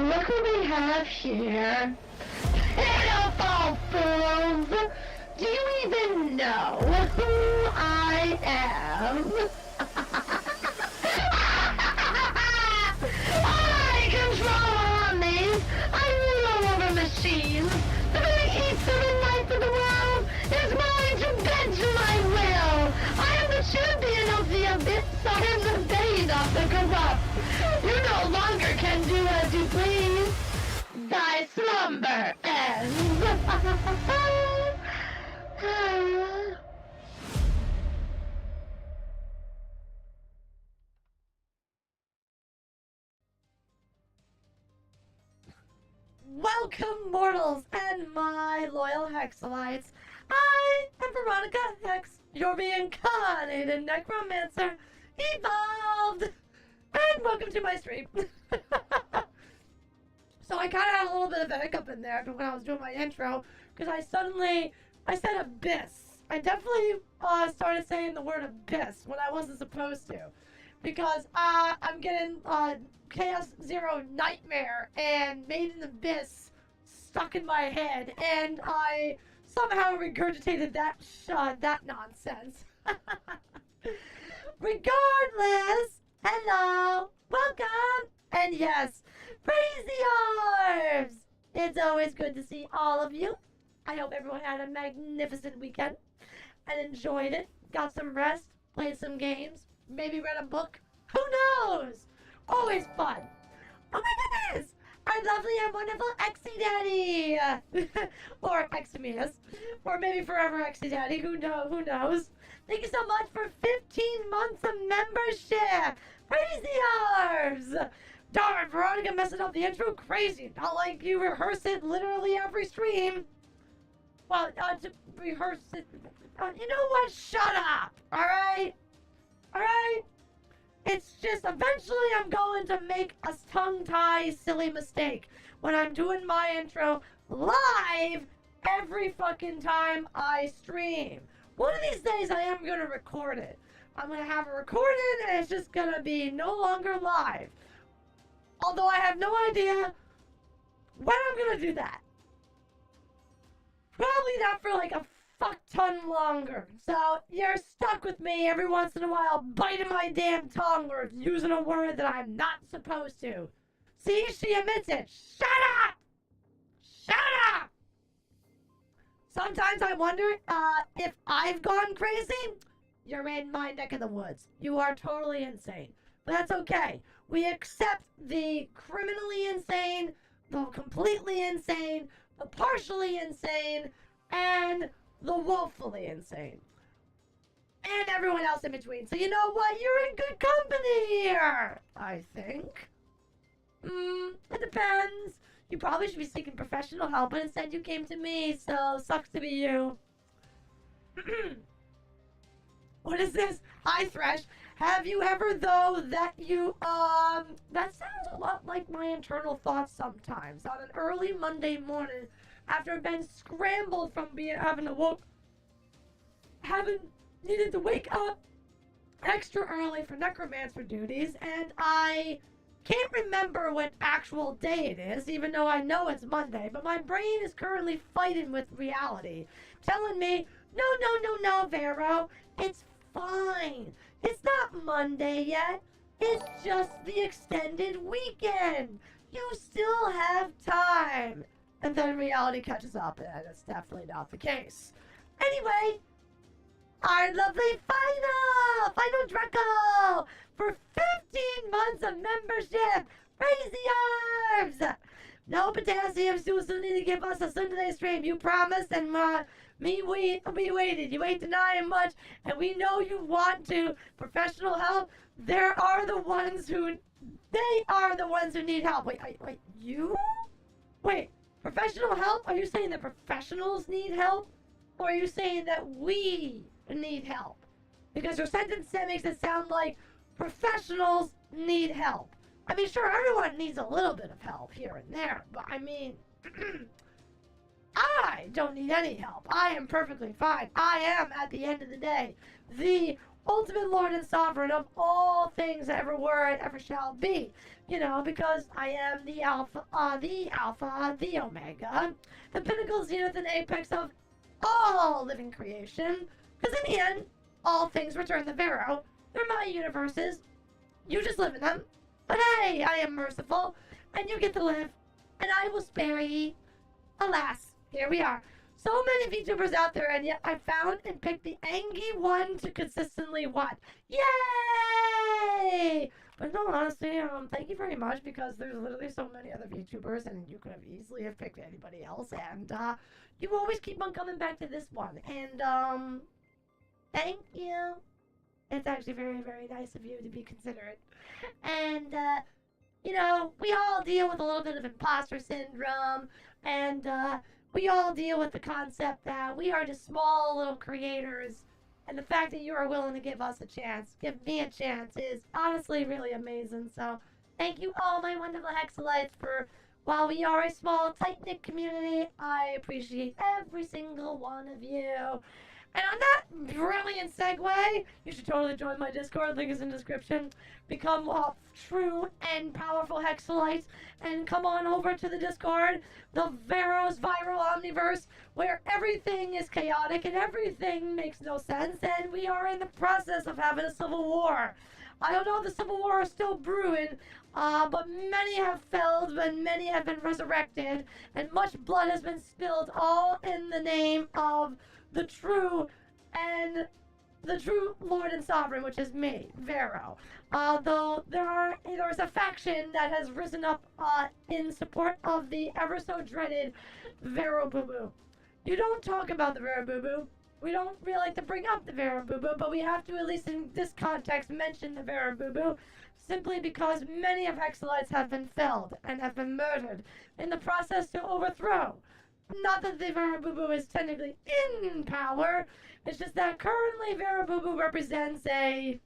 Look what we have here. Pitiful fools! Do you even know who I am? I control armies! I rule over machines! The very ether and life of the world is mine to bend to my will! I am the champion of the abyss! I am the bane of the corrupt! You no longer can do as you please! Thy slumber ends! Welcome, mortals, and my loyal Hexolytes. I am Veronica Hex, your reincarnated necromancer, evolved, and welcome to my stream. So I kind of had a little bit of a hiccup in there when I was doing my intro, because I said abyss. I definitely started saying the word abyss when I wasn't supposed to, because I'm getting Chaos Zero Nightmare and Made in Abyss stuck in my head, and I somehow regurgitated that nonsense. Regardless, hello, welcome, and yes, praise the orbs! It's always good to see all of you. I hope everyone had a magnificent weekend and enjoyed it, got some rest, played some games, maybe read a book. Who knows? Always fun. Oh my goodness! Our lovely and wonderful Exy Daddy! Or Eximius. Or maybe forever Exy Daddy. Who knows? Thank you so much for 15 months of membership! Praise the orbs! Darn, Veronica messing up the intro crazy. Not like you rehearse it literally every stream. Well, to rehearse it... you know what? Shut up! Alright? Alright? It's just eventually I'm going to make a tongue-tie silly mistake when I'm doing my intro live every fucking time I stream. One of these days I am going to record it. I'm going to have it recorded and it's just going to be no longer live. Although I have no idea when I'm going to do that. Probably not for like a fuck ton longer. So you're stuck with me every once in a while biting my damn tongue or using a word that I'm not supposed to. See, she admits it. Shut up! Shut up! Sometimes I wonder if I've gone crazy. You're in my neck of the woods. You are totally insane. But that's okay. We accept the criminally insane, the completely insane, the partially insane, and the woefully insane. And everyone else in between. So you know what? You're in good company here, I think. It depends. You probably should be seeking professional help, but instead you came to me, so sucks to be you. What is this? Hi, Thresh. Have you ever, though, that sounds a lot like my internal thoughts sometimes. On an early Monday morning, after I've been scrambled from having needed to wake up extra early for necromancer duties, and I can't remember what actual day it is, even though I know it's Monday, but my brain is currently fighting with reality, telling me, no, Vero, it's fine. It's not Monday yet. It's just the extended weekend. You still have time. And then reality catches up, and it's definitely not the case. Anyway, our lovely Final Draco, for 15 months of membership. Praise the orbs. No potassium, you still need to give us a Sunday stream. You promised, and we waited. You ain't denying much, and we know you want to. Professional help, they are the ones who need help. Wait, you? Wait. Professional help? Are you saying that professionals need help? Or are you saying that we need help? Because your sentence makes it sound like professionals need help. I mean, sure, everyone needs a little bit of help here and there, but I mean, I don't need any help. I am perfectly fine. I am, at the end of the day, the ultimate Lord and Sovereign of all things that ever were and ever shall be. You know, because I am the Alpha, the Omega, the pinnacle, zenith, and apex of all living creation. Because in the end, all things return to Vero. They're my universes. You just live in them. But hey, I am merciful, and you get to live, and I will spare ye. Alas, here we are. So many VTubers out there, and yet I found and picked the Angie one to consistently what? Yay! But no, honestly, thank you very much, because there's literally so many other VTubers, and you could have easily have picked anybody else, and you always keep on coming back to this one, and thank you. It's actually very, very nice of you to be considerate. And, you know, we all deal with a little bit of imposter syndrome, and we all deal with the concept that we are just small little creators, and the fact that you are willing to give us a chance, give me a chance, is honestly really amazing. So, thank you all, my wonderful Hexolytes, for, while we are a small, tight-knit community, I appreciate every single one of you. And on that brilliant segue, you should totally join my Discord, link is in the description. Become true and powerful Hexolytes, and come on over to the Discord, the Vero's Viral Omniverse, where everything is chaotic and everything makes no sense, and we are in the process of having a civil war. I don't know if the civil war is still brewing, but many have felled, and many have been resurrected, and much blood has been spilled, all in the name of the true Lord and Sovereign, which is me, Vero. Though there's a faction that has risen up in support of the ever so dreaded Vero Boo Boo. You don't talk about the Vero Boo Boo. We don't really like to bring up the Vero Boo Boo, but we have to, at least in this context, mention the Vero Boo Boo, simply because many of Hexolytes have been felled and have been murdered in the process to overthrow. Not that the Vero Boo Boo is technically in power, it's just that currently Vero Boo Boo represents it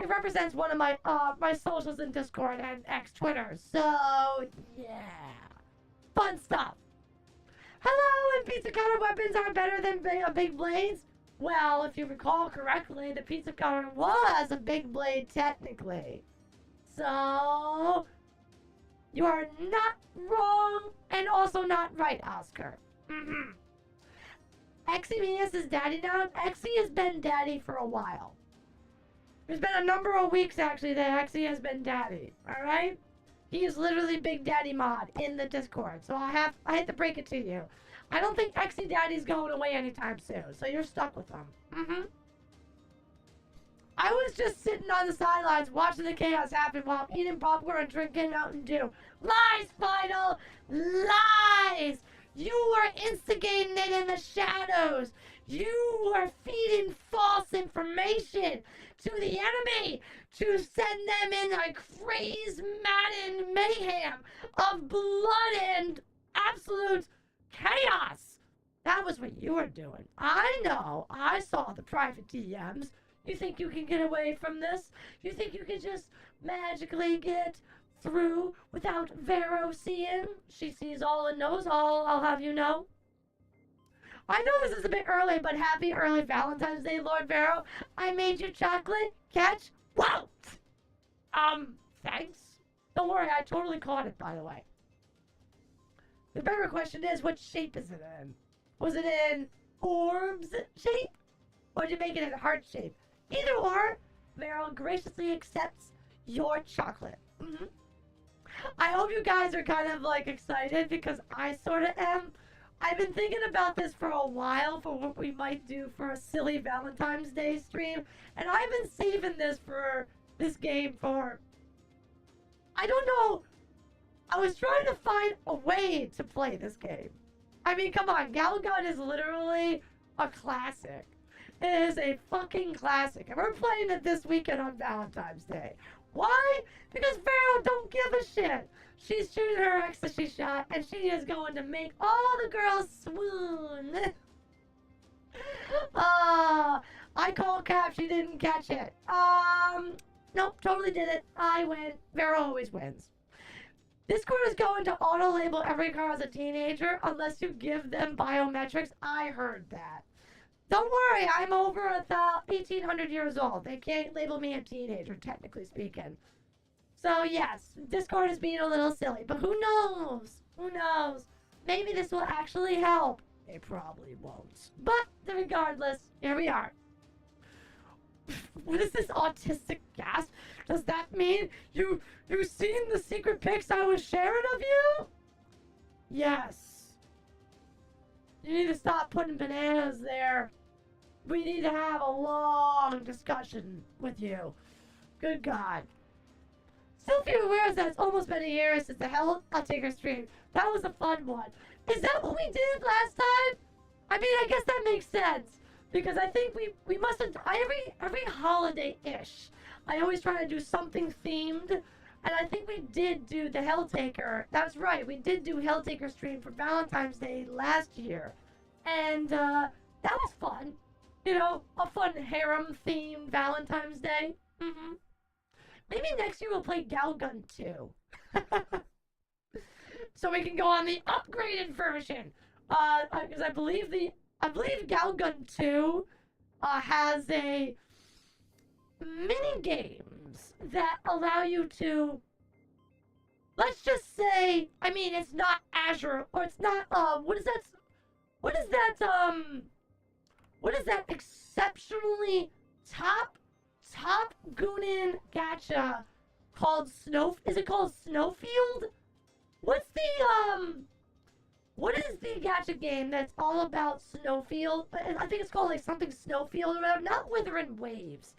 represents one of my my socials in Discord and X Twitter. So yeah, fun stuff. Hello, and pizza cutter weapons are better than big blades. Well, if you recall correctly, the pizza cutter was a big blade technically. So you are not wrong, and also not right, Oscar. Eximius is daddy now. Exy has been daddy for a while. There's been a number of weeks, actually, that Exy has been daddy. Alright? He is literally Big Daddy Mod in the Discord. So I hate to break it to you. I don't think Exy Daddy's going away anytime soon. So you're stuck with him. I was just sitting on the sidelines watching the chaos happen while eating popcorn and drinking Mountain Dew. Lies, Final! Lies! You were instigating it in the shadows. You were feeding false information to the enemy to send them in a crazed, maddened mayhem of blood and absolute chaos. That was what you were doing. I know. I saw the private DMs. You think you can get away from this? You think you can just magically get through without Vero seeing? She sees all and knows all, I'll have you know. I know this is a bit early, but happy early Valentine's Day, Lord Vero. I made you chocolate. Catch? Wow! Thanks. Don't worry, I totally caught it, by the way. The better question is, what shape is it in? Was it in orbs shape? Or did you make it in heart shape? Either or, Vero graciously accepts your chocolate. I hope you guys are kind of like excited, because I sort of am. I've been thinking about this for a while for what we might do for a silly Valentine's Day stream, and I've been saving this game for, I don't know, I was trying to find a way to play this game. I mean, come on, Galgun is literally a classic. It is a fucking classic, and we're playing it this weekend on Valentine's Day. Why? Because Vero don't give a shit. She's shooting her ex that she shot, and she is going to make all the girls swoon. I call cap, she didn't catch it. Nope, totally did it. I win. Vero always wins. Discord is going to auto-label every car as a teenager unless you give them biometrics. I heard that. Don't worry, I'm over 1,800 years old. They can't label me a teenager, technically speaking. So yes, Discord is being a little silly, but who knows? Who knows? Maybe this will actually help. It probably won't. But regardless, here we are. What is this autistic gasp? Does that mean you've seen the secret pics I was sharing of you? Yes. You need to stop putting bananas there. We need to have a long discussion with you. Good God. Still few aware that it's almost been a year since the Hexolyte stream. That was a fun one. Is that what we did last time? I mean, I guess that makes sense. Because I think we mustn't, every holiday-ish, I always try to do something themed. And I think we did do the Helltaker. That's right, we did do Helltaker stream for Valentine's Day last year. And that was fun. You know, a fun harem-themed Valentine's Day. Mm-hmm. Maybe next year we'll play Galgun 2. So we can go on the upgraded version. Because I believe Galgun 2 has a mini games that allow you to, let's just say, I mean, it's not Azure, or it's not, what is that exceptionally top Goonin gacha called is it called Snowfield? What is the gacha game that's all about Snowfield? I think it's called like something Snowfield or whatever. Not Withering Waves.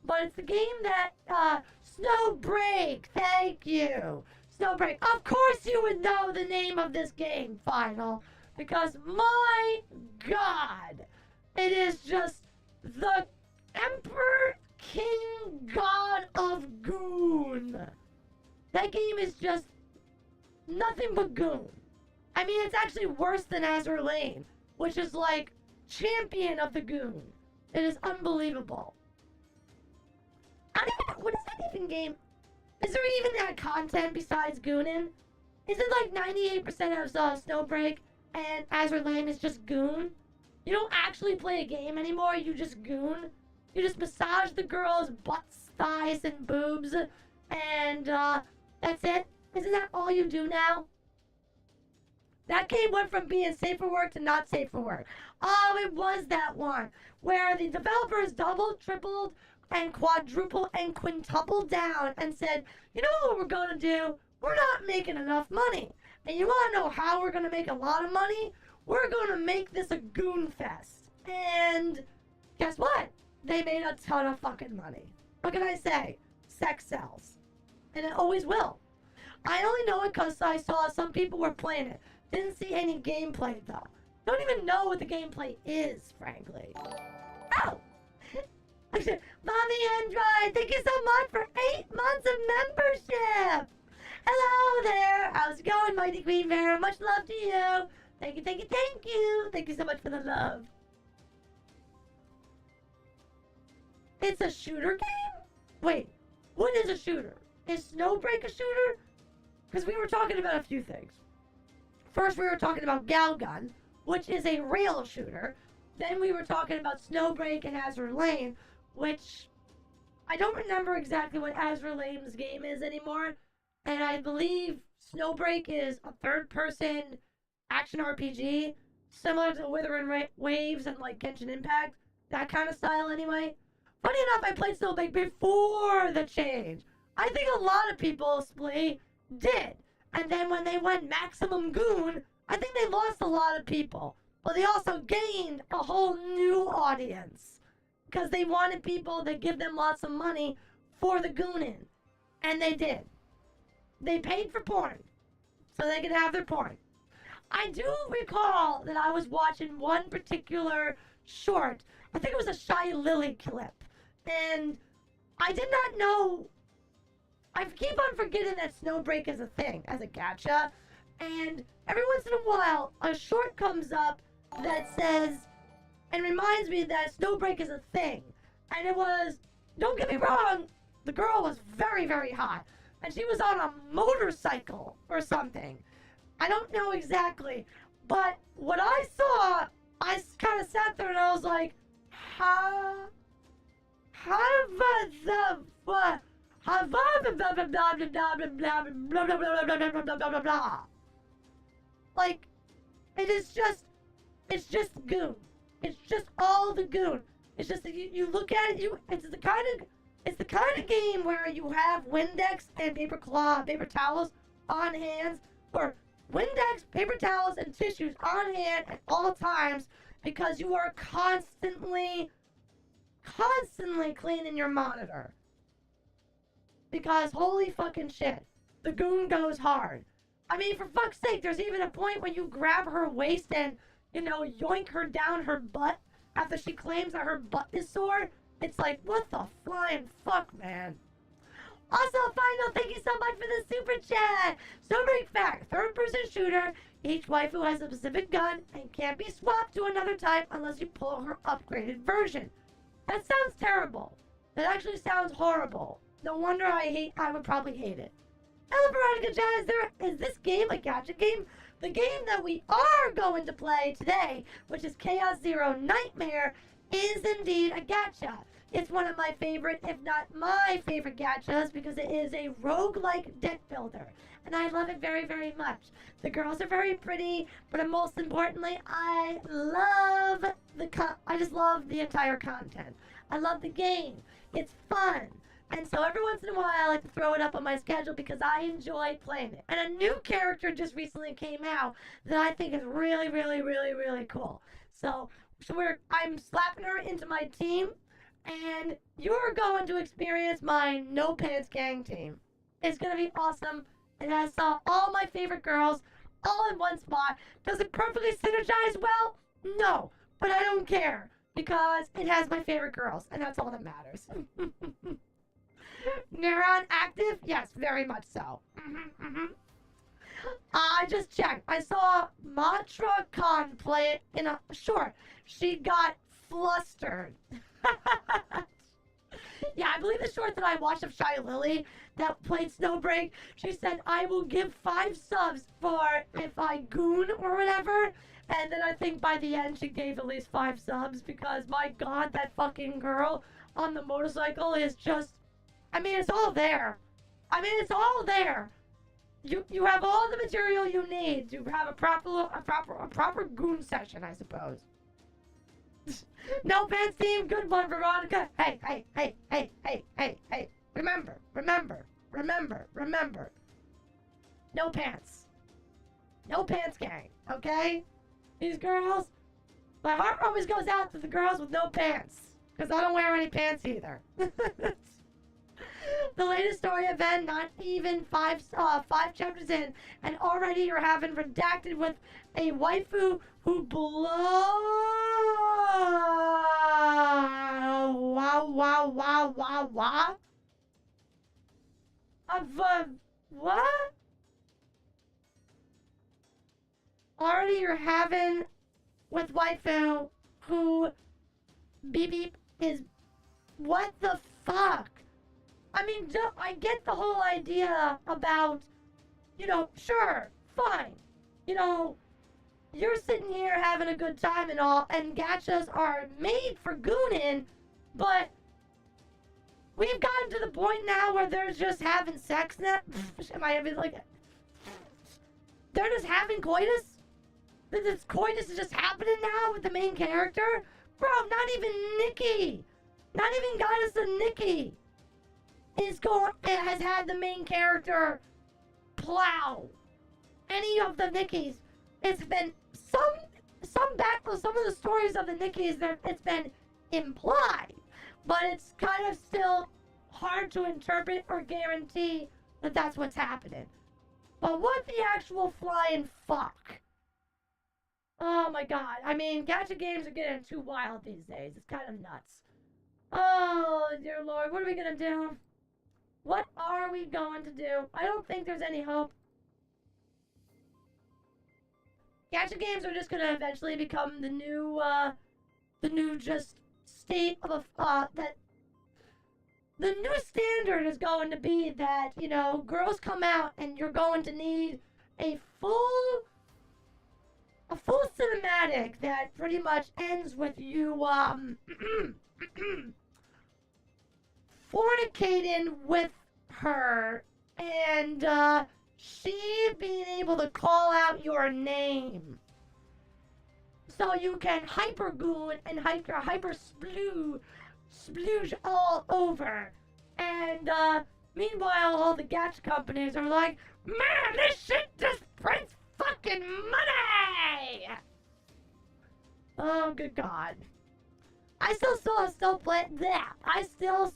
But it's the game that, Snowbreak. Thank you. Snowbreak. Of course you would know the name of this game, Final. Because, my God, it is just the Emperor King God of Goon. That game is just nothing but goon. I mean, it's actually worse than Azur Lane, which is like champion of the goon. It is unbelievable. I don't even, what is that even game? Is there even that content besides goonin? Is it like 98% of Snowbreak and Azur Lane is just goon? You don't actually play a game anymore, you just goon? You just massage the girls' butts, thighs, and boobs, and that's it? Isn't that all you do now? That game went from being safe for work to not safe for work. Oh, it was that one where the developers doubled, tripled, and quadrupled and quintupled down and said, you know what we're going to do? We're not making enough money. And you want to know how we're going to make a lot of money? We're going to make this a goon fest. And guess what? They made a ton of fucking money. What can I say? Sex sells. And it always will. I only know it because I saw some people were playing it. Didn't see any gameplay, though. Don't even know what the gameplay is, frankly. Oh! Mommy Android, thank you so much for 8 months of membership! Hello there! How's it going, Mighty Queen Vera? Much love to you! Thank you, thank you, thank you! Thank you so much for the love. It's a shooter game? Wait, what is a shooter? Is Snowbreak a shooter? Because we were talking about a few things. First, we were talking about Galgun, which is a rail shooter. Then we were talking about Snowbreak and Azur Lane, which I don't remember exactly what Azur Lane's game is anymore. And I believe Snowbreak is a third-person action RPG, similar to Withering Waves and like Genshin Impact, that kind of style anyway. Funny enough, I played Snowbreak before the change. I think a lot of people, Splee, did. And then when they went Maximum Goon, I think they lost a lot of people. But they also gained a whole new audience. Because they wanted people to give them lots of money for the goonin. And they did. They paid for porn. So they could have their porn. I do recall that I was watching one particular short. I think it was a Shy Lily clip. And I did not know. I keep on forgetting that Snowbreak is a thing as a gacha. And every once in a while, a short comes up that says, and reminds me that Snowbreak is a thing. And it was, don't get me wrong, the girl was very, very hot. And she was on a motorcycle or something. I don't know exactly. But what I saw I kind of sat there and I was like, how about the what? How about blah blah blah blah blah blah blah blah blah blah blah blah blah blah blah. Like, it's just goon. It's just all the goon. It's just you look at it, it's the kind of game where you have Windex and paper towels on hands, or Windex, paper towels, and tissues on hand at all times, because you are constantly cleaning your monitor. Because holy fucking shit, the goon goes hard. I mean, for fuck's sake, there's even a point when you grab her waist and, you know, yoink her down her butt after she claims that her butt is sore. It's like, what the flying fuck, man? Also, final, thank you so much for the super chat. Sobering fact, third-person shooter. Each waifu has a specific gun and can't be swapped to another type unless you pull her upgraded version. That sounds terrible. That actually sounds horrible. No wonder I would probably hate it. Hello, Veronica Chan, is this game a gacha game? The game that we are going to play today, which is Chaos Zero Nightmare, is indeed a gacha. It's one of my favorite, if not my favorite gachas, because it is a roguelike deck builder. And I love it very, very much. The girls are very pretty, but most importantly, I just love the entire content. I love the game. It's fun. And so every once in a while, I like to throw it up on my schedule because I enjoy playing it. And a new character just recently came out that I think is really, really, really, really cool. So I'm slapping her into my team, and you're going to experience my No Pants Gang team. It's going to be awesome. It has all my favorite girls all in one spot. Does it perfectly synergize well? No, but I don't care because it has my favorite girls, and that's all that matters. Neuron active? Yes, very much so. I just checked. I saw Matra Khan play it in a short. She got flustered. Yeah, I believe the short that I watched of Shy Lily that played Snowbreak, she said, I will give 5 subs for if I goon or whatever. And then I think by the end she gave at least 5 subs because, my God, that fucking girl on the motorcycle is just... I mean, it's all there. It's all there. You have all the material you need to have a proper goon session, I suppose. No Pants team, good one, Veronica. Hey. Remember. No pants. No pants gang, okay? These girls, my heart always goes out to the girls with no pants. Because I don't wear any pants either. The latest story event, not even five chapters in, and already you're having redacted with a waifu who blows. Wow. What? Already you're having with waifu who beep is, what the fuck? I mean, I get the whole idea about, sure, fine. You're sitting here having a good time and all, and gachas are made for gooning, but we've gotten to the point now where they're just having sex now. Am I having like... They're just having coitus? This coitus is just happening now with the main character? Bro, not even Nikki. Not even Goddess of Nikki has had the main character plow any of the Nickies. It's been some of the stories of the Nickies that it's been implied, but it's kind of still hard to interpret or guarantee that that's what's happening. But what the actual flying fuck? Oh my God. I mean, gacha games are getting too wild these days. It's kind of nuts. Oh, dear Lord. What are we going to do? What are we going to do? I don't think there's any hope. Gacha games are just going to eventually become the new just state of that... The new standard is going to be that, girls come out and you're going to need a full a full cinematic that pretty much ends with you, fornicating with her and, she being able to call out your name. So you can hypergoon and hyper splooge all over. And, meanwhile, all the gacha companies are like, man, this shit just prints fucking money! Oh, good God. I still play that. I still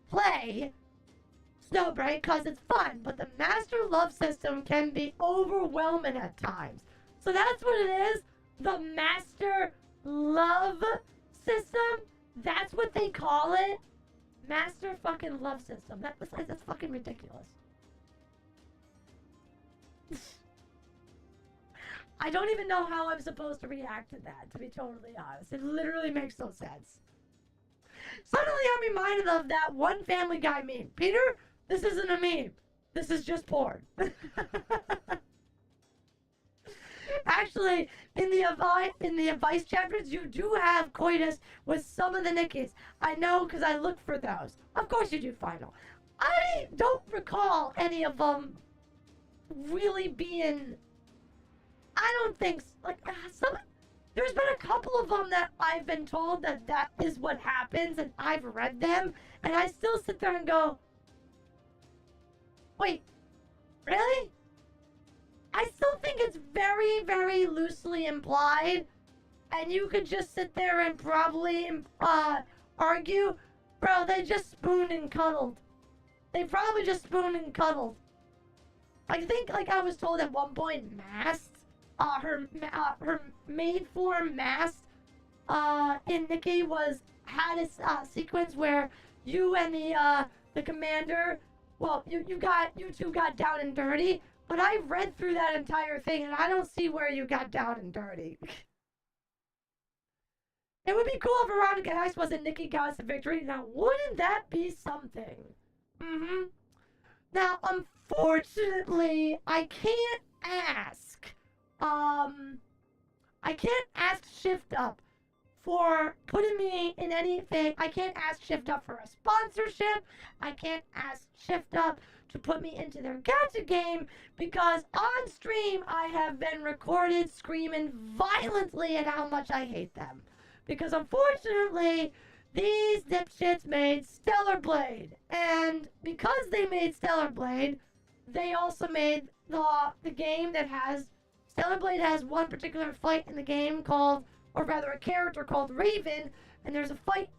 play Snowbreak because it's fun, but the Master Love System can be overwhelming at times. So that's what it is. The Master Love System. That's what they call it. Master fucking Love System. That's fucking ridiculous. I don't even know how I'm supposed to react to that, to be totally honest. It literally makes no sense. Suddenly I'm reminded of that one Family Guy meme. Peter, this isn't a meme. This is just porn. Actually, in the advice chapters, you do have coitus with some of the Nickies. I know because I looked for those. Of course you do, Final. I don't recall any of them really being... I don't think... There's been a couple of them that I've been told that is what happens, and I've read them, and I still sit there and go, wait, really? I still think it's very, very loosely implied, and you could just sit there and probably argue, bro, they just spooned and cuddled. They probably just spooned and cuddled. I think, like I was told at one point, Mast, her maid form Mast, in Nikki had a sequence where you and the commander, well, you two got down and dirty, but I read through that entire thing and I don't see where you got down and dirty. It would be cool if Veronica Hex wasn't Nikki got the victory. Now, wouldn't that be something? Mm-hmm. Now, unfortunately, I can't ask Shift Up for putting me in anything. I can't ask Shift Up for a sponsorship. I can't ask Shift Up to put me into their gacha game because on stream I have been recorded screaming violently at how much I hate them. Because unfortunately, these dipshits made Stellar Blade. And because they made Stellar Blade, they also made the game that has... Stellar Blade has one particular fight in the game called, or rather a character called Raven, and there's a fight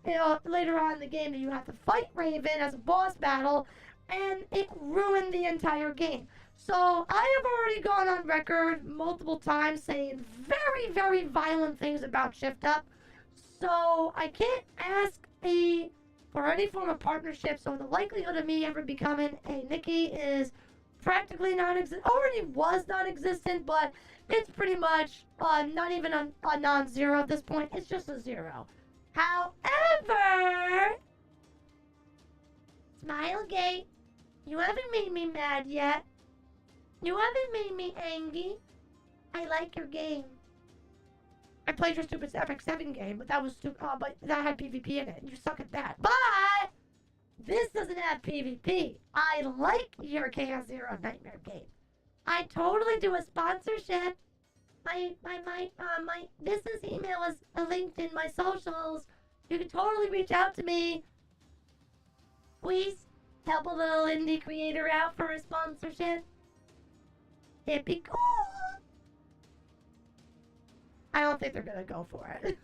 later on in the game that you have to fight Raven as a boss battle, and it ruined the entire game. So I have already gone on record multiple times saying very, very violent things about Shift Up. So I can't ask for any form of partnership, so the likelihood of me ever becoming a Nikki is practically non-existent. Already was non-existent, but it's pretty much not even a non-zero at this point. It's just a zero. However, Smilegate, you haven't made me mad yet. You haven't made me angry. I like your game. I played your stupid Epic 7 game, but that was stupid. But that had PvP in it, and you suck at that. But this doesn't have PvP. I like your Chaos Zero Nightmare game. I totally do a sponsorship. My business email is linked in my socials. You can totally reach out to me. Please help a little indie creator out for a sponsorship. It'd be cool. I don't think they're gonna go for it.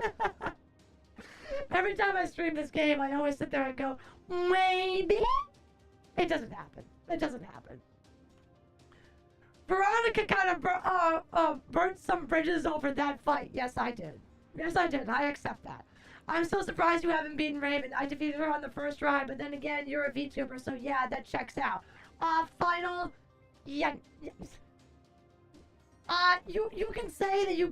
Every time I stream this game, I always sit there and go, maybe? It doesn't happen. It doesn't happen. Veronica kind of burnt some bridges over that fight. Yes, I did. Yes, I did. I accept that. I'm so surprised you haven't beaten Raven. I defeated her on the first try, but then again, you're a VTuber, so yeah, that checks out. Final... Yeah... You can say that you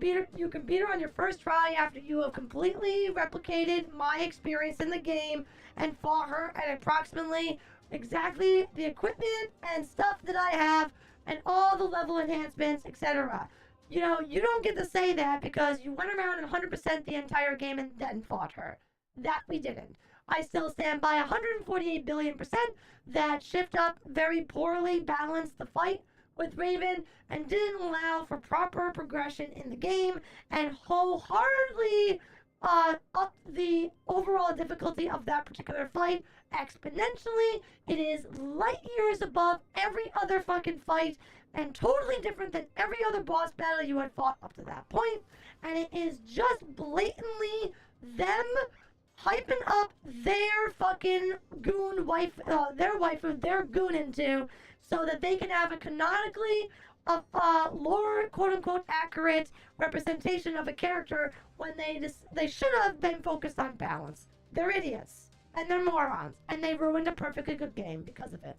can beat her on your first try after you have completely replicated my experience in the game and fought her at approximately exactly the equipment and stuff that I have and all the level enhancements, etc. You know, you don't get to say that because you went around and 100% the entire game and then fought her. That we didn't. I still stand by 148 billion% that Shift Up very poorly balanced the fight with Raven and didn't allow for proper progression in the game and wholeheartedly up the overall difficulty of that particular fight exponentially. It is light years above every other fucking fight and totally different than every other boss battle you had fought up to that point. And it is just blatantly them hyping up their fucking goon wife, their waifu, their goon into, so that they can have a canonically lore, quote-unquote, accurate representation of a character when they should have been focused on balance. They're idiots, and they're morons, and they ruined a perfectly good game because of it.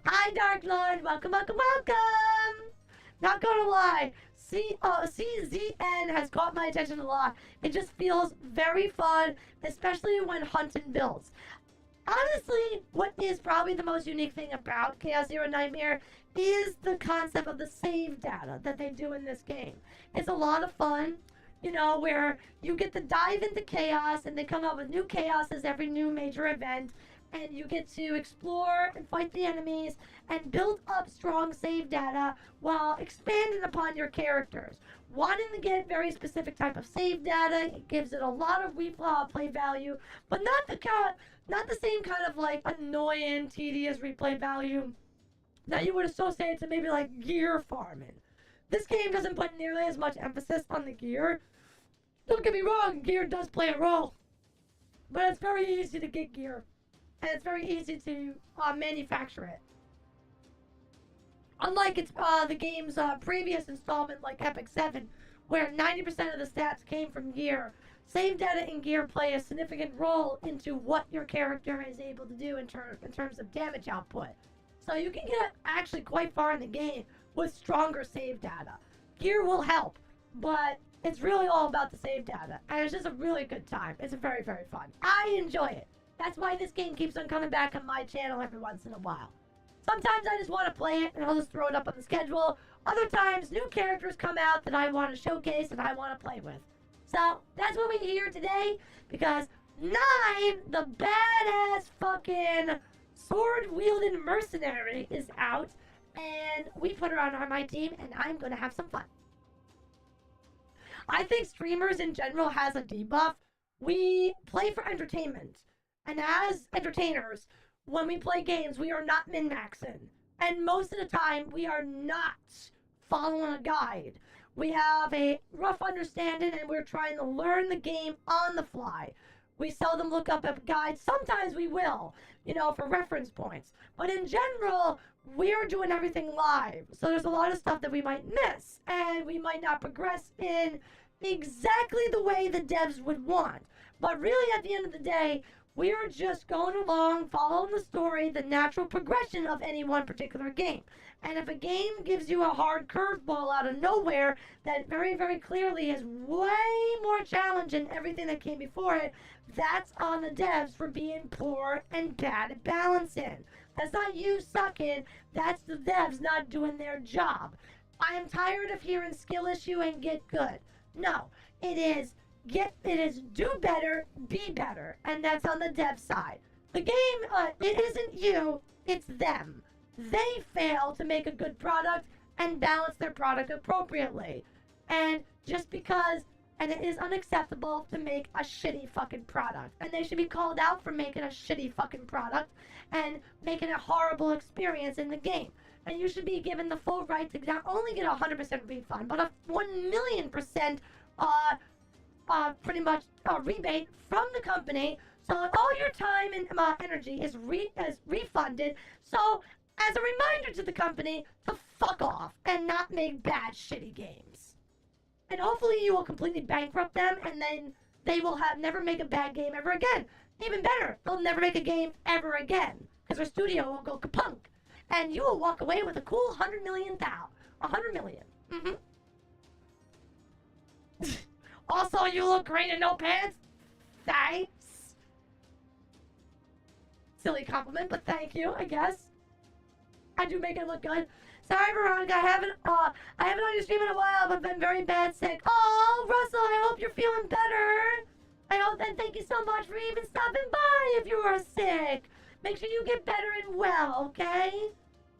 Hi, Dark Lord! Welcome, welcome, welcome! Not gonna lie, CZN has caught my attention a lot. It just feels very fun, especially when hunting builds. Honestly, what is probably the most unique thing about Chaos Zero Nightmare is the concept of the save data that they do in this game. It's a lot of fun, you know, where you get to dive into chaos and they come up with new chaoses every new major event, and you get to explore and fight the enemies and build up strong save data while expanding upon your characters. Wanting to get very specific type of save data, it gives it a lot of replay value, but not the same kind of like annoying, tedious replay value that you would associate to maybe like gear farming. This game doesn't put nearly as much emphasis on the gear. Don't get me wrong, gear does play a role, but it's very easy to get gear, and it's very easy to manufacture it. Unlike the game's previous installment, like Epic 7, where 90% of the stats came from gear, save data and gear play a significant role into what your character is able to do in terms of damage output. So you can get actually quite far in the game with stronger save data. Gear will help, but it's really all about the save data, and it's just a really good time. It's very, very fun. I enjoy it. That's why this game keeps on coming back on my channel every once in a while. Sometimes I just want to play it and I'll just throw it up on the schedule. Other times, new characters come out that I want to showcase and I want to play with. So, that's what we're here today, because 9, the badass fucking sword-wielding mercenary, is out, and we put her on my team, and I'm going to have some fun. I think streamers in general has a debuff. We play for entertainment, and as entertainers, when we play games, we are not min-maxing. And most of the time, we are not following a guide. We have a rough understanding, and we're trying to learn the game on the fly. We seldom look up a guide. Sometimes we will, you know, for reference points. But in general, we're doing everything live. So there's a lot of stuff that we might miss, and we might not progress in exactly the way the devs would want. But really, at the end of the day, we're just going along, following the story, the natural progression of any one particular game. And if a game gives you a hard curveball out of nowhere that very, very clearly is way more challenging than everything that came before it, that's on the devs for being poor and bad at balancing. That's not you sucking, that's the devs not doing their job. I am tired of hearing skill issue and get good. No, it is do better, be better, and that's on the dev side. The game, it isn't you, it's them. They fail to make a good product and balance their product appropriately. And just because, and it is unacceptable to make a shitty fucking product. And they should be called out for making a shitty fucking product and making a horrible experience in the game. And you should be given the full right to not only get a 100% refund, but a 1,000,000% pretty much rebate from the company, so that all your time and energy is refunded. So, as a reminder to the company to fuck off and not make bad, shitty games. And hopefully you will completely bankrupt them, and then they will never make a bad game ever again. Even better, they'll never make a game ever again, because their studio will go kapunk, and you will walk away with a cool 100 million thou. 100 million. Mm-hmm. Also, you look great in no pants. Thanks. Silly compliment, but thank you, I guess. I do make it look good. Sorry, Veronica, I haven't on your stream in a while, but I've been very bad sick. Oh, Russell, I hope you're feeling better. I hope, and thank you so much for even stopping by if you are sick. Make sure you get better and well, okay?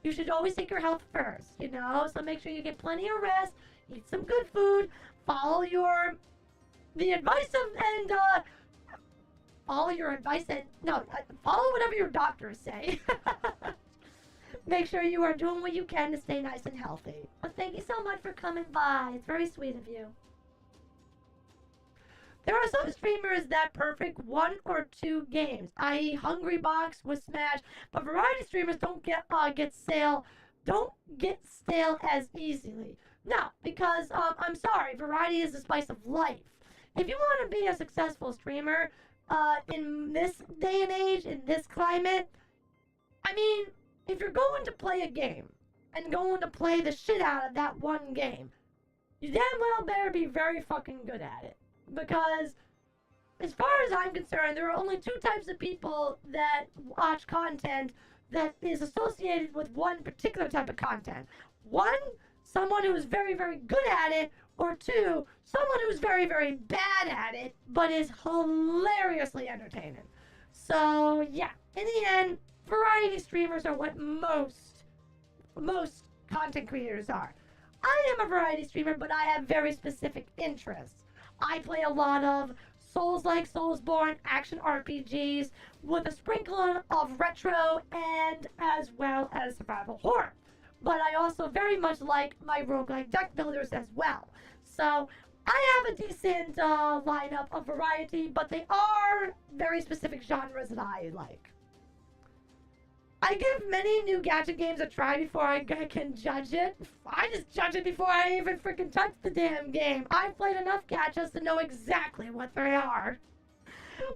You should always take your health first, you know? So make sure you get plenty of rest, eat some good food, follow the advice follow whatever your doctors say. Make sure you are doing what you can to stay nice and healthy. But thank you so much for coming by. It's very sweet of you. There are some streamers that perfect 1 or 2 games, i.e. Hungry Box with Smash, but variety streamers don't get stale as easily. No, because I'm sorry, variety is the spice of life. If you want to be a successful streamer, in this day and age, in this climate, I mean, if you're going to play a game and going to play the shit out of that one game, you damn well better be very fucking good at it. Because, as far as I'm concerned, there are only 2 types of people that watch content that is associated with one particular type of content. 1, someone who's very, very good at it, or 2, someone who's very, very bad at it, but is hilariously entertaining. So, yeah, in the end, variety streamers are what most content creators are. I am a variety streamer, but I have very specific interests. I play a lot of Souls-like, Soulsborne, action RPGs with a sprinkle of retro and as well as survival horror. But I also very much like my roguelike deck builders as well. So I have a decent lineup of variety, but they are very specific genres that I like. I give many new gacha games a try before I can judge it. I just judge it before I even freaking touch the damn game. I've played enough gachas to know exactly what they are.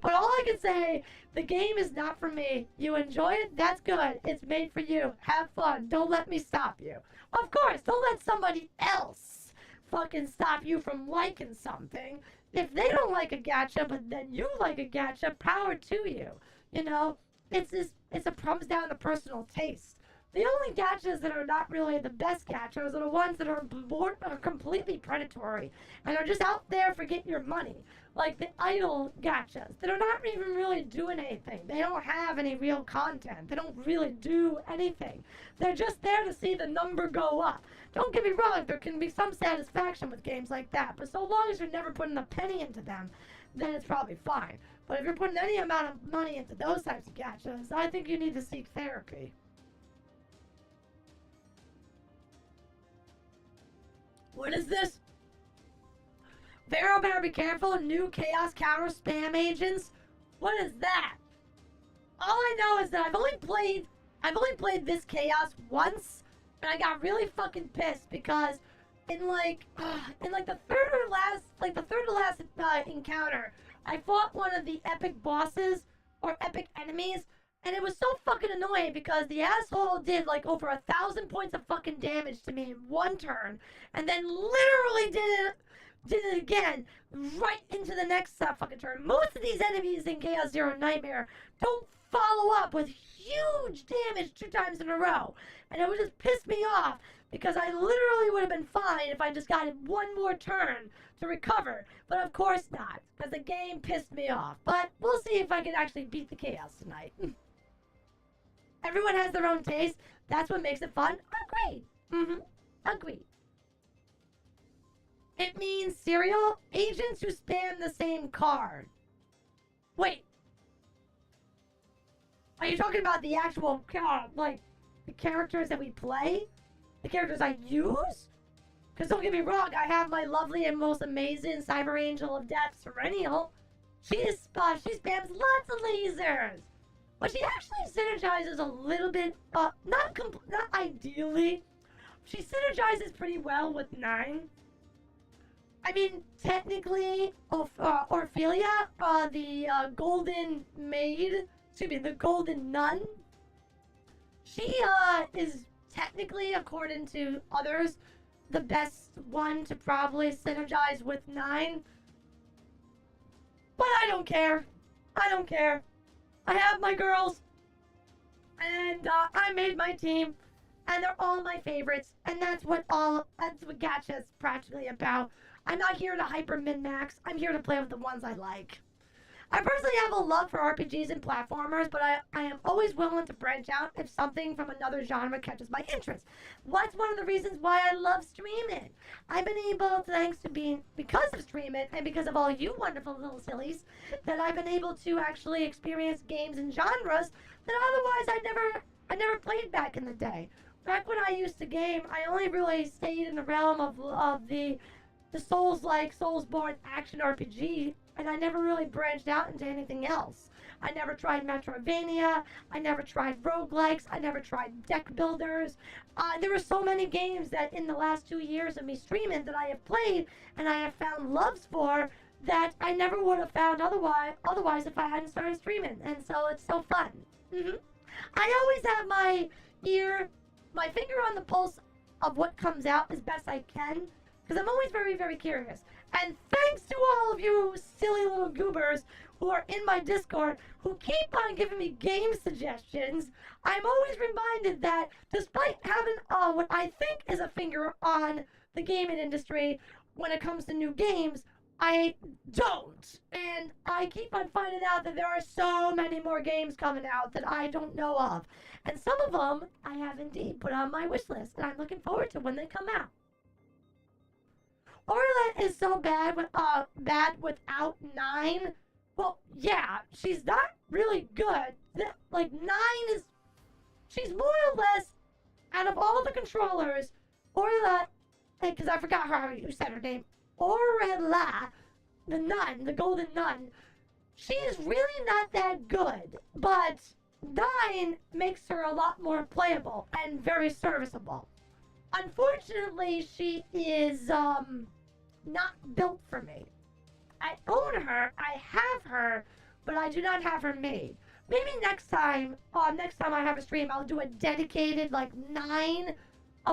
But all I can say, the game is not for me. You enjoy it? That's good. It's made for you. Have fun. Don't let me stop you. Of course, don't let somebody else fucking stop you from liking something. If they don't like a gacha, but then you like a gacha, power to you. You know? It comes down to personal taste. The only gachas that are not really the best gachas are the ones that are completely predatory and are just out there for getting your money. Like the idle gachas that are not even really doing anything. They don't have any real content. They don't really do anything. They're just there to see the number go up. Don't get me wrong, there can be some satisfaction with games like that, but so long as you're never putting a penny into them, then it's probably fine. But if you're putting any amount of money into those types of gachas, I think you need to seek therapy. What is this? Vero, better be careful. New chaos counter spam agents. What is that? All I know is that I've only played this chaos once, and I got really fucking pissed because in the third to last encounter, I fought one of the epic bosses or epic enemies, and it was so fucking annoying because the asshole did like over 1,000 points of fucking damage to me in one turn, and then literally did it again right into the next fucking turn. Most of these enemies in Chaos Zero Nightmare don't follow up with huge damage 2 times in a row, and it would just piss me off because I literally would have been fine if I just got one more turn to recover, but of course not, because the game pissed me off. But we'll see if I can actually beat the chaos tonight. Everyone has their own taste. That's what makes it fun. Agreed. Agreed. It means serial agents who spam the same card. Wait. Are you talking about the actual, the characters that we play? The characters I use? Because don't get me wrong, I have my lovely and most amazing Cyber Angel of Death, Serenial. She spams lots of lasers. But she actually synergizes a little bit, not ideally. She synergizes pretty well with 9. I mean, technically, Orphelia, the golden maid, the golden nun, she is technically, according to others, the best one to probably synergize with 9. But I don't care. I don't care. I have my girls. And I made my team. and they're all my favorites, and that's what gacha's practically about. I'm not here to hyper min-max. I'm here to play with the ones I like. I personally have a love for RPGs and platformers, but I am always willing to branch out if something from another genre catches my interest. That's one of the reasons why I love streaming. I've been able, because of streaming and because of all you wonderful little sillies, that I've been able to actually experience games and genres that otherwise I never played back in the day. Back when I used to game, I only really stayed in the realm of the Souls-like, Soulsborne action RPG, and I never really branched out into anything else. I never tried Metroidvania, I never tried roguelikes, I never tried deck builders. There were so many games that in the last 2 years of me streaming that I have played and I have found loves for that I never would have found otherwise if I hadn't started streaming. And so it's so fun. I always have my finger on the pulse of what comes out as best I can, because I'm always very, very curious. And thanks to all of you silly little goobers who are in my Discord who keep on giving me game suggestions, I'm always reminded that despite having what I think is a finger on the gaming industry when it comes to new games, I don't. And I keep on finding out that there are so many more games coming out that I don't know of. And some of them I have indeed put on my wish list, and I'm looking forward to when they come out. Orla is so bad without 9. Well, yeah, she's not really good. Like, 9 is... She's more or less, out of all the controllers, Orla... Because I forgot how you said her name. Orla, the nun, the golden nun. She is really not that good. But 9 makes her a lot more playable and very serviceable. Unfortunately, she is, not built for me. I own her, I have her, but I do not have her made. Maybe next time I have a stream, I'll do a dedicated, 9,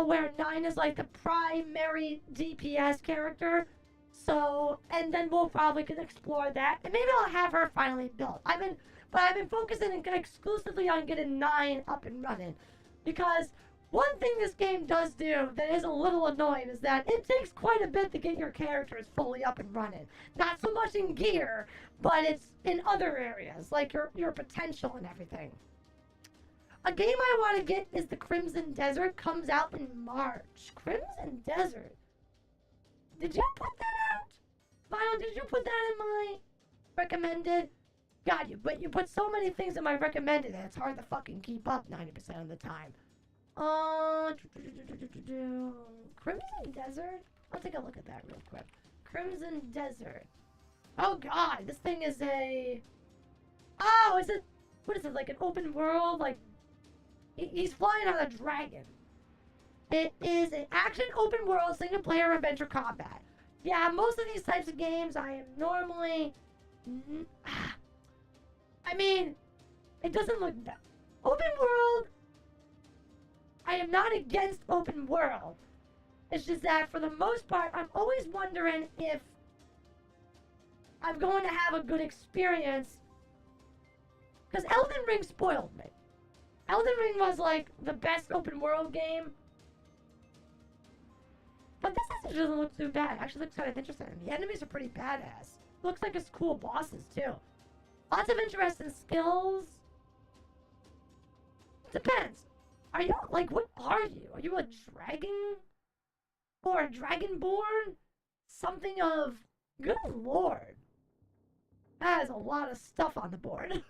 where 9 is, the primary DPS character. So, and then we'll probably can explore that, and maybe I'll have her finally built. I've been focusing exclusively on getting 9 up and running, because one thing this game does do that is a little annoying is that it takes quite a bit to get your characters fully up and running. Not so much in gear, but it's in other areas, like your potential and everything. A game I want to get is the Crimson Desert. Comes out in March. Crimson Desert. Did you put that out? Final, did you put that in my recommended? God, you put so many things in my recommended that it's hard to fucking keep up 90% of the time. Crimson Desert? I'll take a look at that real quick. Crimson Desert. Oh god, this thing is a... Oh, is it... What is it, like an open world? Like, he's flying on a dragon. It is an action open world single player adventure combat. Yeah, most of these types of games I am normally... I mean, it doesn't look bad. Open world... I am not against open world. It's just that for the most part, I'm always wondering if I'm going to have a good experience. Because Elden Ring spoiled me. Elden Ring was like the best open world game. But this actually doesn't look too bad. It actually looks kind of interesting. The enemies are pretty badass. Looks like it's cool bosses too. Lots of interesting skills. Depends. Are you, what are you? Are you a dragon? Or a dragonborn? Something of... Good lord. That is a lot of stuff on the board.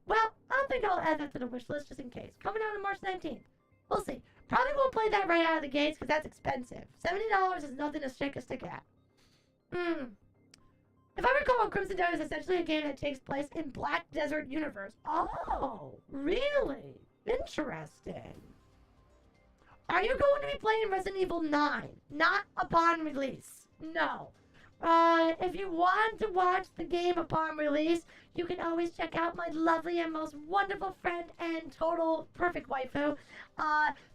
Well, I think I'll add that to the wish list just in case. Coming out on March 19th. We'll see. Probably won't play that right out of the gates because that's expensive. $70 is nothing to shake a stick at. If I recall, Crimson Desert is essentially a game that takes place in Black Desert Universe. Oh, really? Interesting. Are you going to be playing Resident Evil 9? Not upon release. No. If you want to watch the game upon release, you can always check out my lovely and most wonderful friend and total perfect waifu,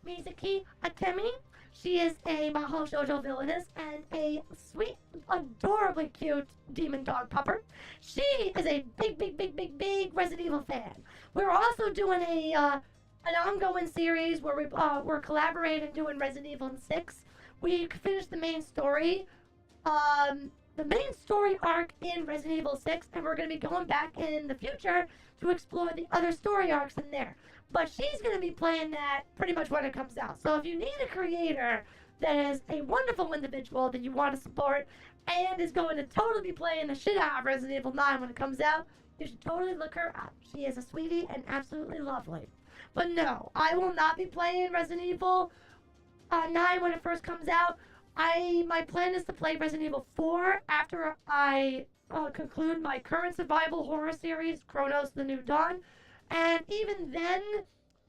Mizuki Akemi. She is a Mahou Shoujo villainess and a sweet, adorably cute demon dog pupper. She is a big Resident Evil fan. We're also doing a an ongoing series where we're collaborating doing Resident Evil 6. We finished the main story. The main story arc in Resident Evil 6, and we're going to be going back in the future to explore the other story arcs in there. But she's going to be playing that pretty much when it comes out. So if you need a creator that is a wonderful individual that you want to support and is going to totally be playing the shit out of Resident Evil 9 when it comes out, you should totally look her up. She is a sweetie and absolutely lovely. But no, I will not be playing Resident Evil 9 when it first comes out. My plan is to play Resident Evil 4 after I conclude my current survival horror series, Chronos: The New Dawn. And even then,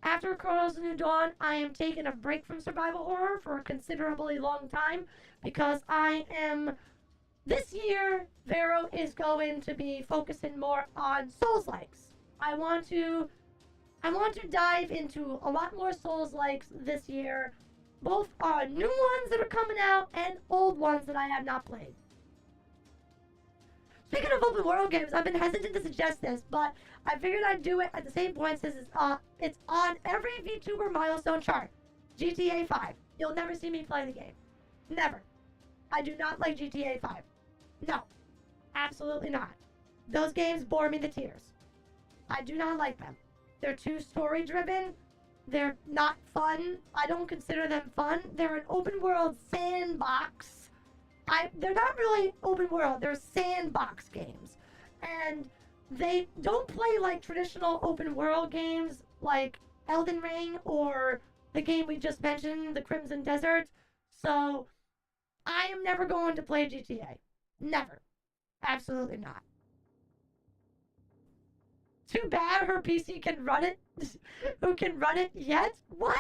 after Chronos: The New Dawn, I am taking a break from survival horror for a considerably long time because this year, Vero is going to be focusing more on Souls-likes. I want to dive into a lot more Souls-likes this year, both new ones that are coming out and old ones that I have not played. Speaking of open world games, I've been hesitant to suggest this, but I figured I'd do it at the same point since it's on every VTuber milestone chart. GTA 5. You'll never see me play the game. Never. I do not like GTA 5. No. Absolutely not. Those games bore me to tears. I do not like them. They're too story driven. They're not fun. I don't consider them fun. They're an open world sandbox. They're not really open world. They're sandbox games. And they don't play like traditional open world games like Elden Ring or the game we just mentioned, the Crimson Desert. So I am never going to play GTA. Never. Absolutely not. Too bad her PC can run it. Who can run it yet? What?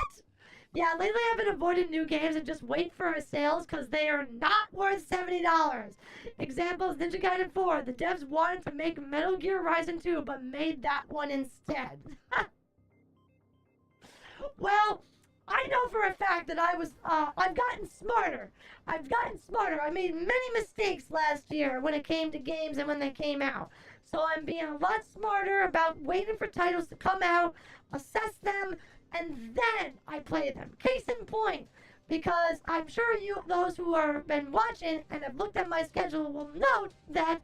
Yeah, lately I've been avoiding new games and just wait for our sales because they are not worth $70. Examples, Ninja Gaiden 4. The devs wanted to make Metal Gear Rising 2, but made that one instead. Well, I know for a fact that I've gotten smarter. I made many mistakes last year when it came to games and when they came out. So I'm being a lot smarter about waiting for titles to come out, assess them, and then I play them. Case in point, because I'm sure those who have been watching and have looked at my schedule will note that,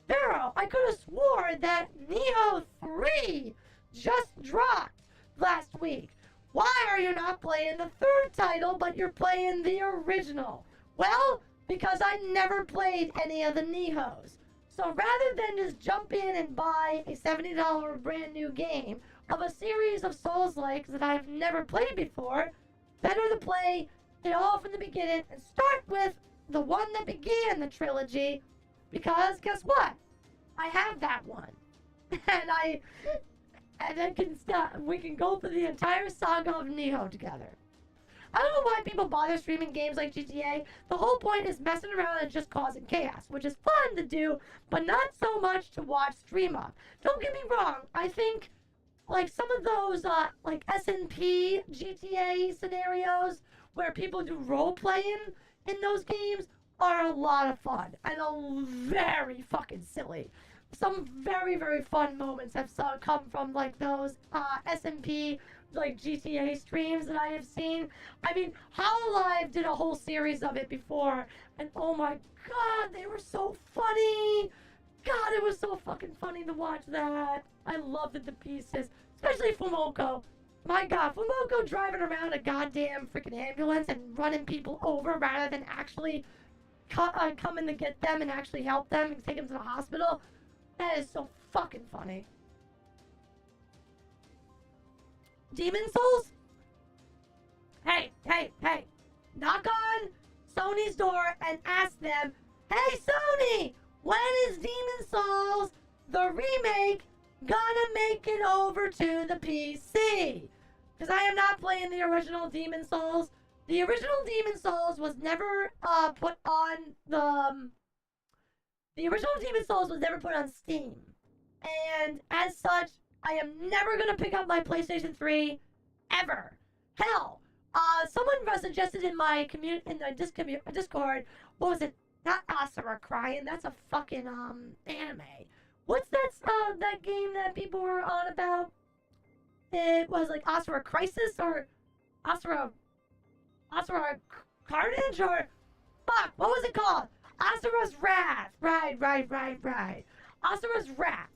Vero, I could have swore that Neo 3 just dropped last week. Why are you not playing the third title, but you're playing the original? Well, because I never played any of the Nehos. So rather than just jump in and buy a $70 brand new game of a series of Souls-likes that I've never played before, better to play it all from the beginning and start with the one that began the trilogy, because guess what? I have that one. And then we can go through the entire saga of Neo together. I don't know why people bother streaming games like GTA. The whole point is messing around and just causing chaos, which is fun to do, but not so much to watch stream of. Don't get me wrong, I think like some of those like S&P GTA scenarios where people do role-playing in those games are a lot of fun and very fucking silly. Some very, very fun moments have come from like those S&P like GTA streams that I have seen. I mean, Hexolyte did a whole series of it before, and oh my god, they were so funny. God, it was so fucking funny to watch that. I loved it to pieces, especially Fumoko. My god, Fumoko driving around a goddamn freaking ambulance and running people over rather than actually coming to get them and actually help them and take them to the hospital. That is so fucking funny. Demon Souls? Hey. Knock on Sony's door and ask them, hey Sony, when is Demon Souls, the remake, gonna make it over to the PC? Because I am not playing the original Demon Souls. The original Demon Souls was never put on The original Demon Souls was never put on Steam. And as such, I am never going to pick up my PlayStation 3 ever. Hell, someone suggested in my Discord, what was it? Not Asura Crying, that's a fucking anime. What's that game that people were on about? it was like Asura Crisis or Asura Carnage or fuck, what was it called? Asura's Wrath. Right. Asura's Wrath.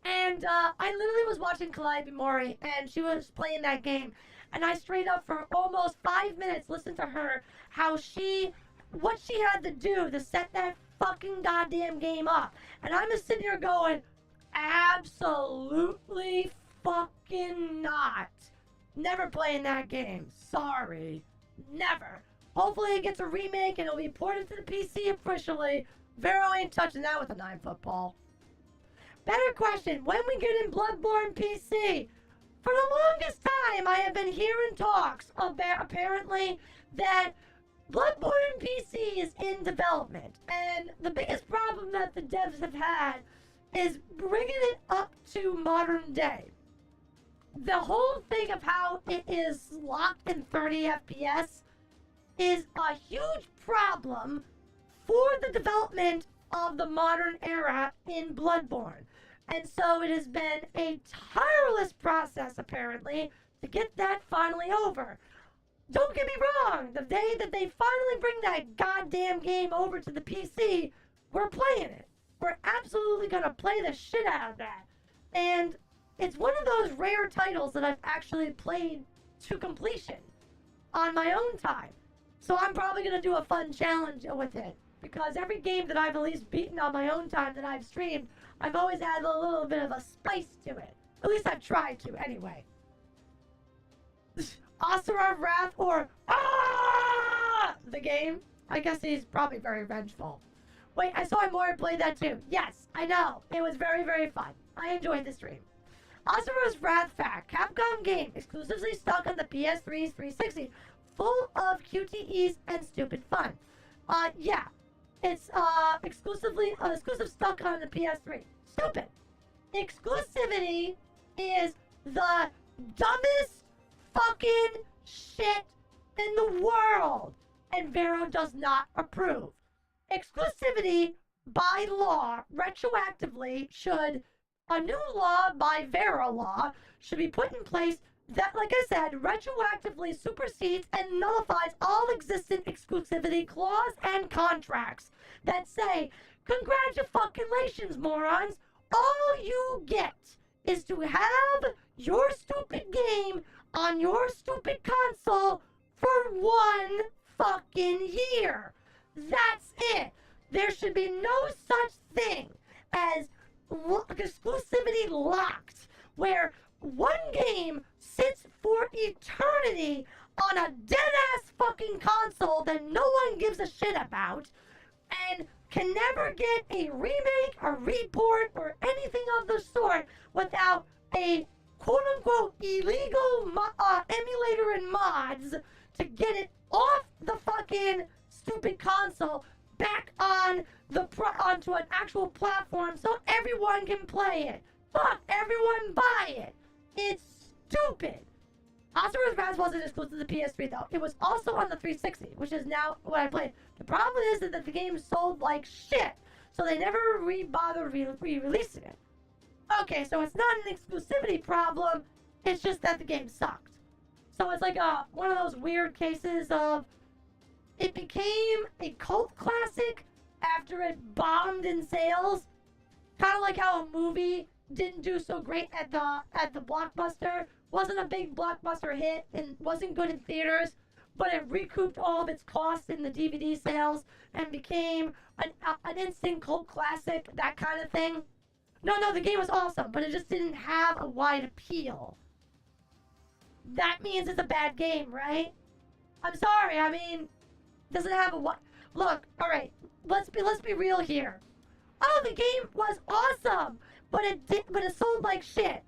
And I literally was watching Calliope Mori, and she was playing that game, and I straight up for almost 5 minutes listened to her what she had to do to set that fucking goddamn game up. And I'm just sitting here going, absolutely fucking not. Never playing that game. Sorry. Never. Hopefully it gets a remake and it'll be ported to the PC officially. Vero ain't touching that with a 9-foot pole. Better question, when we get in Bloodborne PC? For the longest time, I have been hearing talks about apparently that Bloodborne PC is in development. And the biggest problem that the devs have had is bringing it up to modern day. The whole thing of how it is locked in 30 FPS is a huge problem for the development of the modern era in Bloodborne. And so it has been a tireless process, apparently, to get that finally over. Don't get me wrong, the day that they finally bring that goddamn game over to the PC, we're playing it. We're absolutely gonna play the shit out of that. And it's one of those rare titles that I've actually played to completion on my own time. So I'm probably gonna do a fun challenge with it. Because every game that I've at least beaten on my own time that I've streamed, I've always had a little bit of a spice to it. At least I've tried to, anyway. Asura of Wrath or the game? I guess he's probably very vengeful. Wait, I saw Amora play that too. Yes, I know. It was very, very fun. I enjoyed the stream. Asura's Wrath fact. Capcom game exclusively stuck on the PS3's 360. Full of QTEs and stupid fun. Yeah. It's exclusive stuck on the PS3. Stupid. Exclusivity is the dumbest fucking shit in the world. And Vero does not approve. Exclusivity by law, retroactively, a new law by Vero law should be put in place that, like I said, retroactively supersedes and nullifies all existing exclusivity clause and contracts that say, congratulations, morons, all you get is to have your stupid game on your stupid console for 1 fucking year. That's it. There should be no such thing as exclusivity locked, where one game sits for eternity on a dead-ass fucking console that no one gives a shit about and can never get a remake, a report, or anything of the sort without a quote-unquote illegal emulator and mods to get it off the fucking stupid console back on onto an actual platform so everyone can play it. Fuck, everyone buy it. It's stupid. Asura's Wrath wasn't exclusive to the PS3 though. It was also on the 360, which is now what I played. The problem is that the game sold like shit, so they never bothered re-releasing it. Okay, so it's not an exclusivity problem, it's just that the game sucked. So it's like one of those weird cases of it became a cult classic after it bombed in sales. Kind of like how a movie didn't do so great at the blockbuster, wasn't a big blockbuster hit and wasn't good in theaters, but it recouped all of its costs in the DVD sales and became an instant cult classic, that kind of thing. No, the game was awesome, but it just didn't have a wide appeal. That means it's a bad game, right? I'm sorry, I mean, doesn't have a wide... Look, alright, let's be real here. Oh, the game was awesome, but it sold like shit.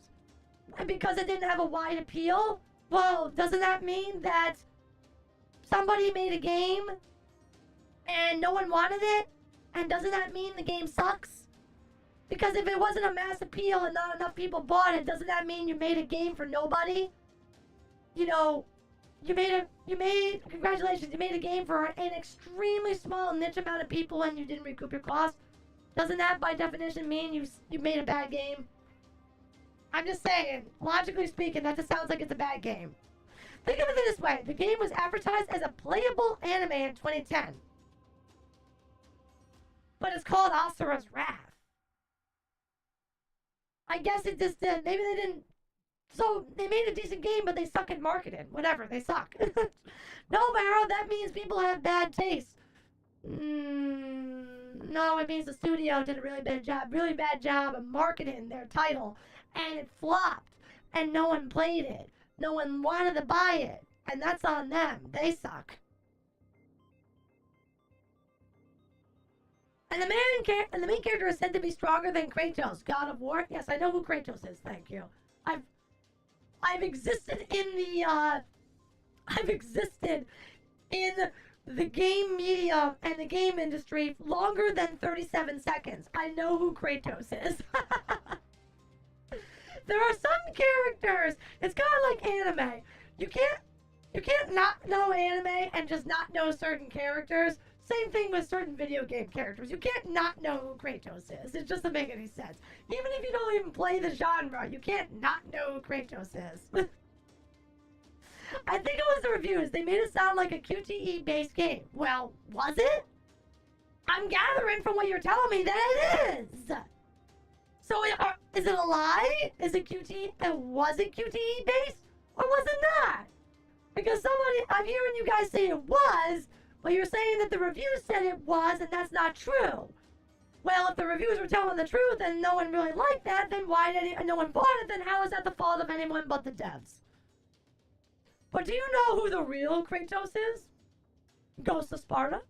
And because it didn't have a wide appeal, well, doesn't that mean that somebody made a game and no one wanted it? And doesn't that mean the game sucks? Because if it wasn't a mass appeal and not enough people bought it, doesn't that mean you made a game for nobody? You know, congratulations, you made a game for an extremely small niche amount of people and you didn't recoup your costs. Doesn't that by definition mean you made a bad game? I'm just saying, logically speaking, that just sounds like it's a bad game. Think of it this way. The game was advertised as a playable anime in 2010. But it's called Asura's Wrath. I guess it just did. Maybe they didn't. So they made a decent game, but they suck at marketing. Whatever, they suck. No, Vero, that means people have bad taste. No, it means the studio did a really bad job of marketing their title, and it flopped, and no one played it. No one wanted to buy it, and that's on them. They suck. And the main character is said to be stronger than Kratos, God of War. Yes, I know who Kratos is. Thank you. I've existed in the game media and the game industry longer than 37 seconds. I know who Kratos is. There are some characters. It's kind of like anime. You can't not know anime and just not know certain characters. Same thing with certain video game characters. You can't not know who Kratos is. It just doesn't make any sense. Even if you don't even play the genre, you can't not know who Kratos is. I think it was the reviews. They made it sound like a QTE-based game. Well, was it? I'm gathering from what you're telling me that it is. So, is it a lie? Is it QTE? Was it QTE-based? Or was it not? Because I'm hearing you guys say it was, but you're saying that the reviews said it was, and that's not true. Well, if the reviews were telling the truth and no one really liked that, then why did no one bought it? Then how is that the fault of anyone but the devs? But do you know who the real Kratos is? Ghost of Sparta?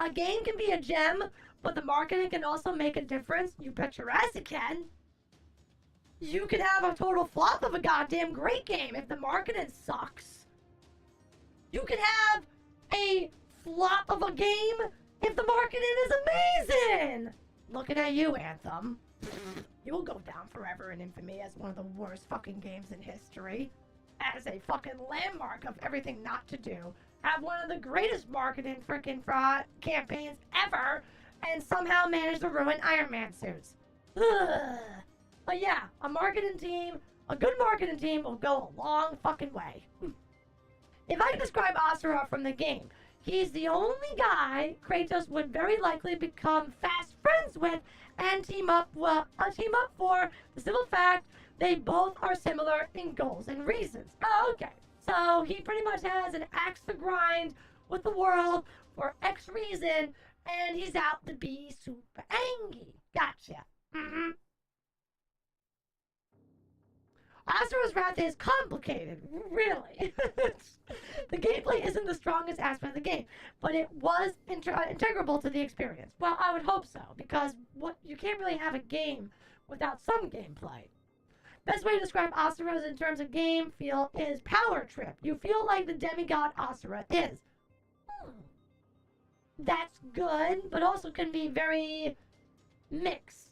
A game can be a gem, but the marketing can also make a difference. You bet your ass it can. You could have a total flop of a goddamn great game if the marketing sucks. You could have a flop of a game if the marketing is amazing. Looking at you, Anthem. You will go down forever in infamy as one of the worst fucking games in history. As a fucking landmark of everything not to do. Have one of the greatest marketing freaking fraud campaigns ever, and somehow manage to ruin Iron Man suits. Ugh. But yeah, a good marketing team will go a long fucking way. If I can describe Asura from the game, he's the only guy Kratos would very likely become fast friends with and team up for the simple fact they both are similar in goals and reasons. Oh, okay. So he pretty much has an axe to grind with the world for X reason, and he's out to be super angry. Gotcha. Asura's Wrath is complicated, really. The gameplay isn't the strongest aspect of the game, but it was integral to the experience. Well, I would hope so, because you can't really have a game without some gameplay. Best way to describe Asura in terms of game feel is power trip. You feel like the demigod Asura is. That's good, but also can be very mixed.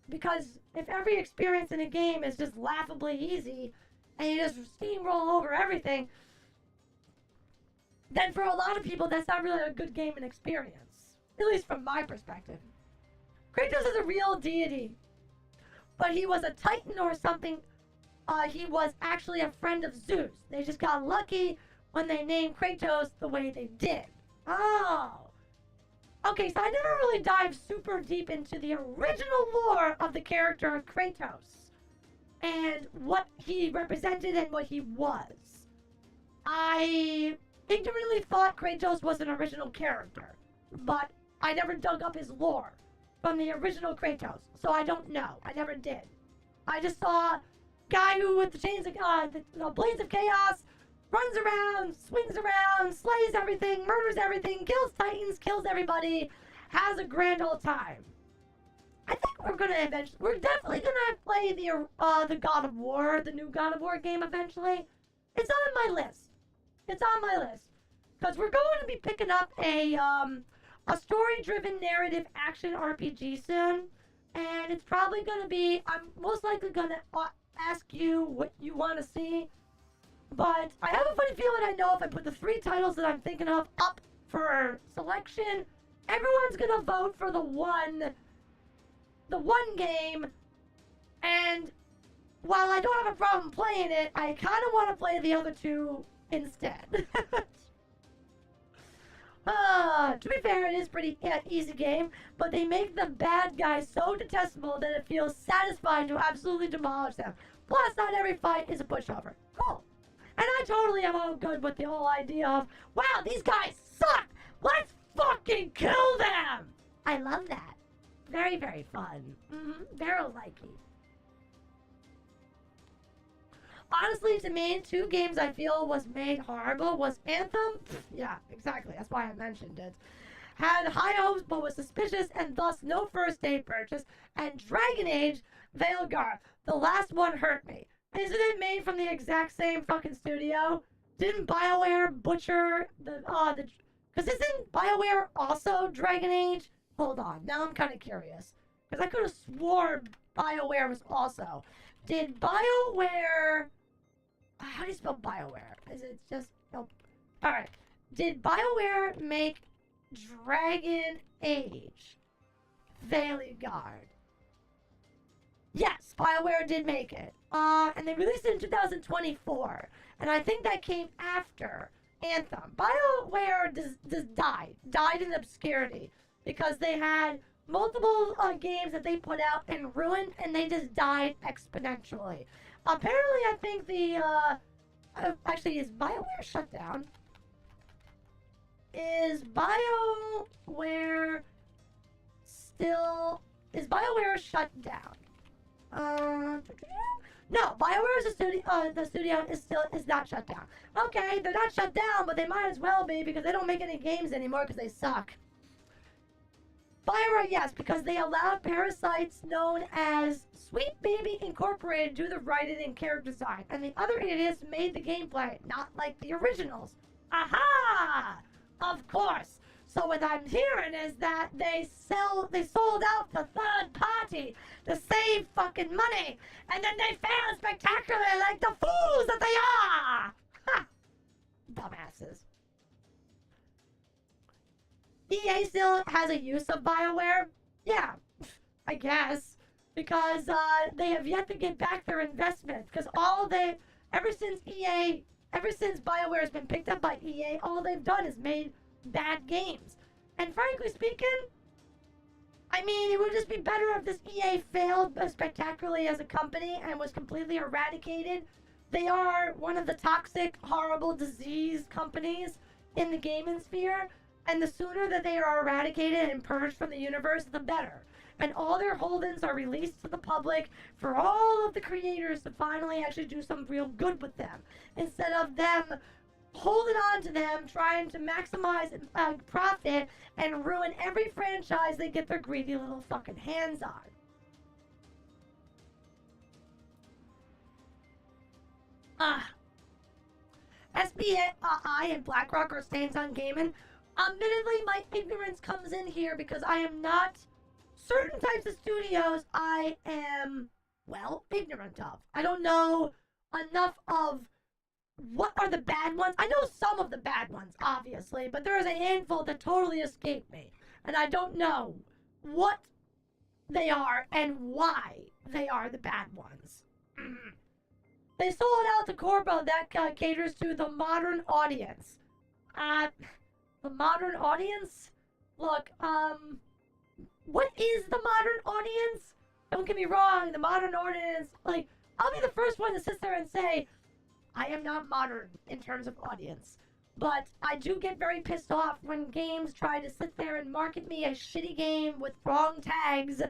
Because if every experience in a game is just laughably easy, and you just steamroll over everything, then for a lot of people, that's not really a good game and experience. At least from my perspective. Kratos is a real deity. But he was a titan or something. He was actually a friend of Zeus. They just got lucky when they named Kratos the way they did. Oh. Okay, so I never really dived super deep into the original lore of the character of Kratos. And what he represented and what he was. I ignorantly thought Kratos was an original character. But I never dug up his lore from the original Kratos. So I don't know. I never did. I just saw a guy who with the chains of the blades of chaos runs around, swings around, slays everything, murders everything, kills titans, kills everybody, has a grand old time. I think we're definitely gonna play the God of War, the new God of War game eventually. It's on my list. It's on my list. Because we're going to be picking up a story-driven narrative action RPG soon. And it's probably gonna be, I'm most likely gonna ask you what you want to see. But I have a funny feeling I know if I put the 3 titles that I'm thinking of up for selection, everyone's gonna vote for the one the one game, and while I don't have a problem playing it, I kind of want to play the other two instead. To be fair, it is pretty easy game, but they make the bad guys so detestable that it feels satisfying to absolutely demolish them. Plus, not every fight is a pushover. Cool. And I totally am all good with the whole idea of, wow, these guys suck! Let's fucking kill them! I love that. Very, very fun. Very likey. Honestly, to me, two games I feel was made horrible was Anthem. Yeah, exactly. That's why I mentioned it. Had high hopes but was suspicious and thus no first day purchase. And Dragon Age Veilguard. The last one hurt me. Isn't it made from the exact same fucking studio? Didn't BioWare butcher the because isn't BioWare also Dragon Age? Hold on, now I'm kind of curious. Because I could have sworn BioWare was also. Did BioWare... How do you spell BioWare? Is it just... Nope. Alright. Did BioWare make Dragon Age Veilguard? Yes, BioWare did make it. And they released it in 2024. And I think that came after Anthem. BioWare died in obscurity. Because they had multiple games that they put out and ruined, and they just died exponentially. Apparently, I think the, actually, is BioWare shut down? Is BioWare shut down? No, BioWare is the studio is not shut down. Okay, they're not shut down, but they might as well be because they don't make any games anymore because they suck. BioWare, yes, because they allowed parasites known as Sweet Baby Incorporated to do the writing and character design, and the other idiots made the gameplay, not like the originals. Aha! Of course. So what I'm hearing is that they sold out to third party to save fucking money, and then they failed spectacularly like the fools that they are! Ha! Dumbasses. EA still has a use of BioWare? Yeah, I guess. Because they have yet to get back their investment. Because ever since BioWare has been picked up by EA, all they've done is made bad games. And frankly speaking, I mean, it would just be better if this EA failed spectacularly as a company and was completely eradicated. They are one of the toxic, horrible, disease companies in the gaming sphere. And the sooner that they are eradicated and purged from the universe, the better. And all their holdings are released to the public for all of the creators to finally actually do some real good with them. Instead of them holding on to them, trying to maximize profit, and ruin every franchise they get their greedy little fucking hands on. SBI and BlackRock are stains on gaming. Admittedly, my ignorance comes in here because I am not... Certain types of studios I am, well, ignorant of. I don't know enough of what are the bad ones. I know some of the bad ones, obviously, but there is a handful that totally escaped me. And I don't know what they are and why they are the bad ones. They sold out to Corpo that caters to the modern audience. The modern audience? Look, what is the modern audience? Don't get me wrong, the modern audience, like, I'll be the first one to sit there and say, I am not modern in terms of audience. But I do get very pissed off when games try to sit there and market me a shitty game with wrong tags.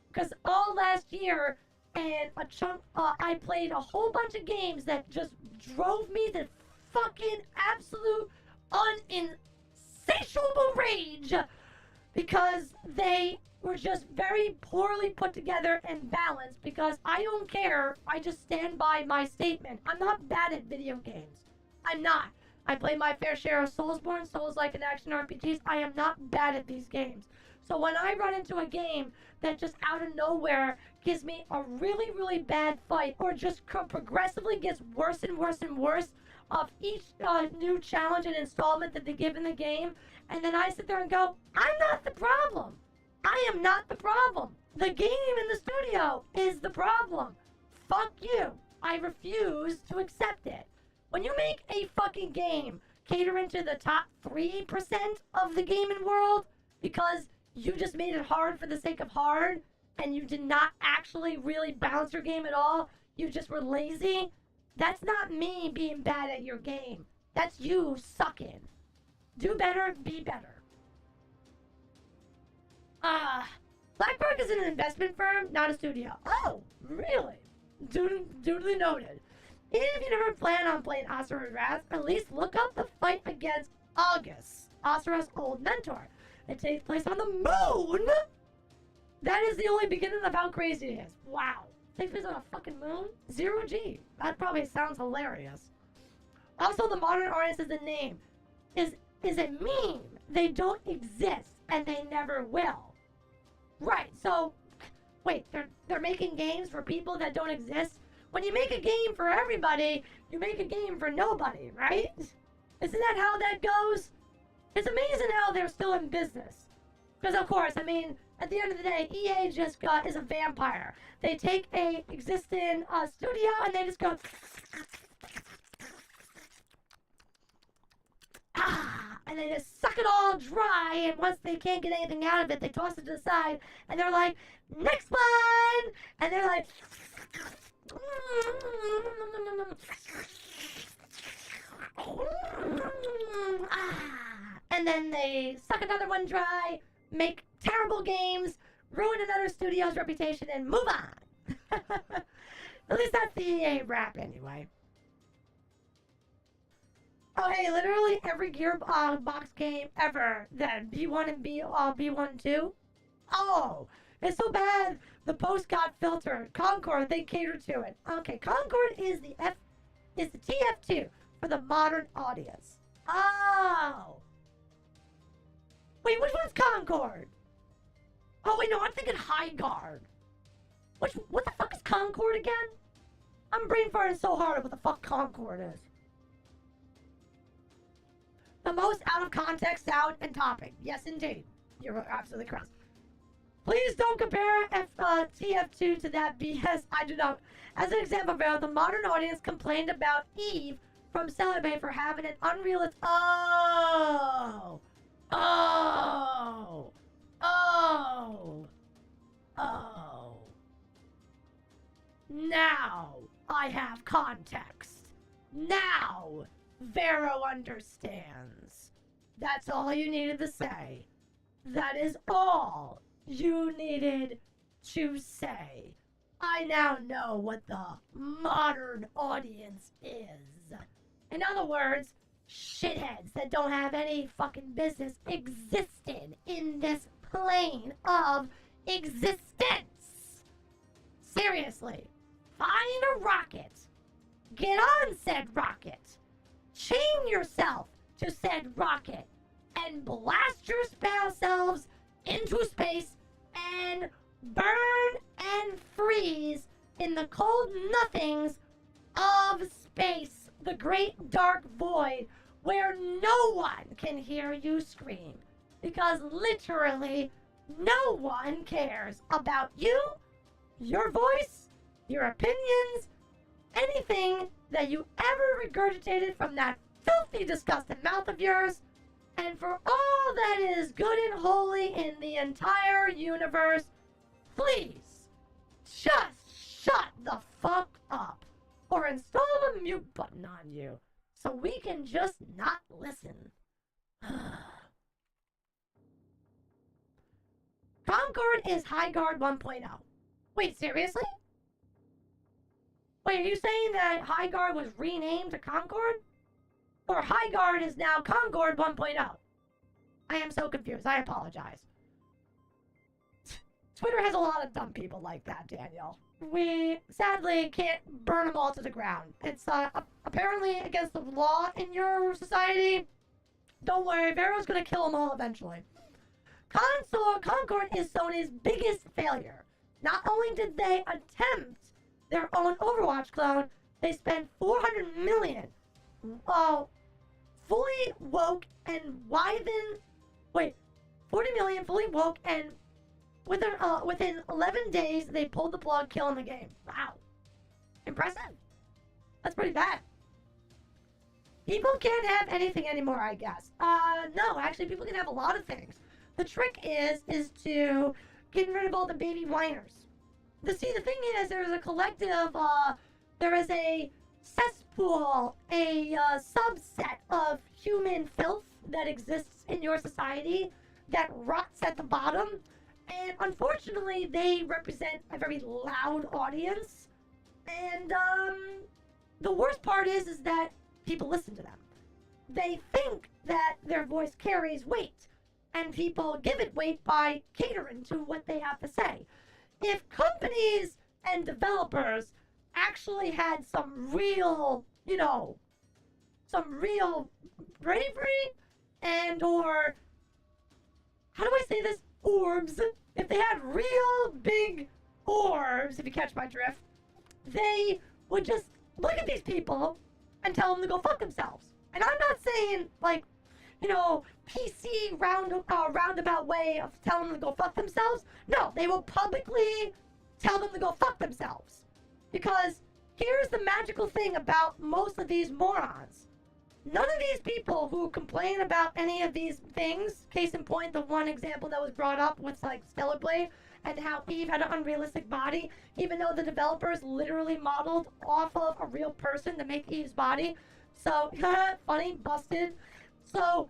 Because all last year, and a chunk, I played a whole bunch of games that just drove me to fucking absolute insatiable rage. Because they were just very poorly put together and balanced. Because I don't care, I just stand by my statement. I'm not bad at video games. I'm not. I play my fair share of Soulsborne, Souls-like and action RPGs. I am not bad at these games. So when I run into a game that just out of nowhere gives me a really, really bad fight, or just progressively gets worse and worse and worse of each new challenge and installment that they give in the game, and then I sit there and go, I'm not the problem. I am not the problem. The game in the studio is the problem. Fuck you. I refuse to accept it. When you make a fucking game catering to the top 3% of the gaming world because you just made it hard for the sake of hard and you did not actually really balance your game at all, you just were lazy, that's not me being bad at your game. That's you sucking. Do better, be better. Blackberg is an investment firm, not a studio. Oh, really? Duly noted. If you never plan on playing Asura's Wrath, at least look up the fight against August, Asura's old mentor. It takes place on the moon! That is the only beginning of how crazy it is. Wow. It takes place on a fucking moon? 0G. That probably sounds hilarious. Also, the modern artist is a name. Is a meme. They don't exist, and they never will. Right, so, wait, they're making games for people that don't exist? When you make a game for everybody, you make a game for nobody, right? Isn't that how that goes? It's amazing how they're still in business. Because, of course, I mean, at the end of the day, EA is a vampire. They take a existing studio and they just go... and they just suck it all dry, and once they can't get anything out of it, they toss it to the side, and they're like, next one! And they're like... and then they suck another one dry, make terrible games, ruin another studio's reputation, and move on. At least that's the EA rap anyway. Oh hey, literally every Gearbox game ever, then B1 and B1 too. Oh, it's so bad the post got filtered. Concord, they cater to it. Okay, Concord is the TF2 for the modern audience. Oh. Wait, which one's Concord? Oh wait, no, I'm thinking High Guard. What the fuck is Concord again? I'm brain farting so hard at what the fuck Concord is. The most out of context sound and topic. Yes, indeed. You're absolutely correct. Please don't compare TF2 to that BS. I do not. As an example, Vero, the modern audience complained about Eve from Celebrate for having an unrealistic... Oh! Oh! Oh! Oh! Now I have context. Now Vero understands. That's all you needed to say. That is all you needed to say. I now know what the modern audience is. In other words, shitheads that don't have any fucking business existing in this plane of existence. Seriously, find a rocket, get on said rocket, chain yourself to said rocket, and blast yourselves into space and burn and freeze in the cold nothings of space, the great dark void where no one can hear you scream, because literally no one cares about you, your voice, your opinions, anything that you ever regurgitated from that filthy, disgusting mouth of yours. And for all that is good and holy in the entire universe, please just shut the fuck up or install a mute button on you so we can just not listen. Concord is High Guard 1.0. Wait, seriously? Wait, are you saying that High Guard was renamed to Concord? Or High Guard is now Concord 1.0? I am so confused. I apologize. Twitter has a lot of dumb people like that, Daniel. We sadly can't burn them all to the ground. It's apparently against the law in your society. Don't worry, Vero's gonna kill them all eventually. Concord is Sony's biggest failure. Not only did they attempt their own Overwatch clone, they spent $400 million. Fully woke and 40 million fully woke and within 11 days, they pulled the plug, killing the game. Wow. Impressive. That's pretty bad. People can't have anything anymore, I guess. No, actually, people can have a lot of things. The trick is to get rid of all the baby whiners. The thing is, there's a collective, there is a cesspool, a subset of human filth that exists in your society that rots at the bottom. And unfortunately, they represent a very loud audience. And the worst part is that people listen to them. They think that their voice carries weight, and people give it weight by catering to what they have to say. If companies and developers actually had some real, some real bravery and or, how do I say this, orbs, if they had real big orbs, if you catch my drift, they would just look at these people and tell them to go fuck themselves. And I'm not saying, like, PC roundabout way of telling them to go fuck themselves. No, they will publicly tell them to go fuck themselves. Because here's the magical thing about most of these morons. None of these people who complain about any of these things, case in point, the one example that was brought up was like Stellar Blade and how Eve had an unrealistic body, even though the developers literally modeled off of a real person to make Eve's body. So, funny, busted. So,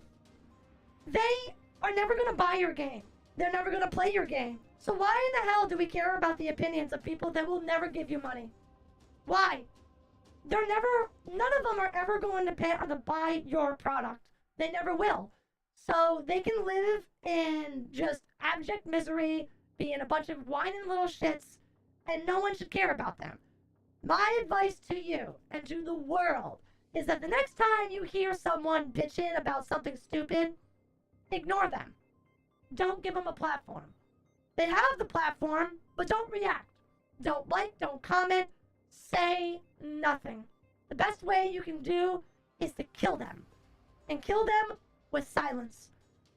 they are never going to buy your game. They're never going to play your game. So why in the hell do we care about the opinions of people that will never give you money? Why? None of them are ever going to buy your product. They never will. So they can live in just abject misery, being a bunch of whining little shits, and no one should care about them. My advice to you and to the world is that the next time you hear someone bitching about something stupid, ignore them. Don't give them a platform. They have the platform, but don't react. Don't like, don't comment, say nothing. The best way you can do is to kill them. And kill them with silence.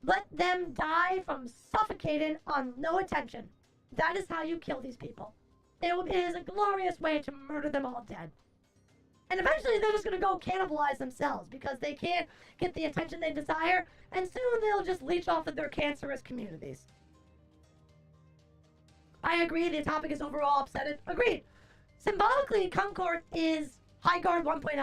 Let them die from suffocating on no attention. That is how you kill these people. It is a glorious way to murder them all dead. And eventually they're just going to go cannibalize themselves because they can't get the attention they desire, and soon they'll just leech off of their cancerous communities. I agree, the topic is overall upsetting. Agreed. Symbolically, Concord is High Guard 1.0,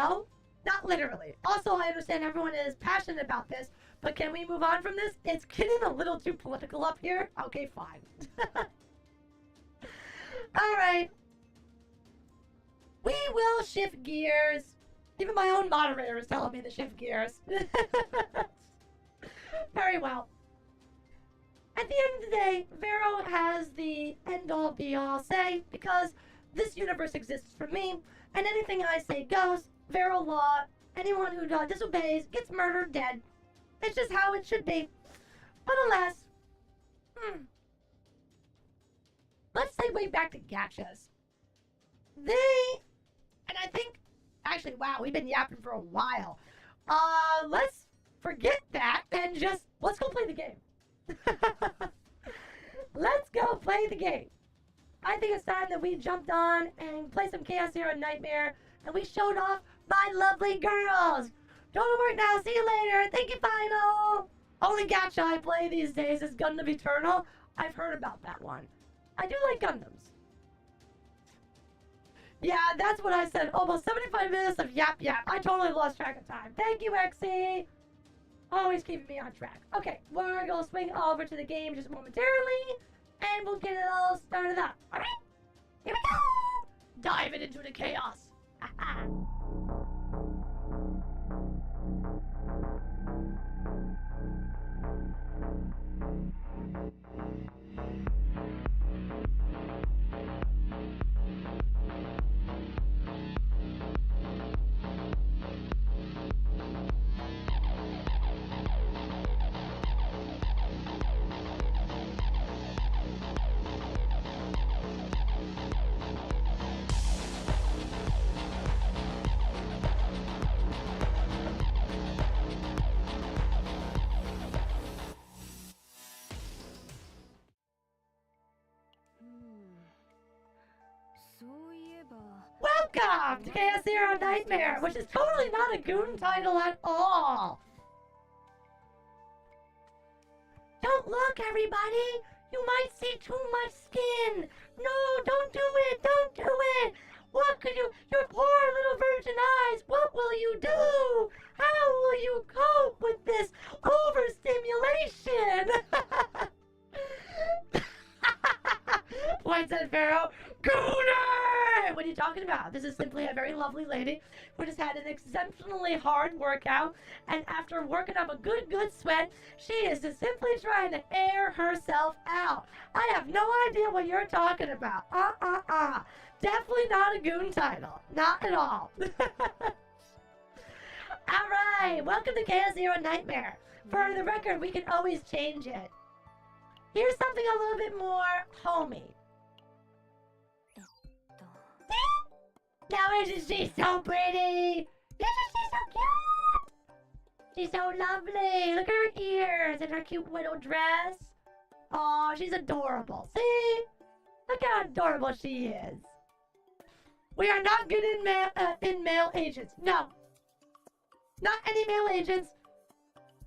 not literally. Also, I understand everyone is passionate about this, but can we move on from this? It's getting a little too political up here. Okay, fine. Alright. We will shift gears. Even my own moderator is telling me to shift gears. Very well. At the end of the day, Vero has the end-all be-all say because this universe exists for me, and anything I say goes. Vero law. Anyone who disobeys gets murdered dead. It's just how it should be. But alas, let's segue back to gachas. And I think, actually, wow, we've been yapping for a while. Let's forget that and just, let's go play the game. Let's go play the game. I think it's time that we jumped on and played some Chaos Hero Nightmare, and we showed off my lovely girls. Go to work now, see you later, thank you, Final. Only gacha I play these days is Gundam Eternal. I've heard about that one. I do like Gundams. Yeah, that's what I said. Almost 75 minutes of yap. I totally lost track of time. Thank you, Exy. Always keeping me on track. Okay, we're going to swing over to the game just momentarily, and we'll get it all started up. Alright? Here we go! Diving into the chaos. welcome to Chaos Zero Nightmare, which is totally not a goon title at all. Don't look, everybody. You might see too much skin. No, don't do it. Don't do it. What could you, your poor little virgin eyes, what will you do? How will you cope with this overstimulation? Points at Vero. Gooner! What are you talking about? This is simply a very lovely lady who just had an exceptionally hard workout, and after working up a good sweat, she is just simply trying to air herself out. I have no idea what you're talking about. Definitely not a goon title. Not at all. Alright, welcome to Chaos Zero Nightmare. For the record, we can always change it. Here's something a little bit more homey. Now isn't she so pretty? Isn't she so cute? She's so lovely. Look at her ears and her cute little dress. Oh, she's adorable. See? Look how adorable she is. We are not good in male agents. No. Not any male agents.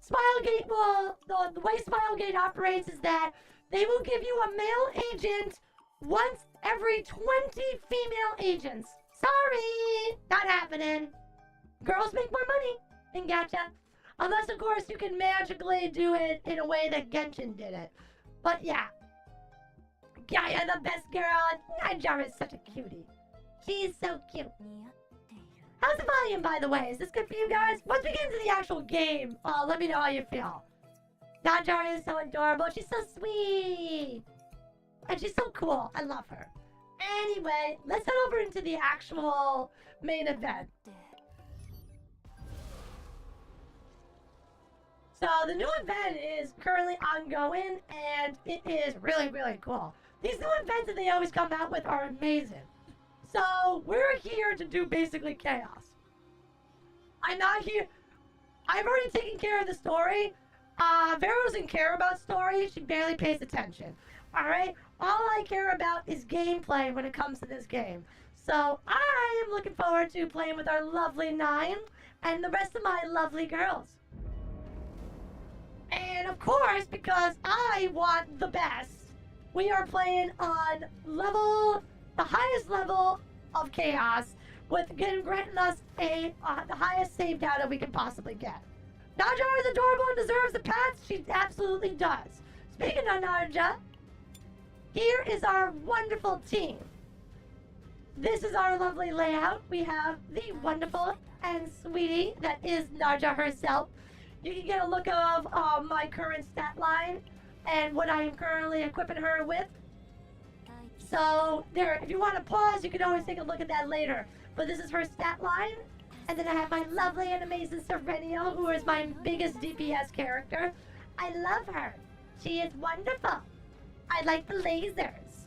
Smilegate will, the way Smilegate operates is that they will give you a male agent once every 20 female agents. Sorry, not happening. Girls make more money in gacha. Unless, of course, you can magically do it in a way that Genshin did it. But yeah. Gaia, the best girl, and Najar is such a cutie. She's so cute. How's the volume, by the way? Is this good for you guys? Once we get into the actual game, let me know how you feel. Najar is so adorable. She's so sweet. And she's so cool. I love her. Anyway, let's head over into the actual main event. So the new event is currently ongoing, and it is really cool. These new events that they always come out with are amazing. So we're here to do basically chaos. I'm not here. I've already taken care of the story. Vero doesn't care about story. She barely pays attention. Alright? All I care about is gameplay when it comes to this game. So I am looking forward to playing with our lovely 9 and the rest of my lovely girls. And of course, because I want the best, we are playing on the highest level of chaos, with granting us the highest save data we can possibly get. Naja is adorable and deserves the pats. She absolutely does. Speaking of Naja, here is our wonderful team. This is our lovely layout. We have the wonderful and sweetie that is Naja herself. You can get a look of my current stat line and what I am currently equipping her with. So, there, if you want to pause, you can always take a look at that later. But this is her stat line. And then I have my lovely and amazing Serenio, who is my biggest DPS character. I love her. She is wonderful. I like the lasers.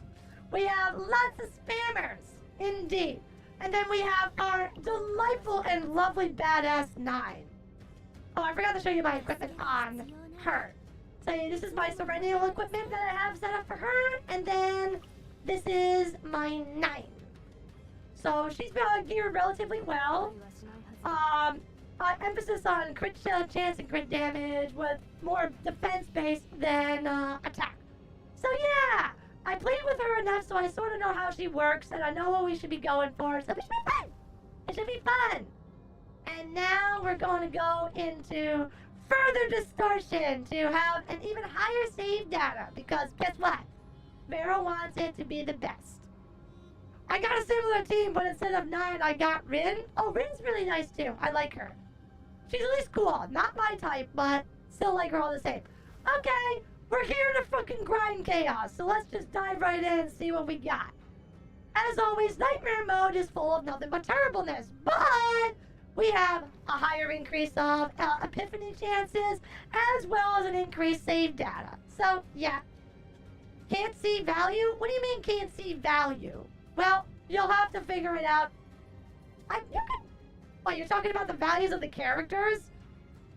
We have lots of spammers, indeed. And then we have our delightful and lovely badass 9. Oh, I forgot to show you my equipment on her. So this is my Serenio equipment that I have set up for her. And then this is my 9. So she's been geared relatively well. Emphasis on crit chance and crit damage with more defense based than attack. So yeah, I played with her enough so I sort of know how she works and I know what we should be going for. So it should be fun. It should be fun. And now we're going to go into further distortion to have an even higher save data because guess what? Vero wants it to be the best. I got a similar team, but instead of 9, I got Rin. Oh, Rin's really nice too. I like her. She's at least cool. Not my type, but still like her all the same. Okay, we're here to fucking grind chaos, so let's just dive right in and see what we got. As always, Nightmare Mode is full of nothing but terribleness, but we have a higher increase of epiphany chances, as well as an increased save data. So, yeah. Can't see value? What do you mean can't see value? Well, you'll have to figure it out. What, you're talking about the values of the characters?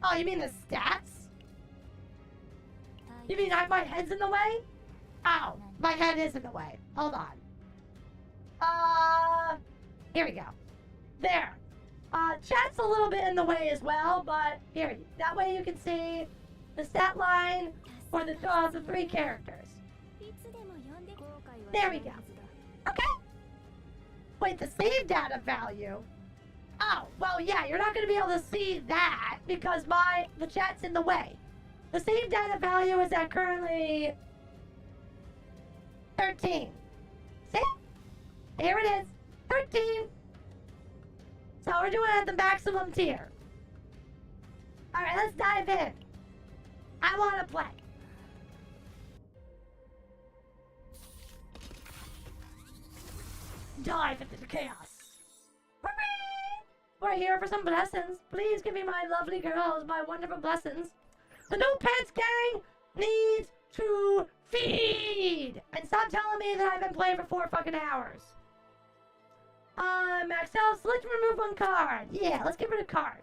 Oh, you mean the stats? You mean my head's in the way? Oh, my head is in the way. Hold on. Here we go. There. Chat's a little bit in the way as well, but here, that way you can see the stat line for the 3 characters. There we go. Okay. Wait, the save data value. Oh, well, yeah, you're not going to be able to see that because the chat's in the way. The save data value is at currently 13. See? Here it is. 13. So we're doing it at the maximum tier. Alright, let's dive in. I want to play. Dive into the chaos. Hooray! We're here for some blessings. Please give me my lovely girls my wonderful blessings. The No Pants Gang needs to feed! And stop telling me that I've been playing for 4 fucking hours. Max out, select and remove 1 card. Yeah, let's get rid of cards.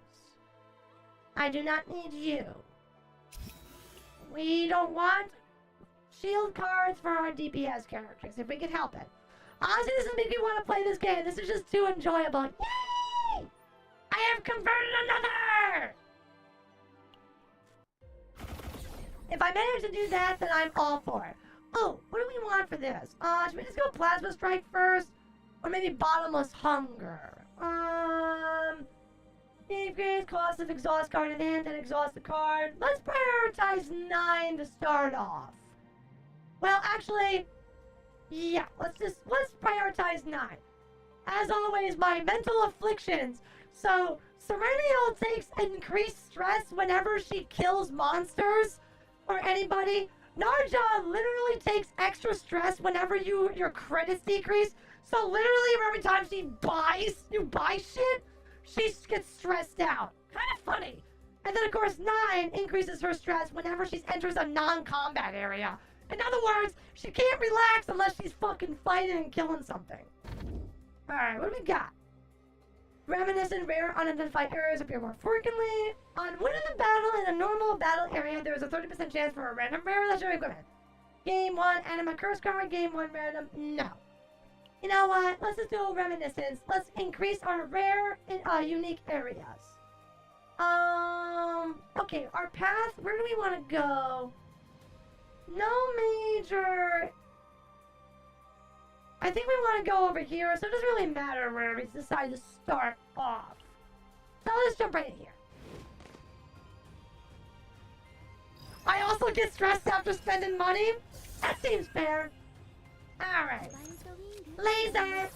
I do not need you. We don't want shield cards for our DPS characters, if we can help it. Honestly, this doesn't make me want to play this game. This is just too enjoyable. Yay! I have converted another! If I manage to do that, then I'm all for it. Oh, what do we want for this? Should we just go Plasma Strike first? Or maybe Bottomless Hunger? Increase cost of exhaust card in hand and exhaust the card. Let's prioritize 9 to start off. Well, actually, yeah, let's prioritize 9. As always, my mental afflictions. So, Serenial takes increased stress whenever she kills monsters or anybody. Narja literally takes extra stress whenever your credits decrease. So literally every time you buy shit, she gets stressed out. Kind of funny. And then of course 9 increases her stress whenever she enters a non-combat area. In other words, she can't relax unless she's fucking fighting and killing something. Alright, what do we got? Reminiscent rare unidentified areas appear more frequently. On winning the battle in a normal battle area, there is a 30% chance for a random rare legendary equipment. Game 1, anima curse card. Game 1, random. No. You know what? Let's just do reminiscence. Let's increase our rare and unique areas. Okay, our path, where do we want to go? No major... I think we want to go over here, so it doesn't really matter where we decide to start off. So let's jump right in here. I also get stressed after spending money? That seems fair. Alright. Laser!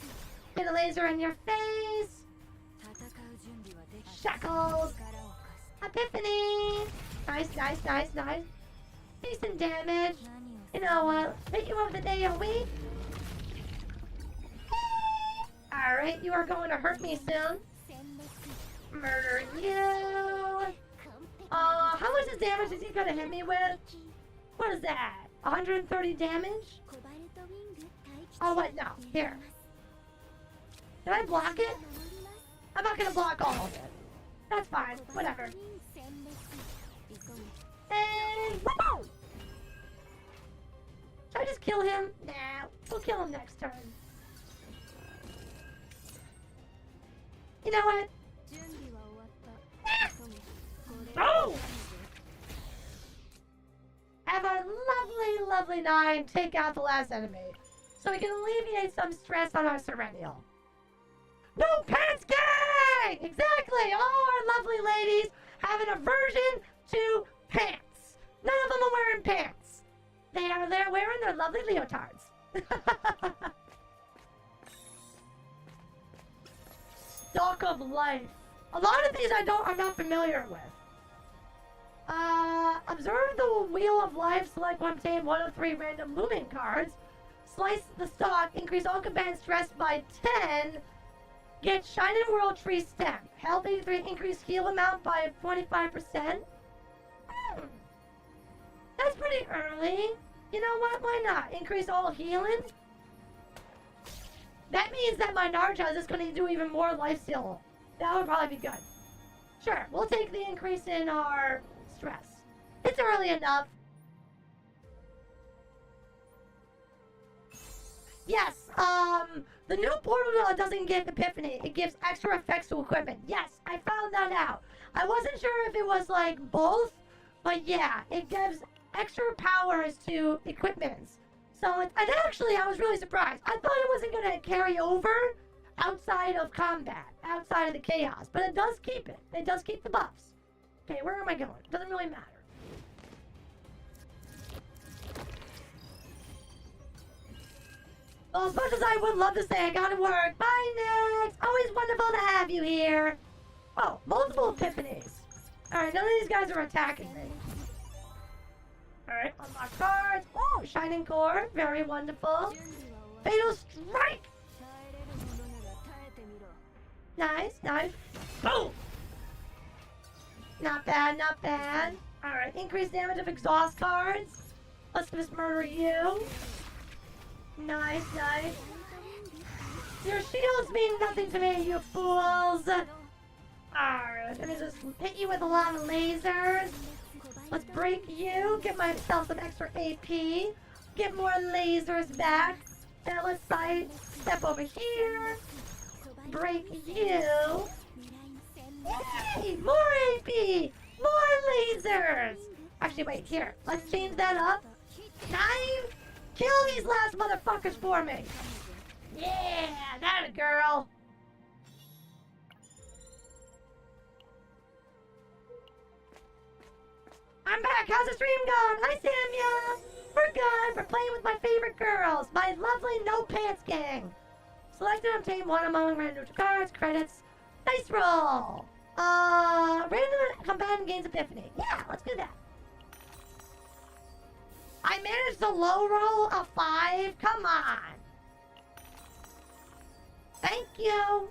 Get a laser in your face! Shackles! Epiphany! Nice, nice, nice, nice. Decent damage. You know what? Hit you over the day a week. Alright, you are going to hurt me soon. Murder you. How much is damage is he gonna hit me with? What is that? 130 damage? Oh, wait, no. Here. Did I block it? I'm not gonna block all of it. That's fine. Whatever. And... whoa! Should I just kill him? Nah. We'll kill him next turn. You know what? Oh! Have a lovely, lovely 9 take out the last enemy, so we can alleviate some stress on our Serenial. No Pants Gang! Exactly! All our lovely ladies have an aversion to pants. None of them are wearing pants. They're wearing their lovely leotards. Stalk of Life. A lot of these I'm not familiar with. Observe the Wheel of Life, select one, obtain 1 of 3 random looming cards. Slice the stalk, increase all combatants' stress by 10. Get Shining World Tree Stem. Health 83, increase heal amount by 25%. That's pretty early. You know what? Why not? Increase all healing. That means that my Narja is just going to do even more lifesteal. That would probably be good. Sure, we'll take the increase in our stress. It's early enough. Yes, the new portal doesn't give Epiphany. It gives extra effects to equipment. Yes, I found that out. I wasn't sure if it was like both, but yeah, it gives extra powers to equipments. So, and actually, I was really surprised. I thought it wasn't going to carry over outside of combat, outside of the chaos, but it does keep it. It does keep the buffs. Okay, where am I going? Doesn't really matter. Well, as much as I would love to say I gotta work, bye next! Always wonderful to have you here! Oh, multiple epiphanies. Alright, none of these guys are attacking me. Alright, unlock cards. Oh, Shining Core, very wonderful. Fatal Strike! Nice, nice. Boom! Not bad, not bad. Alright, increased damage of exhaust cards. Let's just murder you. Nice, nice. Your shields mean nothing to me, you fools. Alright, let me just hit you with a lot of lasers. Let's break you, get myself some extra AP. Get more lasers back. Then let's side step over here. Break you. Yay! More AP! More lasers! Actually, wait, here. Let's change that up. 9? Kill these last motherfuckers for me! Yeah, that a girl! I'm back! How's the stream going? Hi, Samya! We're good! We're playing with my favorite girls! My lovely no-pants gang! Select and obtain one among random neutral cards, credits. Dice roll! Random combatant gains epiphany. Yeah, let's do that. I managed to low roll a 5? Come on. Thank you.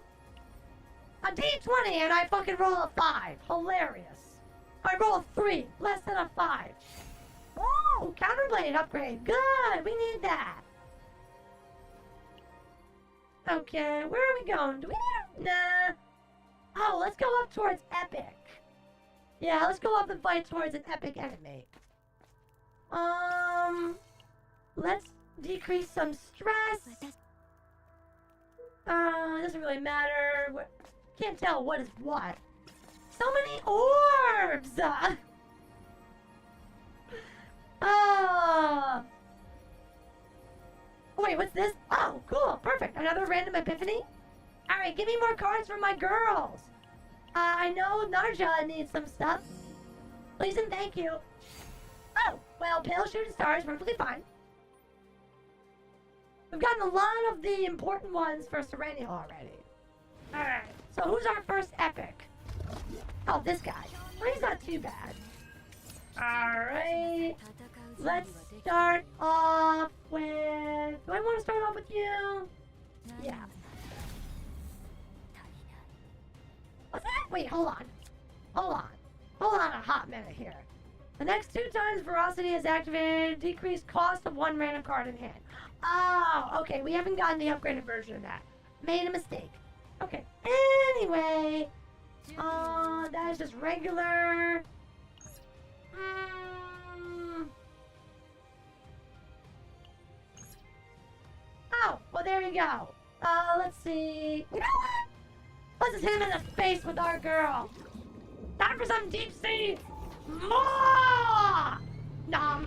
A D20 and I fucking roll a 5. Hilarious. I roll a 3, less than a 5. Woo! Counterblade upgrade. Good, we need that. Okay, where are we going? Do we need a... Nah. Oh, let's go up towards Epic. Yeah, let's go up and fight towards an Epic enemy. Let's decrease some stress. Doesn't really matter. Can't tell what is what. So many orbs! Wait, what's this? Oh, cool, perfect. Another random epiphany? Alright, give me more cards for my girls. I know Narja needs some stuff. Please and thank you. Oh, well, Pale Shooting Star is perfectly fine. We've gotten a lot of the important ones for Serenia already. Alright, so who's our first epic? Oh, this guy. Well, he's not too bad. Alright. Let's start off with... Do I want to start off with you? Yeah. What's that? Wait, hold on. Hold on a hot minute here. The next 2 times Veracity is activated, decreased cost of 1 random card in hand. Oh, okay, we haven't gotten the upgraded version of that. Made a mistake. Okay, anyway. That is just regular. Oh, well there you go. Let's see. You know what? Let's just hit him in the face with our girl. Time for some deep sea. More! Nom.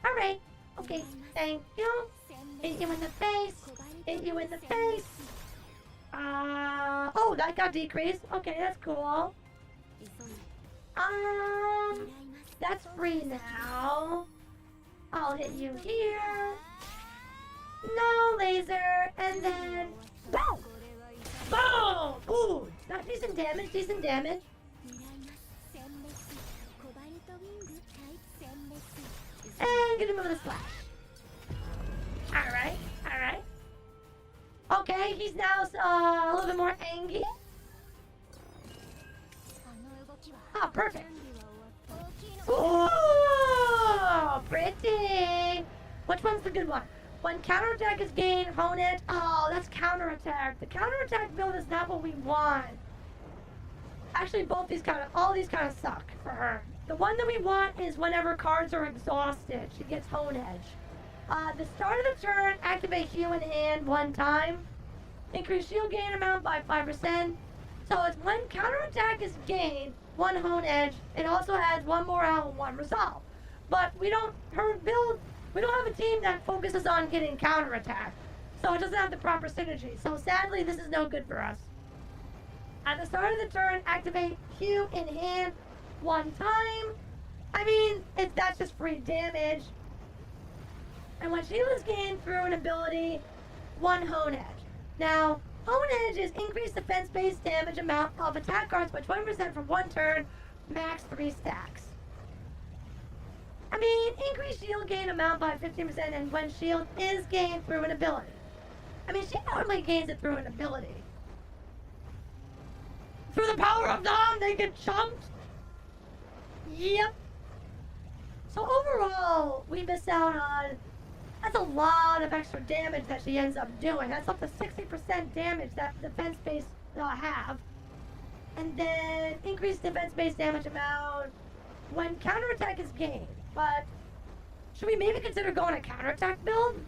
Alright. Okay, thank you. Hit you in the face. Hit you in the face. Oh, that got decreased. Okay, that's cool. That's free now. I'll hit you here. No laser, and then boom! Boom! Ooh, not decent damage, decent damage. And get him with a slash. Alright, alright. Okay, he's now a little bit more angry. Oh, perfect. Ooh, pretty. Which one's the good one? When counterattack is gained, hone it. Oh, that's counterattack. The counterattack build is not what we want. Actually, all these kind of suck for her. The one that we want is whenever cards are exhausted, she gets hone edge. The start of the turn, activate heal in hand 1 time. Increase shield gain amount by 5%. So it's when counterattack is gained, 1 hone edge. It also has 1 morale and 1 resolve. But we don't have a team that focuses on getting counterattack. So it doesn't have the proper synergy. So sadly, this is no good for us. At the start of the turn, activate Q in hand 1 time. I mean, that's just free damage. And when shield is gained through an ability, 1 hone edge. Now, hone edge is increased defense-based damage amount of attack cards by 20% for 1 turn, max 3 stacks. I mean, increase shield gain amount by 15% and when shield is gained through an ability. I mean, she normally gains it through an ability. Through the power of Dom, they get chunked. Yep. So overall, we miss out on... That's a lot of extra damage that she ends up doing. That's up to 60% damage that defense-based have. And then increased defense-based damage amount when counterattack is gained. But should we maybe consider going a counterattack build?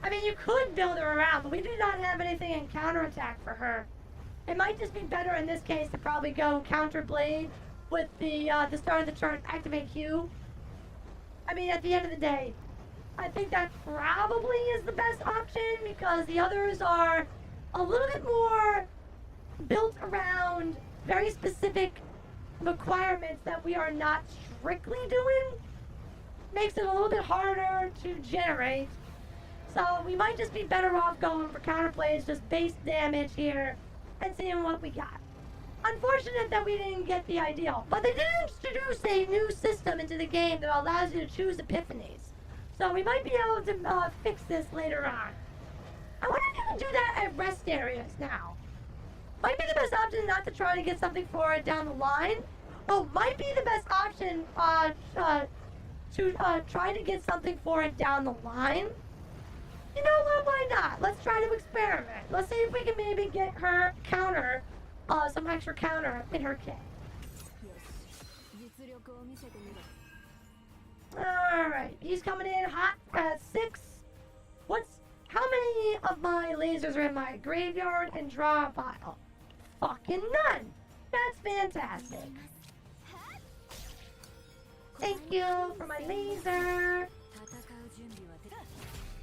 I mean, you could build her around, but we do not have anything in counterattack for her. It might just be better in this case to probably go counter blade with the start of the turn activate Q. I mean, at the end of the day, I think that probably is the best option because the others are a little bit more built around very specific requirements that we are not strictly doing. Makes it a little bit harder to generate. So we might just be better off going for counterplays, just base damage here, and seeing what we got. Unfortunate that we didn't get the ideal, but they did introduce a new system into the game that allows you to choose epiphanies. So we might be able to fix this later on. I wonder if you can do that at rest areas now. Might be the best option not to try to get something for it down the line. Oh, might be the best option to try to get something for it down the line. You know what, why not? Let's try to experiment. Let's see if we can maybe get her counter, some extra counter in her kit. Alright, he's coming in hot at 6. How many of my lasers are in my graveyard and draw pile? Fucking none! That's fantastic. Thank you for my laser.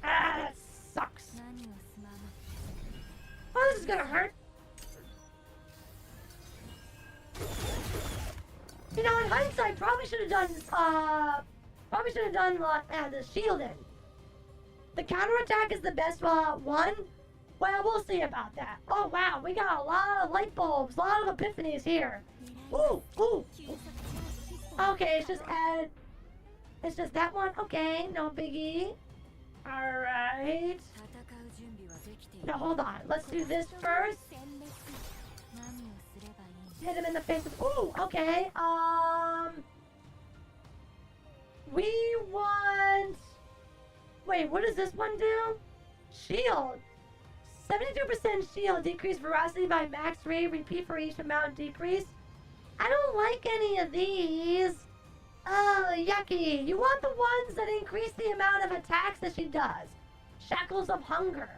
Ah, that sucks. Oh, this is gonna hurt. You know, in hindsight, probably should have done the shielding. The counterattack is the best one. Well, we'll see about that. Oh wow, we got a lot of light bulbs, a lot of epiphanies here. Ooh, ooh. Okay, it's just that one. Okay, no biggie. Alright. Now hold on, let's do this first. Hit him in the face with, ooh, okay. We want... Wait, what does this one do? Shield. 72% shield, decrease velocity by max 3, repeat for each amount decrease. I don't like any of these. Oh, yucky. You want the ones that increase the amount of attacks that she does. Shackles of Hunger.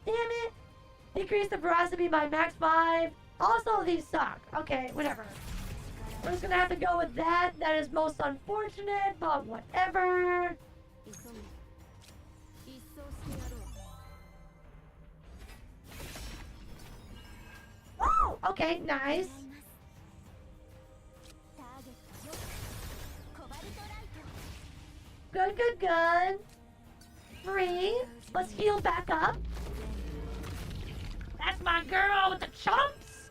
Damn it. Decrease the velocity by max 5. Also, these suck. Okay, whatever. We're just gonna have to go with that. That is most unfortunate, but whatever. Oh, okay, nice. Good, good, good. 3. Let's heal back up. That's my girl with the chumps.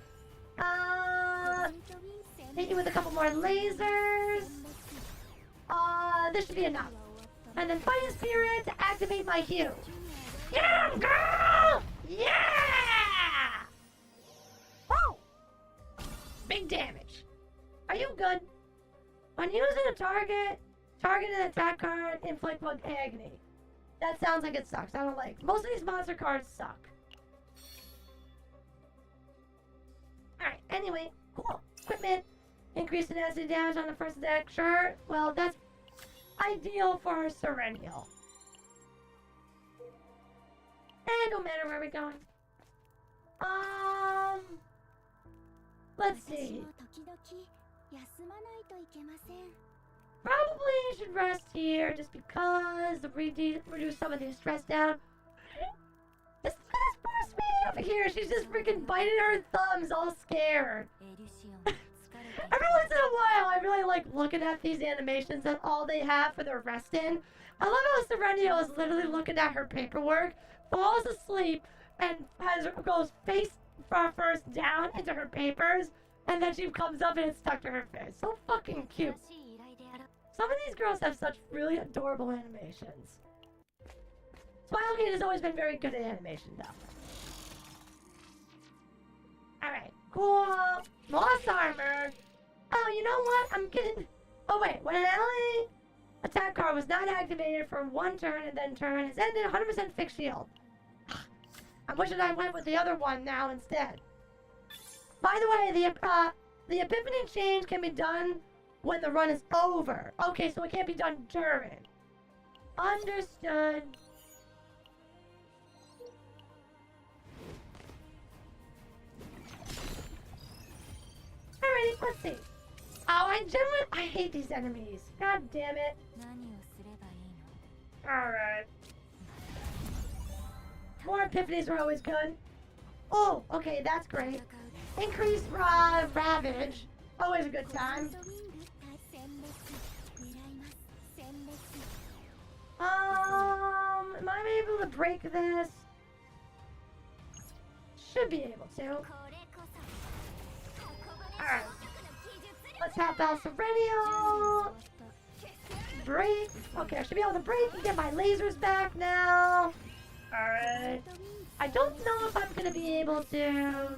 Hit you with a couple more lasers. This should be enough. And then Fighting Spirit to activate my Hue. Yeah, girl! Yeah! Oh! Big damage. Are you good? When using a target an attack card, inflict 1 agony. That sounds like it sucks. I don't like. Most of these monster cards suck. Alright, anyway, cool. Equipment. Increase tenacity damage on the first attack. Sure. Well, that's ideal for Serennial. And no matter where we're going. Let's see. Probably should rest here just because to reduce some of the stress down. This poor sweetie over here, she's just freaking biting her thumbs all scared. Every once in a while, I really like looking at these animations and all they have for their resting. I love how Serenio is literally looking at her paperwork, falls asleep, and goes face first down into her papers, and then she comes up and it's stuck to her face. So fucking cute. Some of these girls have such really adorable animations. Smilegate has always been very good at animation, though. Alright, cool. Lost armor. Oh, you know what? I'm getting... Oh, wait. When an ally attack card was not activated for one turn and then turn, it's ended 100% fixed shield. I'm wishing I went with the other one now instead. By the way, the Epiphany change can be done when the run is over. Okay, so it can't be done during. Understood. Alrighty, let's see. Oh, I hate these enemies. God damn it. Alright. More epiphanies are always good. Oh, okay, that's great. Increased ravage. Always a good time. Am I able to break this? Should be able to. Alright. Let's have Valserenio. Break. Okay, I should be able to break and get my lasers back now. Alright. I don't know if I'm gonna be able to.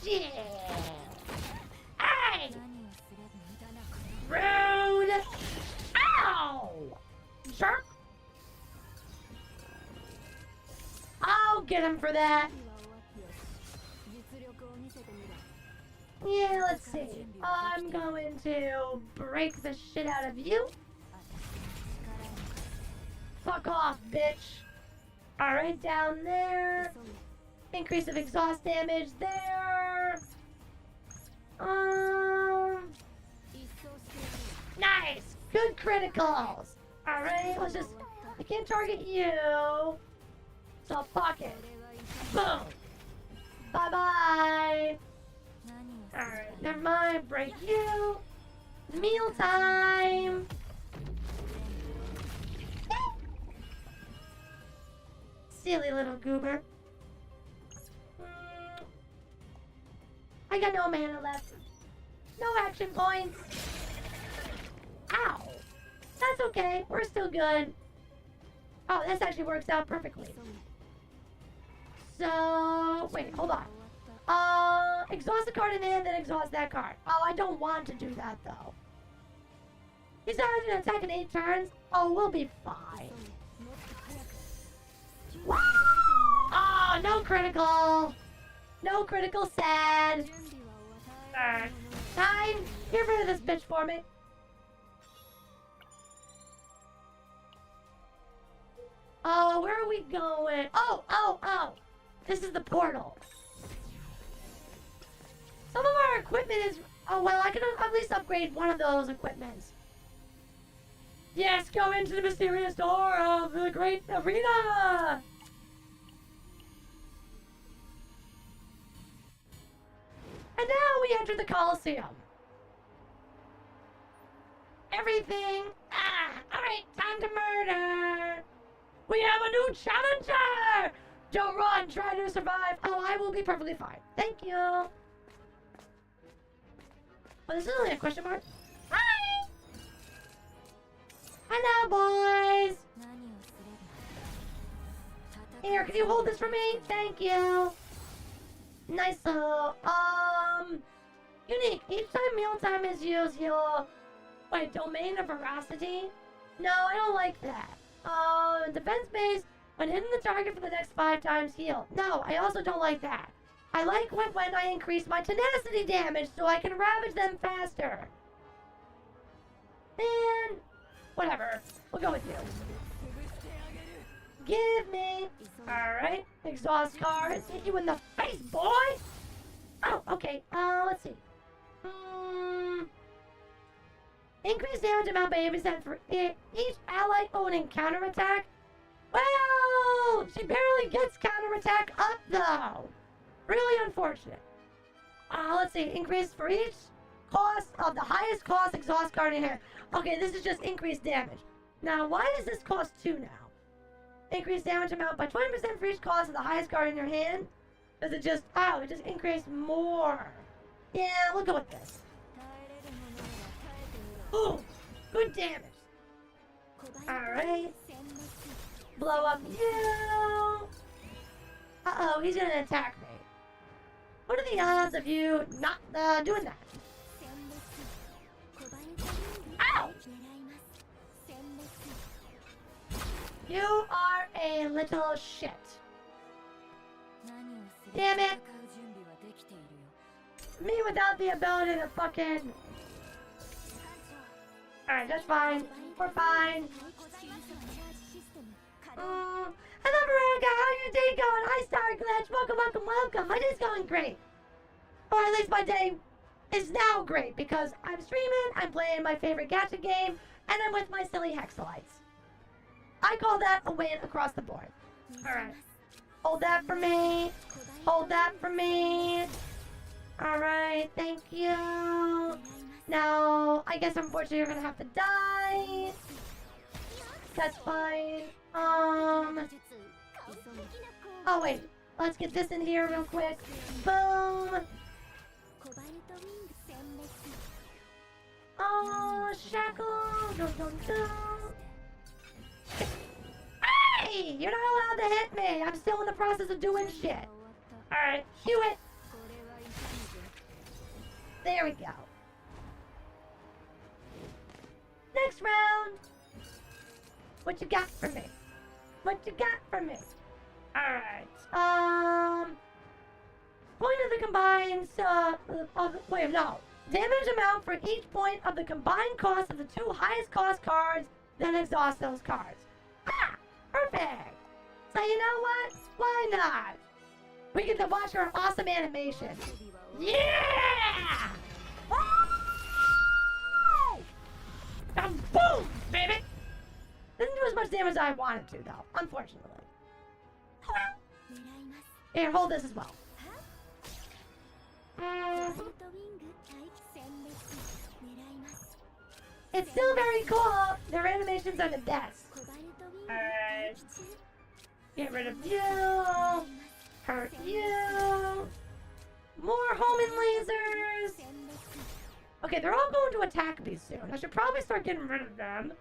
Shit. Hey! Rude! Ow! Jerk! I'll get him for that. Yeah, let's see. I'm going to break the shit out of you. Fuck off, bitch. Alright, down there. Increase of exhaust damage there. Nice! Good criticals! Alright, let's just... I can't target you. So fuck it. Boom! Bye-bye! Alright, never mind. Break you. Meal time! Silly little goober. I got no mana left. No action points. Ow. That's okay. We're still good. Oh, this actually works out perfectly. So, wait, hold on. Exhaust the card in hand, then exhaust that card. Oh, I don't want to do that, though. He's not going to attack in 8 turns. Oh, we'll be fine. Oh, no critical. No critical, sad. Time. Get rid of this bitch for me. Oh, where are we going? Oh. This is the portal. Some of our equipment is... Oh, well, I can at least upgrade one of those equipments. Yes, go into the mysterious door of the great arena! And now we enter the Colosseum. Everything... alright, time to murder! We have a new challenger! Don't run, try to survive. Oh, I will be perfectly fine. Thank you. Oh, this is only a question mark. Hi! Hello, boys! Here, can you hold this for me? Thank you. Nice. Unique. Each time mealtime is used, you'll... Wait, domain of veracity? No, I don't like that. Defense base, when hitting the target for the next 5 times, heal. No, I also don't like that. I like when I increase my tenacity damage so I can ravage them faster. And whatever. We'll go with you. Give me. Alright. Exhaust cards. Hit you in the face, boy! Oh, okay. Let's see. Increase damage amount by 8% for each ally owning counterattack. Well, she barely gets counterattack up, though. Really unfortunate. Let's see. Increase for each cost of the highest cost exhaust card in here. Okay, this is just increased damage. Now, why does this cost 2 now? Increase damage amount by 20% for each cost of the highest card in your hand? Does it just... Oh, it just increased more. Yeah, we'll go with this. Oh, good damage. Alright. Blow up you. Uh-oh, he's gonna attack me. What are the odds of you not doing that? Ow! You are a little shit. Damn it! Me without the ability to fucking... Alright, that's fine. We're fine. Hello, Veronica. How's your day going? Hi, Star Glitch. Welcome, welcome, welcome. My day's going great. Or at least my day is now great because I'm streaming, I'm playing my favorite gacha game, and I'm with my silly Hexolytes. I call that a win across the board. Alright. Hold that for me. Hold that for me. Alright, thank you. Now, I guess unfortunately you're gonna have to die. That's fine. Oh wait, let's get this in here real quick. Boom. Oh, shackle. Dun, dun, dun. Hey, you're not allowed to hit me. I'm still in the process of doing shit. Alright, do it. There we go. Next round. What you got for me? What you got for me? Alright. Point of the combined, wait, no. Damage amount for each point of the combined cost of the 2 highest cost cards, then exhaust those cards. Ah! Perfect! So you know what? Why not? We get to watch our awesome animation. Yeah! Oh! And boom, baby! Didn't do as much damage as I wanted to, though, unfortunately. Here, hold this as well. It's still very cool. Their animations are the best. Alright. Get rid of you. Hurt you. More homing lasers. Okay, they're all going to attack me soon. I should probably start getting rid of them.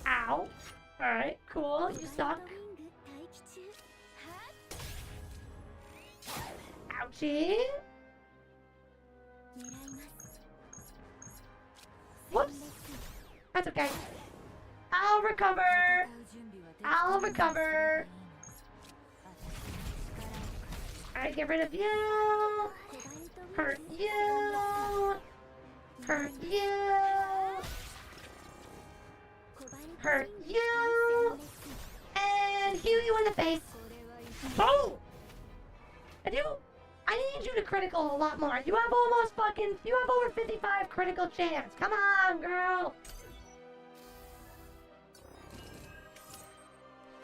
Ow. Alright, cool. You suck. Ouchie. Whoops. That's okay. I'll recover. I'll recover. Alright, get rid of you. Hurt you. Hurt you. Hurt you. And heal you in the face. Boom! I need you to critical a lot more. You have over 55 critical chance. Come on, girl.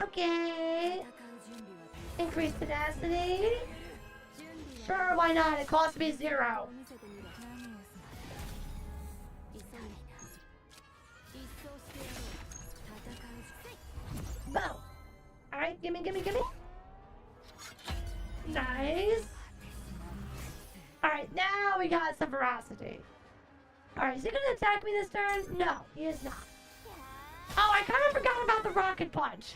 Okay. Increase tenacity. Sure, why not? It costs me 0. Boom. Alright, gimme. Nice. Alright, now we got some veracity. Alright, is he gonna attack me this turn? No, he is not. Oh, I kind of forgot about the rocket punch.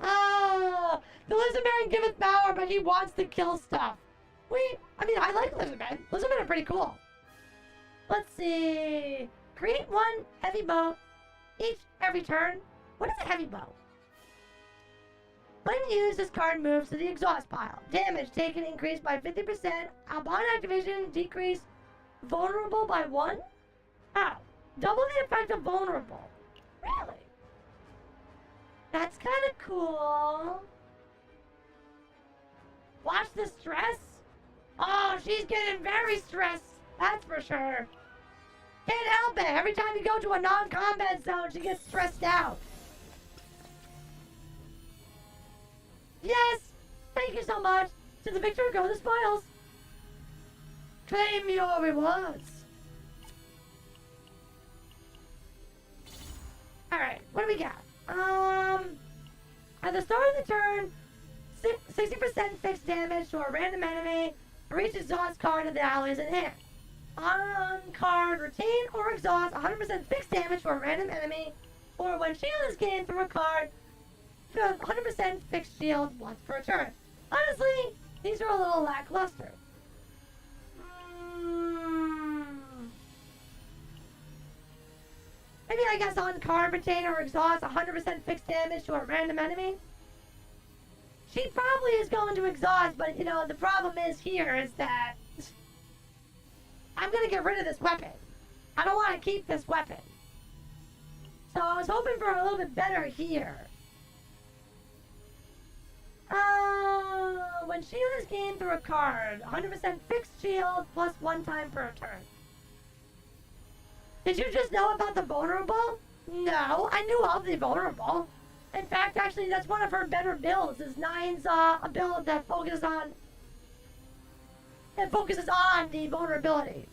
Oh, the lizard man giveth power, but he wants to kill stuff. I like lizard men. Lizard men are pretty cool. Let's see. Create 1 heavy bow every turn. What is a heavy bow? When used, this card moves to the exhaust pile. Damage taken increased by 50%. Upon activation, decrease vulnerable by 1. Ow. Double the effect of vulnerable. Really? That's kind of cool. Watch the stress. Oh, she's getting very stressed. That's for sure. Can't help it. Every time you go to a non-combat zone, she gets stressed out. Yes! Thank you so much. To the victor go the spoils. Claim your rewards. Alright, what do we got? At the start of the turn, 60% fixed damage to a random enemy for each exhaust card of the allies in hand. On card, retain or exhaust 100% fixed damage to a random enemy, or when shield is gained through a card, 100% fixed shield once per turn. Honestly, these are a little lackluster. Maybe I guess on card, retain or exhaust 100% fixed damage to a random enemy. She probably is going to exhaust, but you know, the problem is here is that I'm gonna get rid of this weapon. I don't want to keep this weapon. So I was hoping for a little bit better here. When shield is gained through a card, 100% fixed shield plus 1 time per turn. Did you just know about the vulnerable? No, I knew of the vulnerable. In fact, actually, that's one of her better builds. Is Nine's a build that focuses on the vulnerability.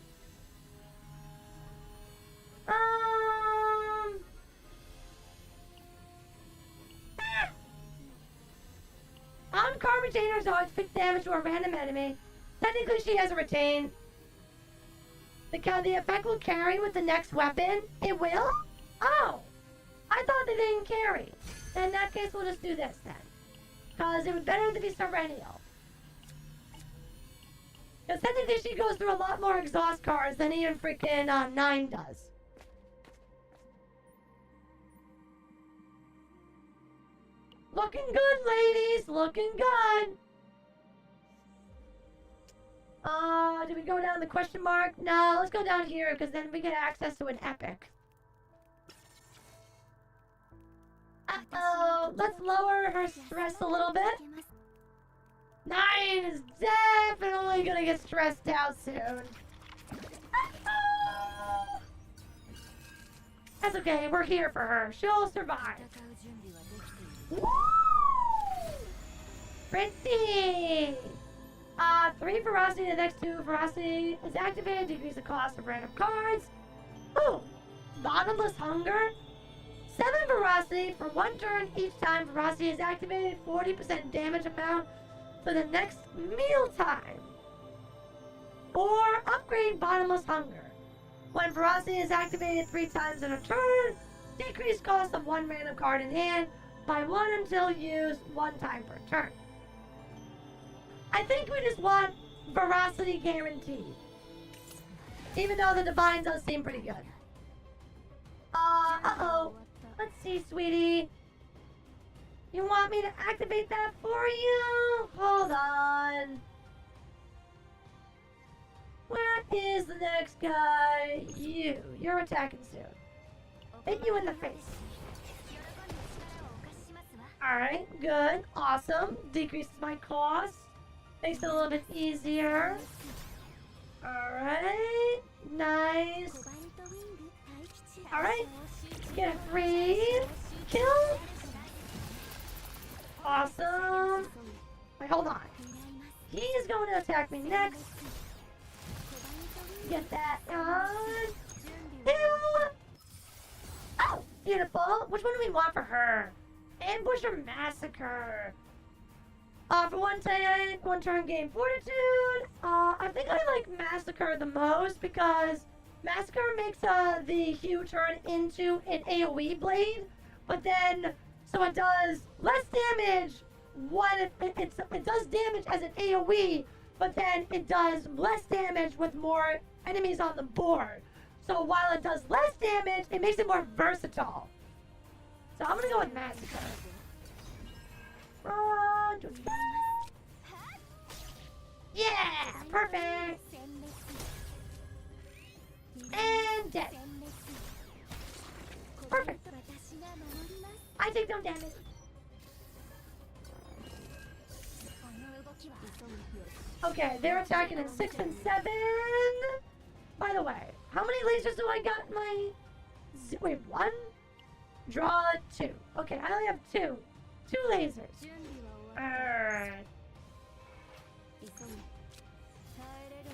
On card retainers always fixed damage to a random enemy. Technically, she has a retain. The effect will carry with the next weapon. It will? Oh, I thought they didn't carry. In that case, we'll just do this then. Because it would better to be Serennial. Because technically she goes through a lot more exhaust cards than even freaking 9 does. Looking good, ladies! Looking good! Do we go down the question mark? No, let's go down here, because then we get access to an epic. Uh-oh, let's lower her stress a little bit. 9 is definitely gonna get stressed out soon. That's okay, we're here for her. She'll survive. Woo! Pretty! 3 ferocity, the next 2 ferocity is activated, decrease the cost of random cards. Ooh! Bottomless hunger. 7 ferocity for 1 turn each time ferocity is activated, 40% damage amount for the next meal time. Or upgrade bottomless hunger. When ferocity is activated 3 times in a turn, decrease cost of 1 random card in hand by 1 until used 1 time per turn. I think we just want ferocity guaranteed. Even though the divine does seem pretty good. Uh-oh. Let's see, sweetie. You want me to activate that for you? Hold on. Where is the next guy? You. You're attacking soon. Hit you in the face. Alright, good. Awesome. Decreases my cost. Makes it a little bit easier. Alright. Nice. Alright. Get a free kill. Awesome. Wait, hold on. He is going to attack me next. Get that on. Ew. Oh, beautiful. Which one do we want for her? Ambush or Massacre? For 1 turn gain Fortitude. I think I like Massacre the most because Massacre makes the Hue turn into an AoE blade, but then so it does less damage when it does damage as an AoE, but then it does less damage with more enemies on the board. So while it does less damage, it makes it more versatile. So I'm gonna go with Massacre. Run! Yeah! Perfect! And dead. Perfect. I take no damage. Okay, they're attacking in 6 and 7. By the way, how many lasers do I got in my... Wait, 1? Draw 2. Okay, I only have 2. 2 lasers. Alright.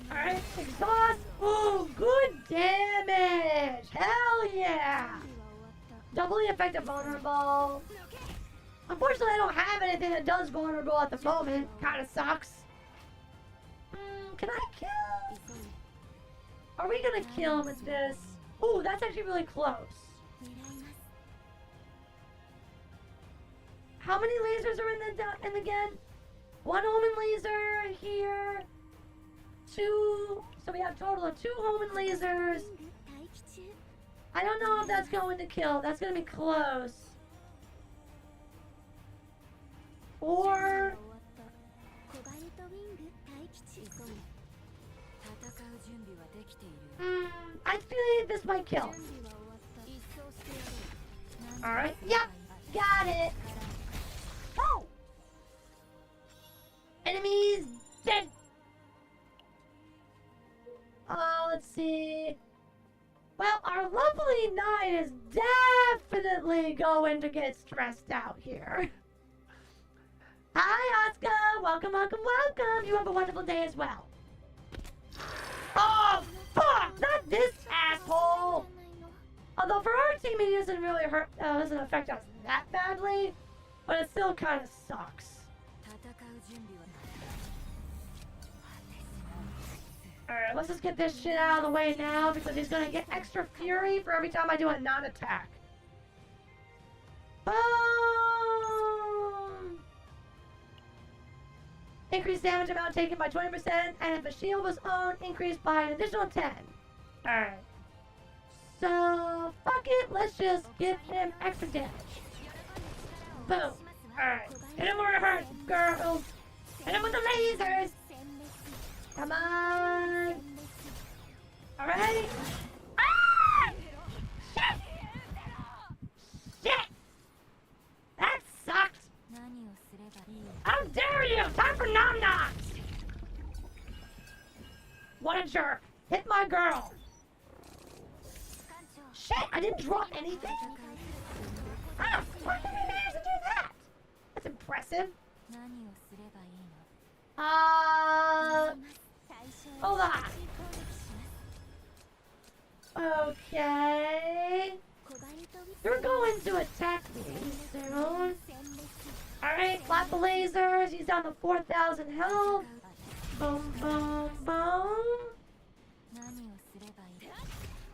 Alright, exhaust. Oh, good damage. Hell yeah. Doubly effective vulnerable. Unfortunately, I don't have anything that does vulnerable at the moment. Kinda sucks. Can I kill? Are we gonna kill him with this? Ooh, that's actually really close. How many lasers are in the again? 1 Omen laser here. 2. So we have a total of 2 Omen lasers. I don't know if that's going to kill. That's gonna be close. Or... I feel this might kill. Alright, yep, got it. Oh! Enemies dead. Let's see. Well, our lovely knight is definitely going to get stressed out here. Hi, Asuka. Welcome, welcome, welcome. You have a wonderful day as well. Oh, fuck! Not this asshole! Although for our team, it doesn't really hurt, doesn't affect us that badly, but it still kind of sucks. Alright, let's just get this shit out of the way now, because he's gonna get extra fury for every time I do a non-attack. Boom! Increased damage amount taken by 20%, and if a shield was owned, increased by an additional 10. Alright. So, fuck it, let's just give him extra damage. Boom. Alright. Hit him where it hurts, girls. Hit him with the lasers. Come on. Alright. Ah! Shit! Shit! That sucked. How dare you! Time for nom-noms! What a jerk. Hit my girl. Shit, I didn't draw anything? How the fuck did we manage to do that? That's impressive. Hold on. Okay. You're going to attack me soon. Alright, lots of lasers. He's down to 4,000 health. Boom, boom, boom.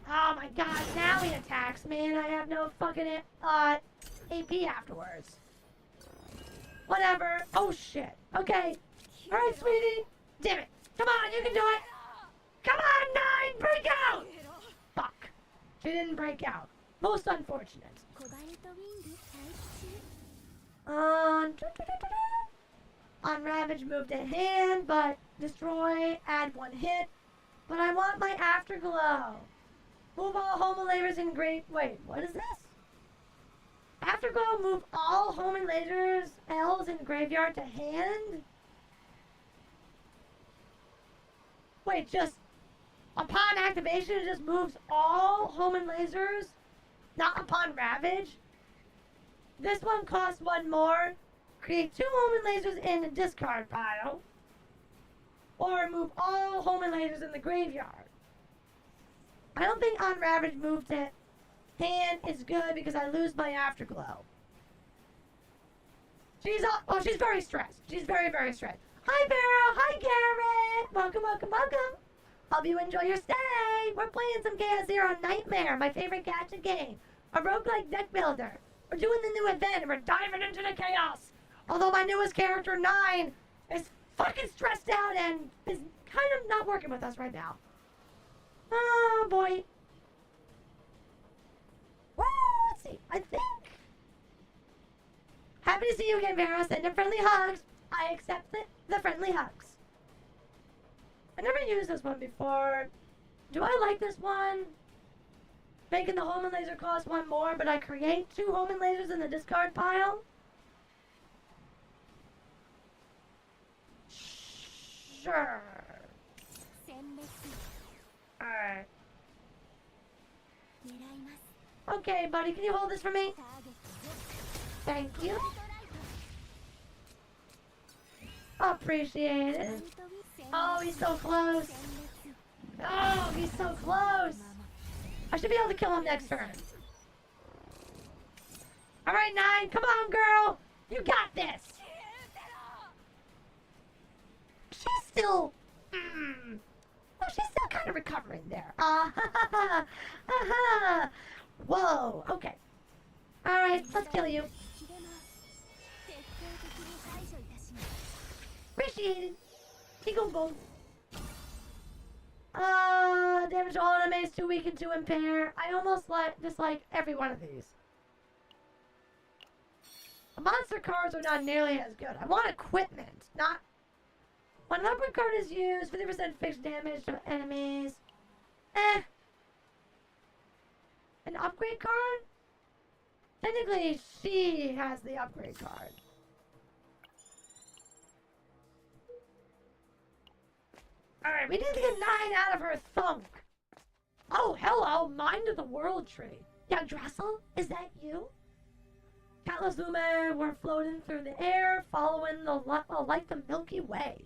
Oh my god, now he attacks me and I have no fucking AP afterwards. Whatever. Oh shit. Okay. Alright, sweetie. Damn it. Come on, you can do it. Come on, 9! Break out! Fuck. She didn't break out. Most unfortunate. On Ravage, move to hand, but destroy, add 1 hit. But I want my Afterglow. Move all Homo lasers in great. Wait, what is this? Afterglow, move all Homo lasers L's in graveyard to hand? Wait, just upon activation, it just moves all Homo lasers? Not upon Ravage? This one costs 1 more. Create 2 Homo lasers in the discard pile. Or move all Homo lasers in the graveyard. I don't think on Ravage move to hand is good because I lose my Afterglow. She's very stressed. She's very, very stressed. Hi, Vero. Hi, Garrett. Welcome, welcome, welcome. Hope you enjoy your stay. We're playing some Chaos Zero Nightmare, my favorite gadget game. A roguelike deck builder. We're doing the new event and we're diving into the chaos. Although my newest character, 9, is fucking stressed out and is kind of not working with us right now. Oh, boy. Well, let's see. I think... Happy to see you again, Vera. Send in friendly hugs. I accept the friendly hugs. I never used this one before. Do I like this one? Making the homing laser cost one more, but I create 2 homing lasers in the discard pile? Sure. Alright. Okay, buddy, can you hold this for me? Thank you. Appreciate it. Oh, he's so close. Oh, he's so close. I should be able to kill him next turn. Alright, 9. Come on, girl. You got this. She's still... Oh, she's still kind of recovering there. Whoa. Okay. Alright, let's kill you. Appreciate it. Eagle bolt. Damage to all enemies, too weaken to impair. I almost dislike every one of these. The monster cards are not nearly as good. I want equipment, not... When an upgrade card is used, 50% fixed damage to enemies. An upgrade card? Technically, she has the upgrade card. Alright, we need to get 9 out of her thunk. Oh, hello, Mind of the World tree. Yeah, Dressel, is that you? Countless Lumen were floating through the air, following like the Milky Way.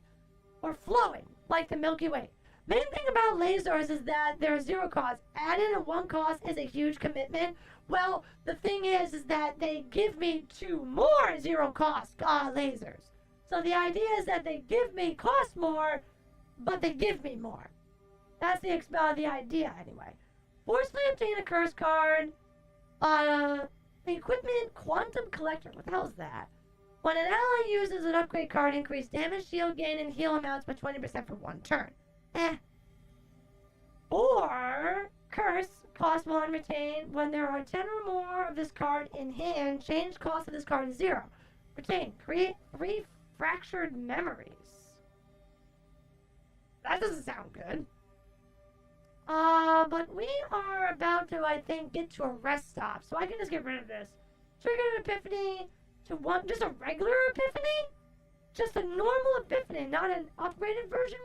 Or flowing like the Milky Way. Main thing about lasers is that they're 0 cost. Adding a 1 cost is a huge commitment. Well, the thing is that they give me 2 more 0 cost lasers. So the idea is that they give me cost more, but they give me more. That's the idea anyway. Forcefully obtain a curse card. The equipment Quantum Collector. What the hell is that? When an ally uses an upgrade card, increase damage, shield gain, and heal amounts by 20% for 1 turn. Or curse, cost 1, retain. When there are 10 or more of this card in hand, change cost of this card to 0. Retain. Create 3 fractured memories. That doesn't sound good. But we are about to, I think, get to a rest stop, so I can just get rid of this. Trigger an epiphany to 1, just a regular epiphany? Just a normal epiphany, not an upgraded version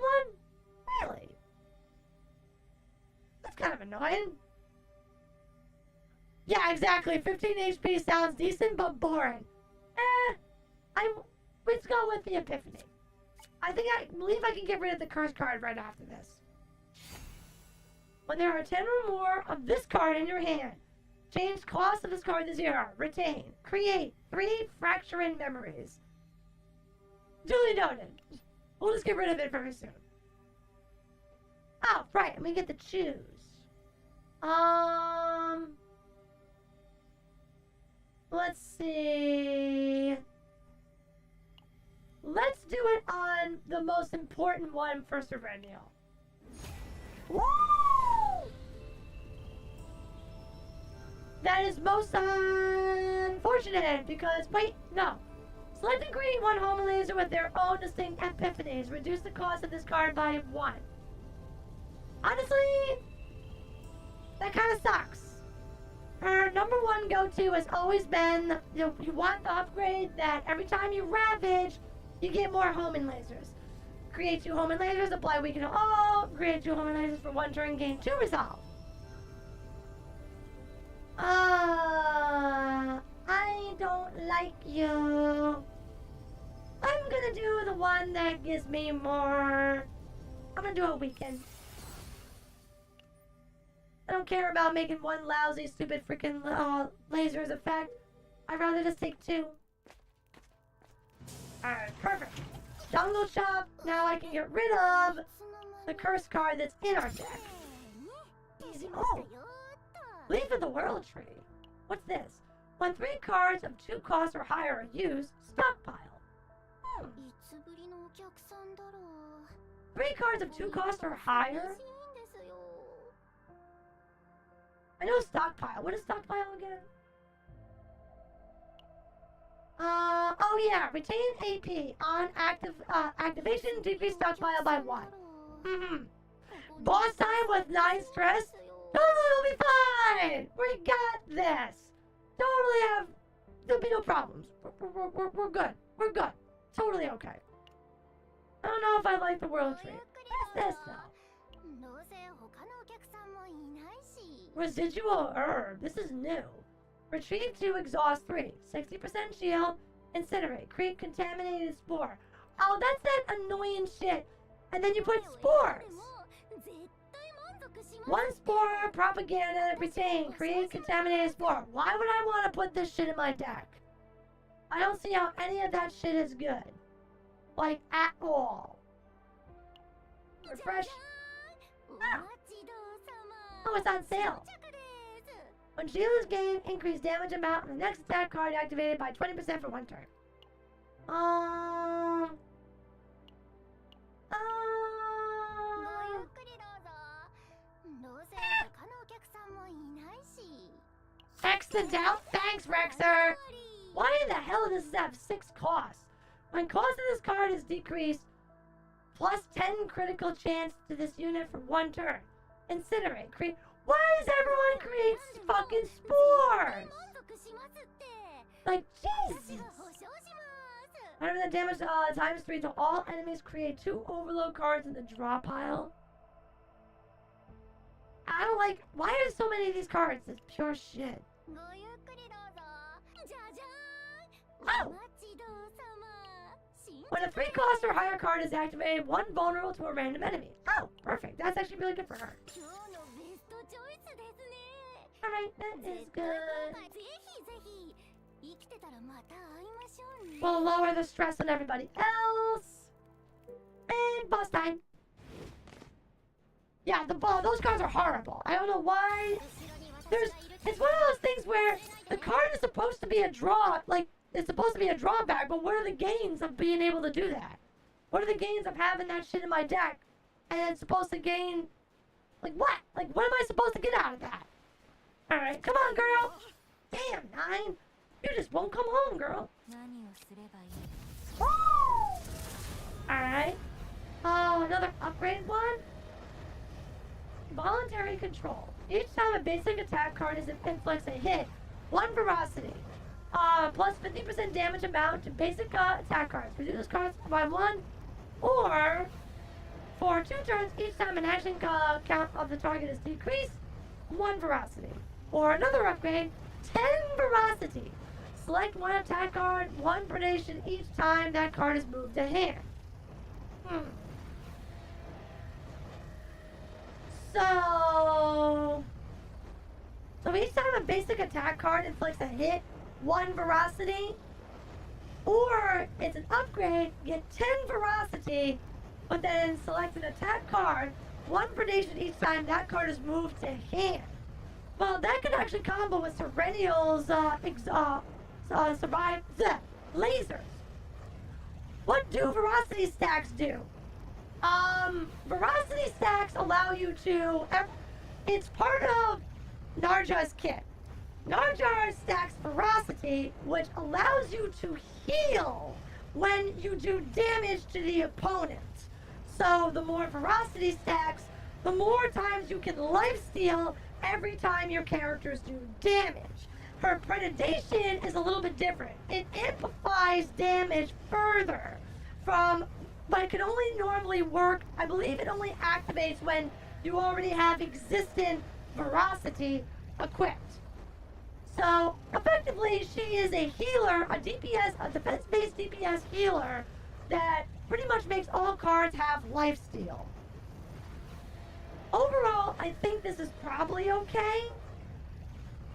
1? Really? That's kind of annoying. Yeah, exactly. 15 HP sounds decent, but boring. Let's go with the epiphany. I believe I can get rid of the curse card right after this. When there are 10 or more of this card in your hand, change cost of this card to 0. Retain. Create 3 fracturing memories. Duly noted. We'll just get rid of it very soon. Oh, right, and we get to choose. Let's see. Let's do it on the most important one for Serennial. Woo! That is most unfortunate because, wait, no. Select and create 1 home laser with their own distinct epiphanies. Reduce the cost of this card by 1. Honestly, that kind of sucks. Her number 1 go-to has always been, you want the upgrade that every time you ravage, you get more homing lasers. Create 2 homing lasers, apply weaken to all. Create 2 homing lasers for 1 turn, gain 2 resolve. I don't like you. I'm gonna do the one that gives me more. I'm gonna do a weekend. I don't care about making 1 lousy, stupid freaking lasers effect. I'd rather just take 2. Alright, perfect. Jungle Chop. Now I can get rid of the curse card that's in our deck. Easy. Oh! Leaf of the World Tree. What's this? When 3 cards of 2 costs or higher are used, stockpile. 3 cards of 2 costs or higher? I know stockpile. What is stockpile again? Oh yeah, retain AP on activation, decrease stock pile by 1. Mm-hmm. Boss time with 9 stress? Totally will be fine! We got this! Totally have... There'll be no problems. We're good. We're good. Totally okay. I don't know if I like the world tree. What's this though? Residual herb. This is new. Retrieve 2, exhaust 3. 60% shield. Incinerate. Create contaminated spore. Oh, that's that annoying shit. And then you put spores. 1 spore, propaganda, retain, create contaminated spore. Why would I want to put this shit in my deck? I don't see how any of that shit is good. Like, at all. Refresh. Oh, it's on sale. When shield is gained, increase damage amount on the next attack card activated by 20% for 1 turn. Hex the doubt? Thanks, Rexer! Why in the hell does this have 6 costs? When cost of this card is decreased, plus 10 critical chance to this unit for 1 turn. Incinerate. Why does everyone create fucking spores? Like, Jesus! 100% damage times 3 to all enemies. Create 2 overload cards in the draw pile. I don't like... Why are so many of these cards? It's pure shit. Oh! When a 3 cost or higher card is activated, 1 vulnerable to a random enemy. Oh, perfect. That's actually really good for her. Alright, that is good. We'll lower the stress on everybody else. And boss time. Yeah, those cards are horrible. I don't know why. It's one of those things where the card is supposed to be a draw, like, it's supposed to be a drawback, but what are the gains of being able to do that? What are the gains of having that shit in my deck? And it's supposed to gain, like, what? Like, what am I supposed to get out of that? Alright, come on, girl. Damn, 9. You just won't come home, girl. Alright. Oh, another upgrade one? Voluntary control. Each time a basic attack card inflicts a hit, 1 ferocity. Plus 50% damage amount to basic attack cards. Reduce cards by 1, or for 2 turns, each time an action count of the target is decreased, 1 ferocity. Or another upgrade, 10 ferocity. Select 1 attack card, 1 predation each time that card is moved to hand. So each time a basic attack card inflicts a hit, 1 ferocity, or it's an upgrade, get 10 ferocity, but then select an attack card, 1 predation each time that card is moved to hand. Well, that could actually combo with Serenial's lasers. What do ferocity stacks do? Ferocity stacks allow you to... It's part of Narja's kit. Narjar stacks ferocity, which allows you to heal when you do damage to the opponent. So the more ferocity stacks, the more times you can lifesteal every time your characters do damage. Her predation is a little bit different. It amplifies damage further but it can only normally work, I believe it only activates when you already have existent ferocity equipped. So, effectively, she is a healer, a defense-based DPS healer that pretty much makes all cards have lifesteal. Overall, I think this is probably okay,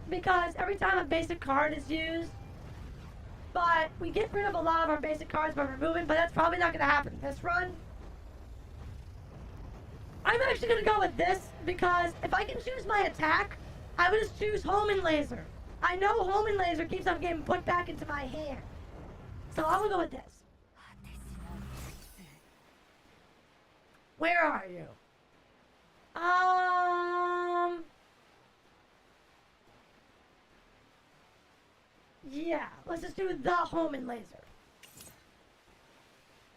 because every time a basic card is used, but we get rid of a lot of our basic cards by removing, but that's probably not going to happen this run. I'm actually going to go with this, because if I can choose my attack, I would just choose Homing Laser. I know Homing Laser keeps on getting put back into my hand. So I'm going to go with this. Where are you? Yeah, let's just do the homing laser.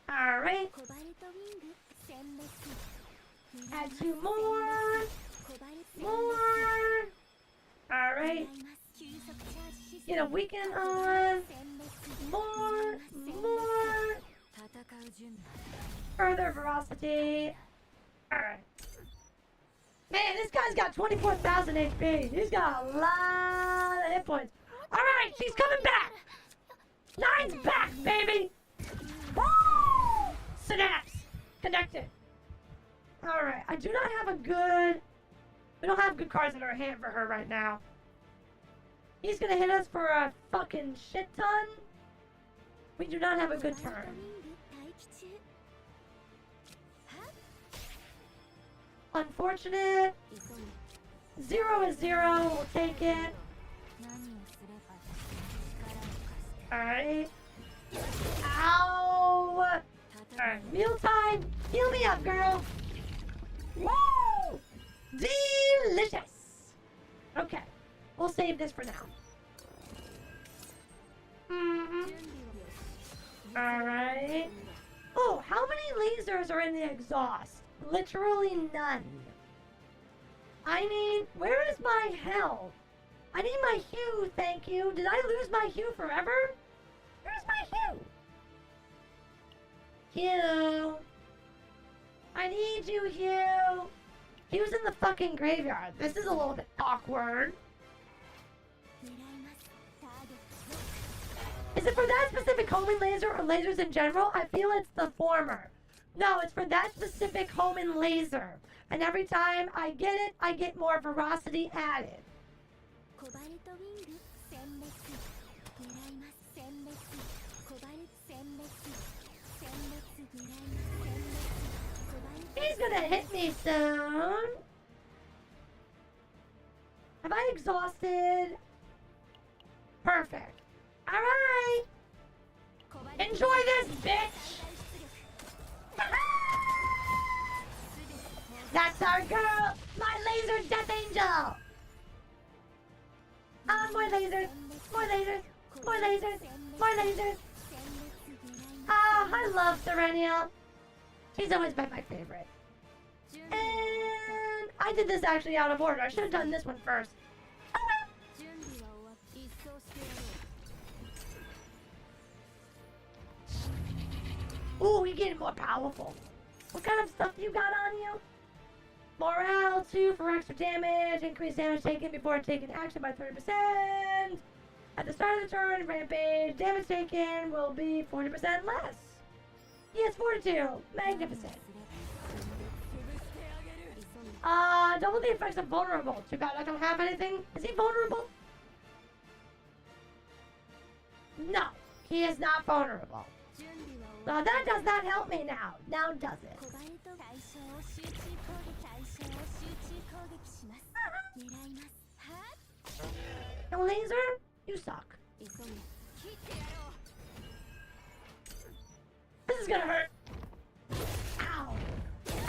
Alright. Add 2 more. More. Alright. Get a weekend on. More. More. Further velocity. Alright. Man, this guy's got 24,000 HP. He's got a lot of hit points. Alright, she's coming back. 9's back, baby. Woo! Synapse. Connected. Alright, I do not have a good... We don't have good cards in our hand for her right now. He's gonna hit us for a fucking shit ton. We do not have a good turn. Unfortunate. 0 is 0. We'll take it. Alright. Ow! Alright, mealtime. Heal me up, girl. Woo! Delicious. Okay. We'll save this for now. Alright. Oh, how many lasers are in the exhaust? Literally none. I need... Where is my health? I need my hue, thank you. Did I lose my hue forever? Where's my hue? Hue. I need you, Hue. Hue's in the fucking graveyard. This is a little bit awkward. Is it for that specific homing laser or lasers in general? I feel it's the former. No, it's for that specific homing laser. And every time I get it, I get more velocity added. He's gonna hit me soon. Have I exhausted? Perfect. Alright. Enjoy this, bitch. That's our girl. My laser death angel. More lasers. More lasers. More lasers. More lasers. Ah, I love Serenia. She's always been my favorite. And I did this actually out of order. I should have done this one first. Ooh, you're getting more powerful. What kind of stuff you got on you? Morale 2 for extra damage. Increase damage taken before taking action by 30%. At the start of the turn, rampage, damage taken will be 40% less. Yes, 42. Magnificent. Double the effects of vulnerable. Too bad I don't have anything. Is he vulnerable? No, he is not vulnerable. So that does not help me now. Now does it? No laser? You suck. This is gonna hurt. Ow.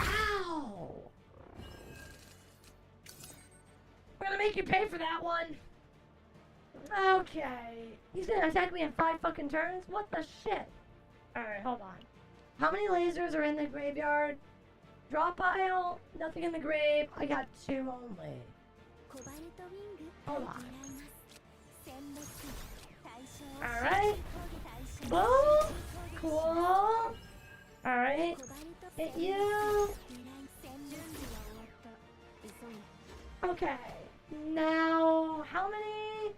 Ow. We're gonna make you pay for that one. Okay. He's gonna attack me in 5 fucking turns? What the shit? Alright, hold on. How many lasers are in the graveyard? Drop pile? Nothing in the grave. I got 2 only. Hold on. Alright. Boom. Cool. Alright. Hit you. Okay. Now, how many?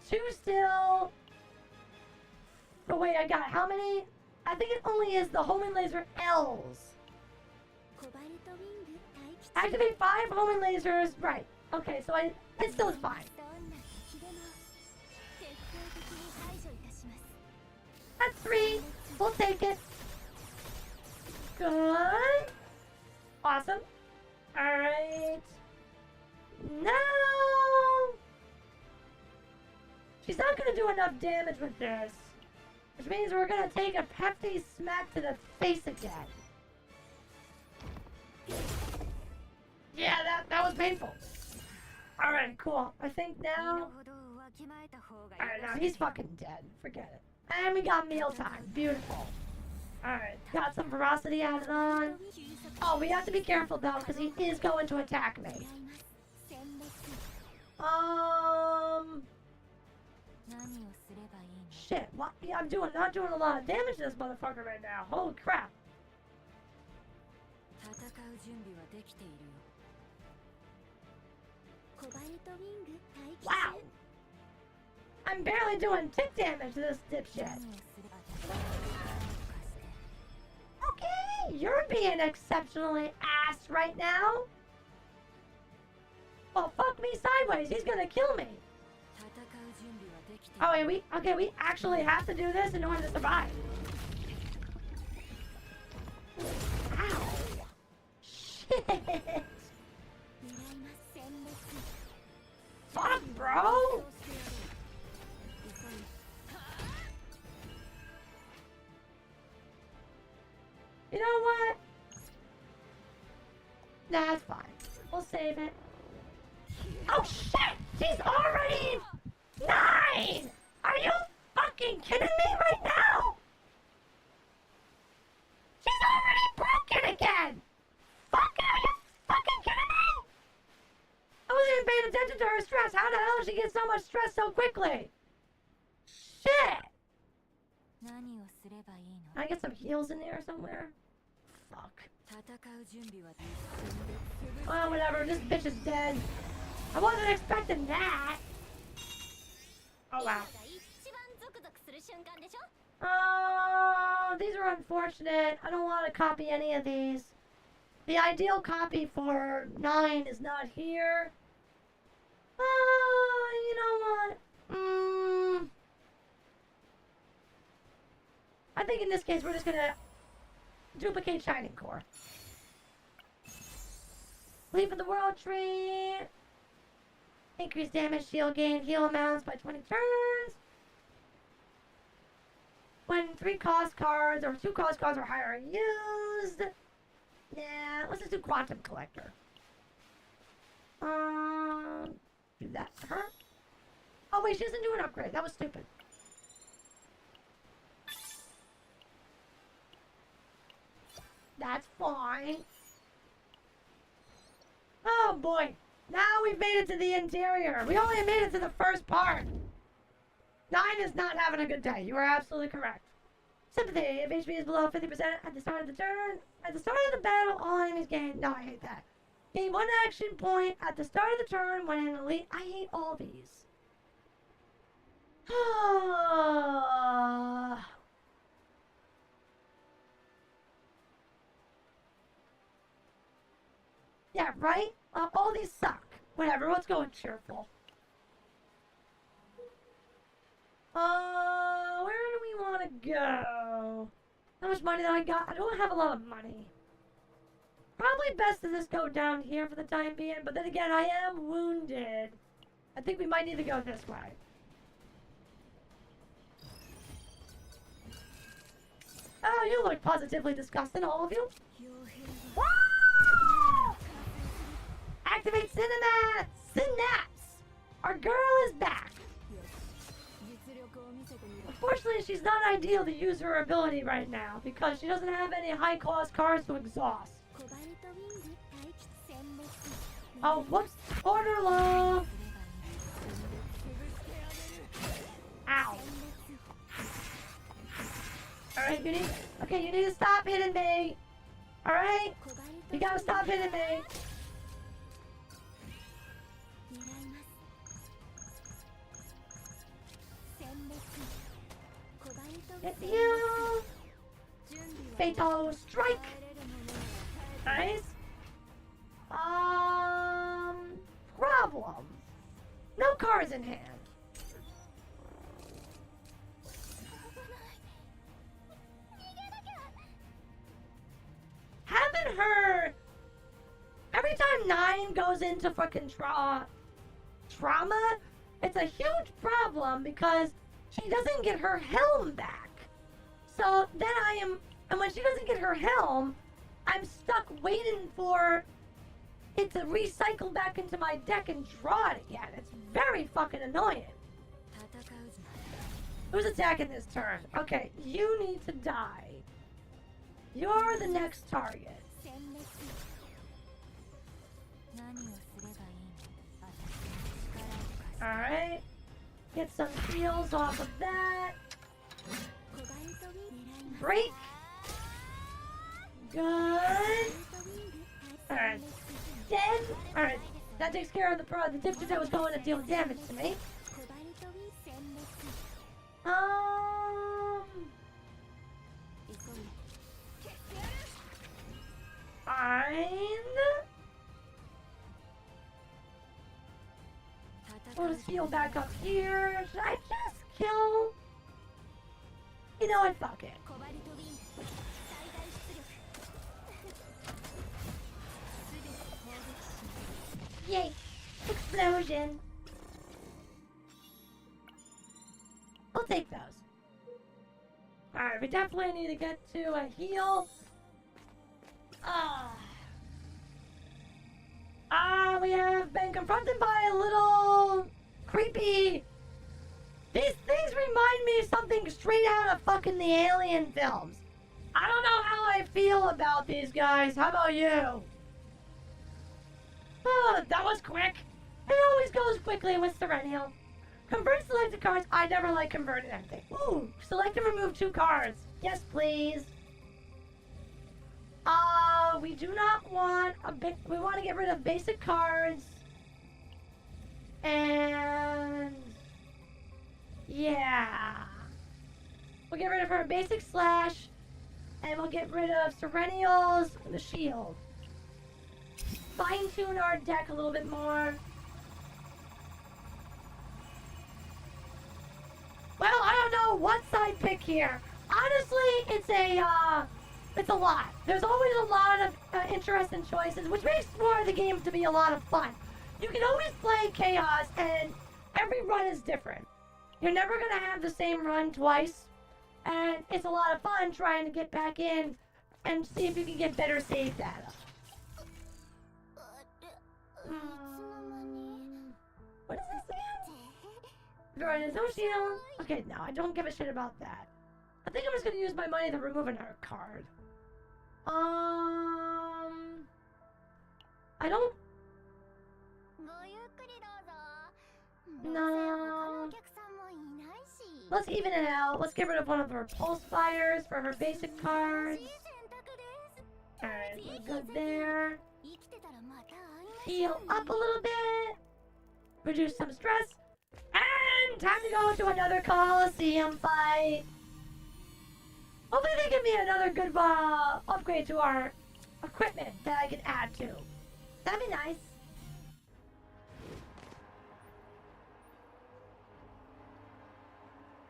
2 still. Oh wait, I got how many? I think it only is the homing laser L's. Activate 5 homing lasers. Right. Okay, so it still is fine. That's 3. We'll take it. Good. Awesome. Alright. No! She's not gonna do enough damage with this. Which means we're gonna take a hefty smack to the face again. Yeah, that was painful. Alright, cool. I think now Alright, now he's fucking dead. Forget it. And we got mealtime. Beautiful. Alright, got some ferocity added on. Oh, we have to be careful though, because he is going to attack me. Shit, what? Yeah, I'm not doing a lot of damage to this motherfucker right now. Holy crap. Wow. I'm barely doing tick damage to this dipshit. Okay, you're being exceptionally ass right now. Well, fuck me sideways. He's gonna kill me. Oh, wait, we actually have to do this in order to survive. Ow. Shit. Fuck, bro. You know what? That's fine. We'll save it. Oh shit! She's already 9! Are you fucking kidding me right now? She's already broken again! Fuck, are you fucking kidding me? I wasn't even paying attention to her stress. How the hell did she get so much stress so quickly? Shit! Can I get some heals in there somewhere? Fuck. Oh, whatever. This bitch is dead. I wasn't expecting that. Oh, wow. Oh, these are unfortunate. I don't want to copy any of these. The ideal copy for 9 is not here. You know what? I think in this case we're just gonna duplicate Shining Core. Leap of the World Tree. Increase damage, shield gain, heal amounts by 20 turns. When 3 cost cards or 2 cost cards or higher are used. Yeah, let's just do Quantum Collector. Do that to her. Oh wait, she doesn't do an upgrade. That was stupid. That's fine. Oh boy. Now we've made it to the interior. We only made it to the first part. 9 is not having a good day. You are absolutely correct. Sympathy. If HP is below 50% at the start of the turn, at the start of the battle, all enemies gain. No, I hate that. Gain 1 action point at the start of the turn when an elite. I hate all these. Yeah, right? All these suck. Whatever, let's go with cheerful. Where do we want to go? How much money do I got? I don't have a lot of money. Probably best to just go down here for the time being, but then again, I am wounded. I think we might need to go this way. Oh, you look positively disgusting, all of you. Woo! Activate Synapse! Our girl is back! Unfortunately, she's not ideal to use her ability right now because she doesn't have any high-cost cards to exhaust. Oh, whoops! Order low! Ow! Alright, you need to stop hitting me! Alright? You gotta stop hitting me! Hit you! Fatal Strike! Nice! Problem! No cards in hand! Having her... Every time 9 goes into fucking trauma, it's a huge problem because she doesn't get her helm back. So then and when she doesn't get her helm, I'm stuck waiting for it to recycle back into my deck and draw it again. It's very fucking annoying. Who's attacking this turn? Okay, you need to die. You're the next target. Alright. Get some heals off of that. Break. Good. Alright. Dead. Alright. That takes care of the dipshit that was going to deal damage to me. Fine. I'll just heal back up here. Should I just kill? You know what? Fuck it. Yay! Explosion! I'll take those. Alright, we definitely need to get to a heal. We have been confronted by a little creepy. These things remind me of something straight out of fucking the Alien films. I don't know how I feel about these guys. How about you? Oh, that was quick. It always goes quickly with Serenial. Convert selected cards. I never like converting anything. Ooh, select and remove 2 cards. Yes, please. We do not want we want to get rid of basic cards. And yeah. We'll get rid of her basic slash. And we'll get rid of Serenials and the shield. Fine-tune our deck a little bit more. Well, I don't know what side pick here. Honestly, it's a lot. There's always a lot of interesting choices, which makes more of the game to be a lot of fun. You can always play Chaos, and every run is different. You're never going to have the same run twice, and it's a lot of fun trying to get back in and see if you can get better save data. What is this again? Veronica's no shield. Okay, no, I don't give a shit about that. I think I'm just gonna use my money to remove another card. I don't. No. Let's even it out. Let's get rid of one of her pulse fires for her basic cards. Alright, we're good there. Heal up a little bit. Reduce some stress. And time to go to another Coliseum fight. Hopefully they give me another good upgrade to our equipment that I can add to. That'd be nice.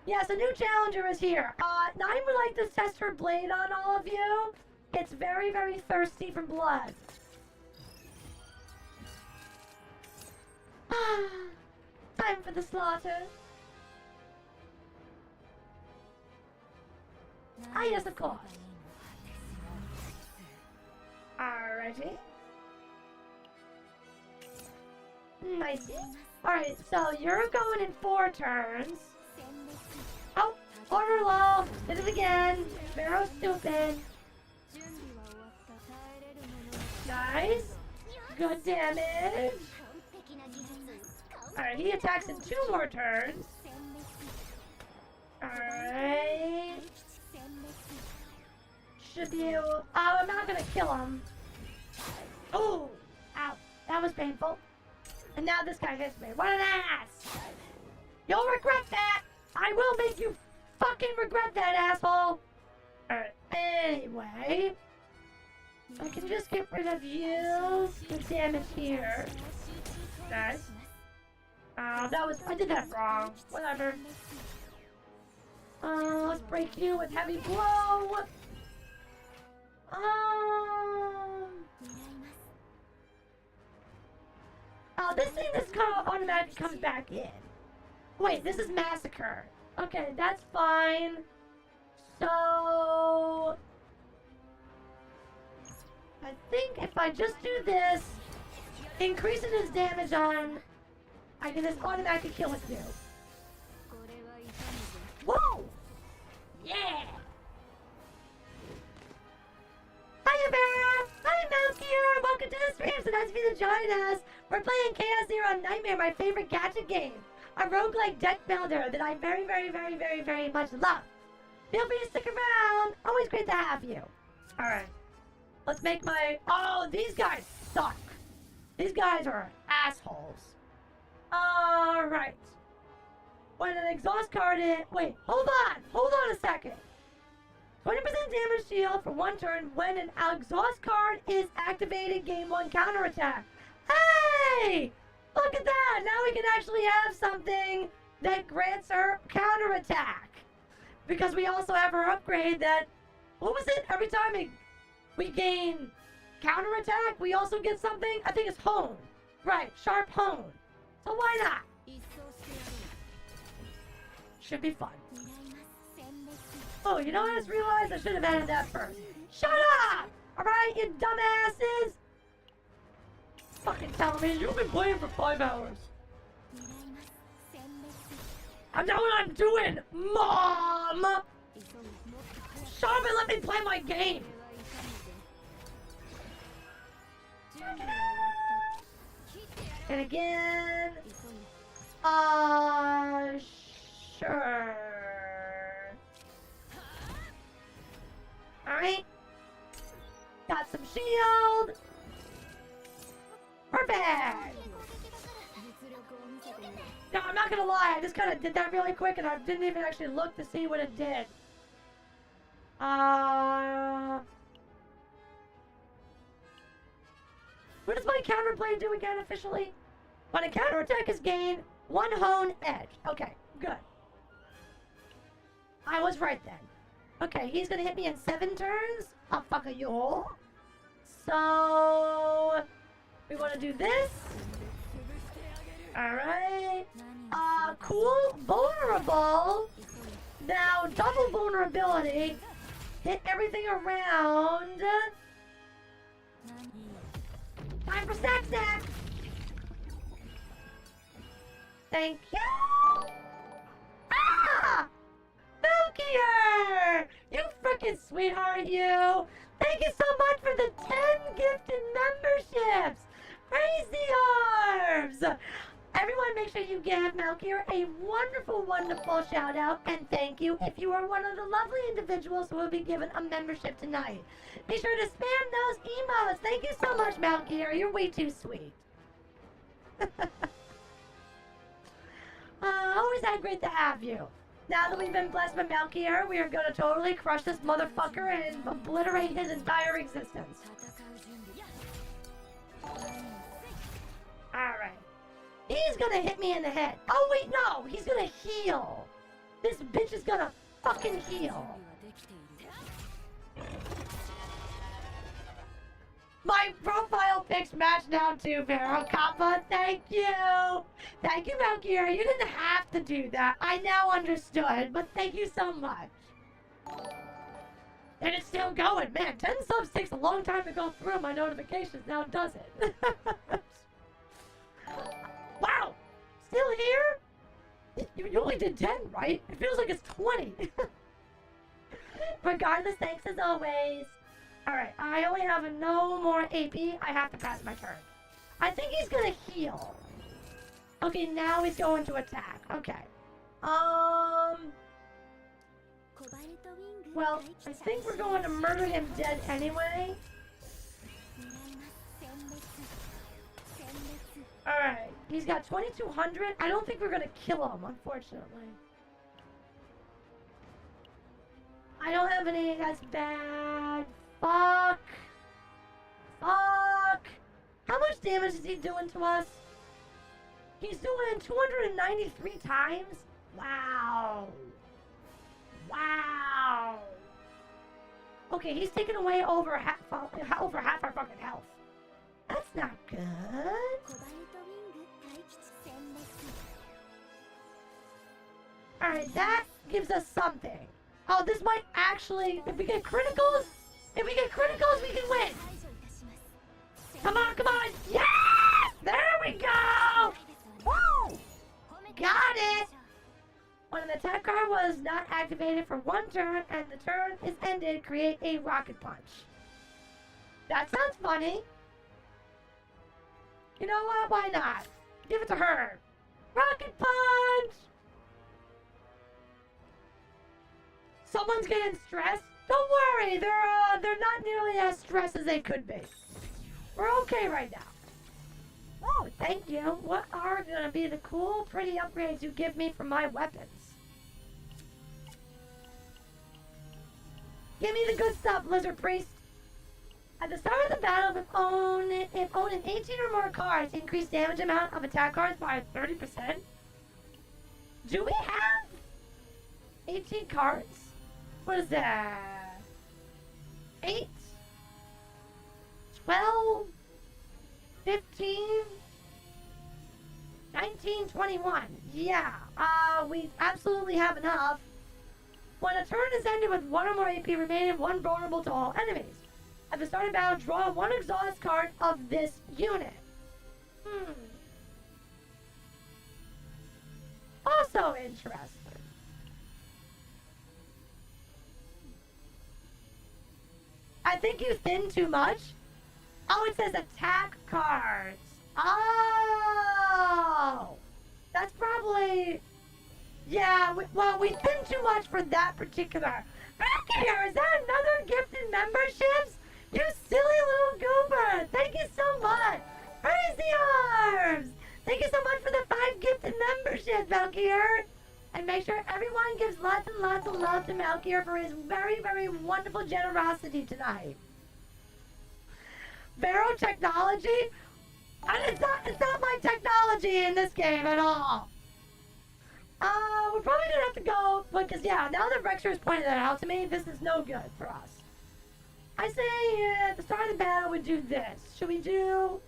Yes, a new challenger is here. Nine would like to test her blade on all of you. It's very, very thirsty for blood. Time for the slaughter. Ah, yes, of course. Alrighty. Nice. Alright, so you're going in 4 turns. Oh, order low. Did it again. Vero's stupid. Nice. Good damage. Alright, he attacks in 2 more turns. Alright. Should be able... Oh, I'm not gonna kill him. Oh! Ow. That was painful. And now this guy hits me. What an ass! You'll regret that! I will make you fucking regret that, asshole! Alright, anyway... I can just get rid of you. Good damage here. Nice. Oh, I did that wrong. Whatever. Let's break you with heavy blow. Oh, this thing that's automatically comes back in. Wait, this is Massacre. Okay, that's fine. So... I think if I just do this, increasing his damage on... I can just automatically kill it too. stream. So nice to be the join us. We're playing Chaos Zero Nightmare, my favorite gadget game. A roguelike deck builder that I very, very, very, very, very much love. Feel free to stick around. Always great to have you. Alright. Let's make my... Oh, these guys suck. These guys are assholes. Alright. When an exhaust card is... Wait, hold on a second. 20% damage shield for 1 turn when an exhaust card is activated. Game 1 counterattack. Hey! Look at that! Now we can actually have something that grants her counterattack. Because we also have her upgrade that... What was it? Every time we gain counterattack, we also get something? I think it's hone. Right, sharp hone. So why not? Should be fun. Oh, you know what I just realized? I should have added that first. Shut up! Alright, you dumbasses! Fucking television, you've been playing for 5 hours. I know what I'm doing, Mom! Shut up and let me play my game! And again... Sure. Alright. Got some shield. Perfect! No, I'm not gonna lie, I just kinda did that really quick and I didn't even actually look to see what it did. What does my counterplay do again officially? When a counterattack is gained, 1 hone edge. Okay, good. I was right then. Okay, he's gonna hit me in 7 turns. Oh, fuck a you. So... we wanna do this. Alright. Cool. Vulnerable. Now, double vulnerability. Hit everything around. Time for snack snack. Thank you. Ah! Milkier! You frickin' sweetheart, you! Thank you so much for the 10 gifted memberships! Praise the orbs! Everyone make sure you give Malkier a wonderful, wonderful shout out and thank you if you are one of the lovely individuals who will be given a membership tonight. Be sure to spam those emotes. Thank you so much, Malkier. You're way too sweet. Always that great to have you. Now that we've been blessed by Malkier, we are going to totally crush this motherfucker and obliterate his entire existence. Alright. He's gonna hit me in the head. Oh wait, no! He's gonna heal! This bitch is gonna fucking heal. My profile pics match now too, Veronica. Thank you! Thank you, Valkyrie. You didn't have to do that. I now understood, but thank you so much. And it's still going. Man, 10 subs takes a long time to go through my notifications now, does it? Wow! Still here? You only did 10, right? It feels like it's 20. Regardless, thanks as always. Alright, I only have no more AP. I have to pass my turn. I think he's gonna heal. Okay, now he's going to attack. Okay. Well, I think we're going to murder him dead anyway. Alright, he's got 2200. I don't think we're gonna kill him, unfortunately. I don't have any that's bad. Fuck. Fuck. How much damage is he doing to us? He's doing 293 times? Wow. Wow. Okay, he's taking away over half our fucking health. That's not good. Alright, that gives us something. Oh, this might actually... If we get criticals, we can win. Come on, come on. Yes! There we go! Woo! Got it! When an attack card was not activated for 1 turn and the turn is ended, create a rocket punch. That sounds funny. You know what? Why not? Give it to her. Rocket Punch! Someone's getting stressed? Don't worry, they're not nearly as stressed as they could be. We're okay right now. Oh, thank you. What are gonna be the cool, pretty upgrades you give me for my weapons? Give me the good stuff, Lizard Priest. At the start of the battle, if owning 18 or more cards, increase damage amount of attack cards by 30%. Do we have 18 cards? What is that? 8? 12? 15? 19, 21. Yeah, we absolutely have enough. When a turn is ended with 1 or more AP remaining, 1 vulnerable to all enemies. At the start of battle, draw 1 exhaust card of this unit. Also interesting. I think you thin too much. Oh, it says attack cards. Oh! That's probably... Yeah, we thin too much for that particular... Back here, is that another gifted memberships? You silly little goober! Thank you so much! Praise the arms! Thank you so much for the 5 gifted memberships, Valkyr! And make sure everyone gives lots and lots of love to Valkyr for his very, very wonderful generosity tonight. Vero technology? It's not my technology in this game at all. We're probably gonna have to go, because yeah, now that Rexer has pointed that out to me, this is no good for us. I say at the start of the battle we do this. Should we do...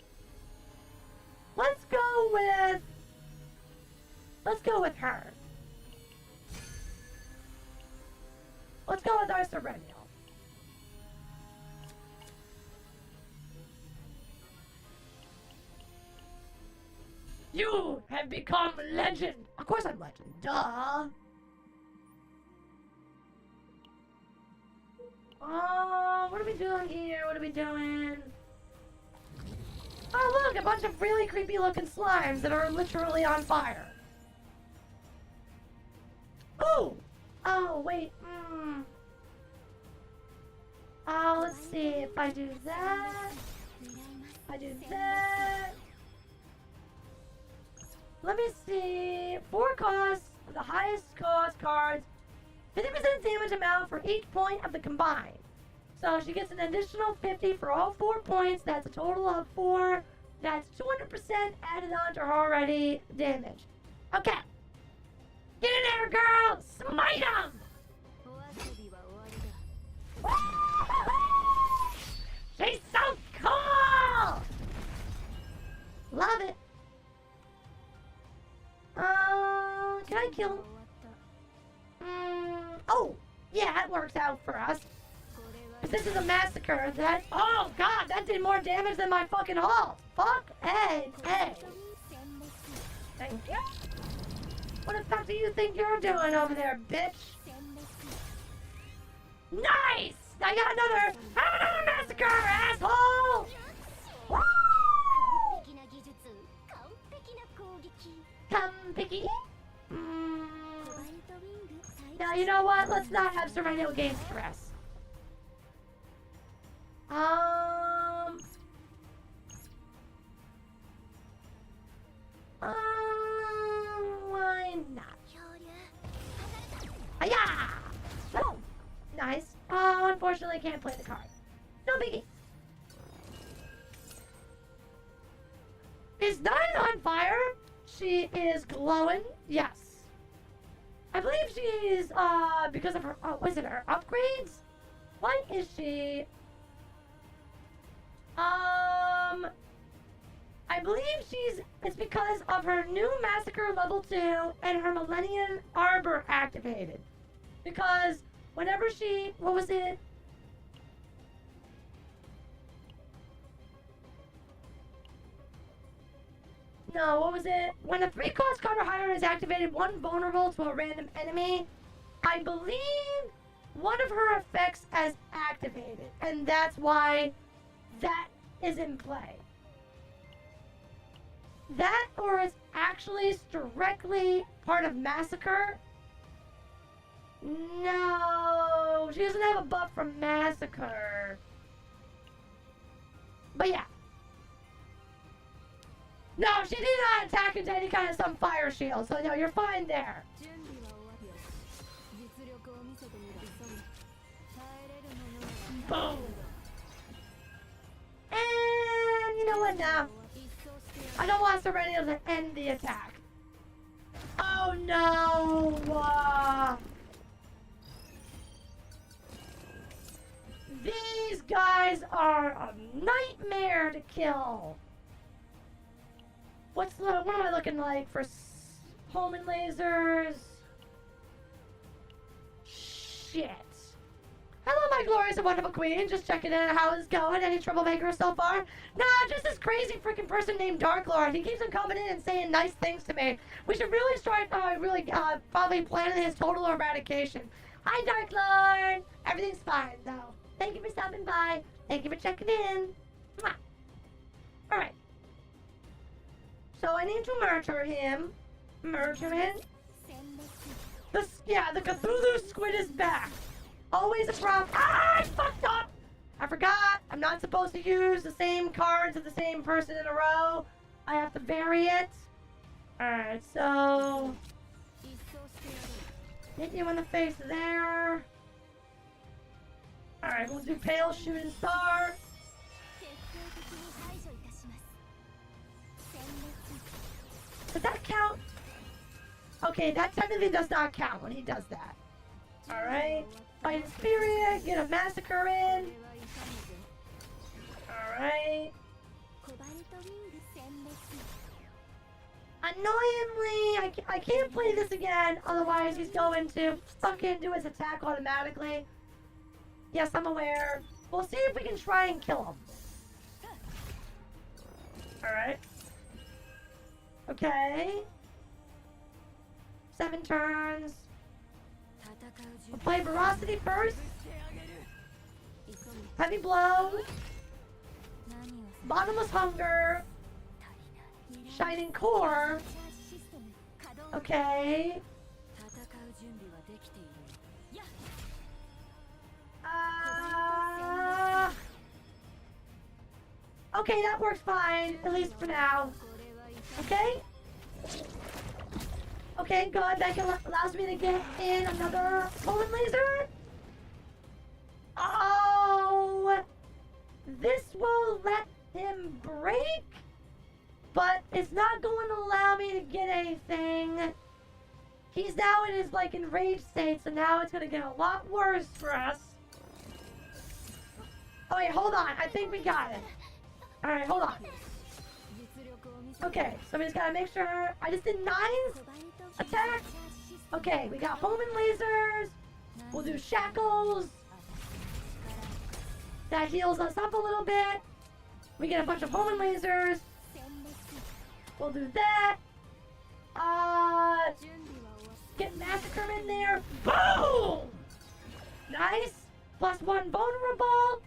Let's go with her. Let's go with our Serenial. You have become legend. Of course I'm legend. Duh. Oh, what are we doing here? What are we doing? Oh, look, a bunch of really creepy looking slimes that are literally on fire. Oh! Oh, wait. Oh, let's see. If I do that. If I do that. Let me see. 4 costs, the highest cost cards. 50% damage amount for each point of the combined. So she gets an additional 50 for all 4 points. That's a total of 4. That's 200% added on to her already damage. Okay. Get in there, girl! Smite him! She's so cool! Love it. Can I kill him? Oh, yeah, that works out for us. If this is a massacre, that... Oh, God, that did more damage than my fucking halt. Fuck, hey. Thank you. What the fuck do you think you're doing over there, bitch? Nice! I got another massacre, asshole! Woo! Come, picky. Now, you know what? Let's not have Serenial gain stress. Why not? Hiya! Oh, nice. Oh, unfortunately, I can't play the card. No biggie. Is Nine on fire? She is glowing. Yes. I believe she's, because of her, what is it, her upgrades? What is she? I believe it's because of her new Massacre level 2 and her Millennium Arbor activated. Because whenever she, what was it? No, what was it? When a 3-cost card or higher is activated, 1 vulnerable to a random enemy, I believe one of her effects is activated. And that's why that is in play. that or is actually directly part of Massacre. No, she doesn't have a buff from Massacre. But yeah. No, she did not attack into any kind of some fire shield, so no, you're fine there. Boom. And you know what now? I don't want Serenity to end the attack. Oh no! These guys are a nightmare to kill. What am I looking like for homing lasers? Shit. Hello, my glorious and wonderful queen. Just checking in on how it's going. Any troublemakers so far? Nah, just this crazy freaking person named Dark Lord. He keeps on coming in and saying nice things to me. We should really start, probably planning his total eradication. Hi, Dark Lord. Everything's fine, though. Thank you for stopping by. Thank you for checking in. Mwah. Alright. So I need to murder him. Murder him. The Cthulhu squid is back. Always a problem. Ah, I fucked up! I forgot. I'm not supposed to use the same cards of the same person in a row. I have to vary it. Alright, so... hit you in the face there. Alright, we'll do Pale Shooting Star. Does that count? Okay, that technically does not count when he does that. Alright. Fight Spirit, get a Massacre in. Alright. Annoyingly, I can't play this again, otherwise he's going to fucking do his attack automatically. Yes, I'm aware. We'll see if we can try and kill him. Alright. Okay. 7 turns. We'll play Veracity first. Heavy Blow. Bottomless Hunger. Shining Core. Okay. Okay, that works fine, at least for now. Okay? Okay, good. That allows me to get in another Poland laser. Oh! This will let him break, but it's not going to allow me to get anything. He's now in his, enraged state, so now it's going to get a lot worse for us. Oh, wait, hold on. I think we got it. Alright, hold on. Okay, so we just gotta make sure. I just did 9's attack. Okay, we got homing lasers. We'll do shackles. That heals us up a little bit. We get a bunch of homing lasers. We'll do that. Get Massacre in there. Boom! Nice. +1 vulnerable.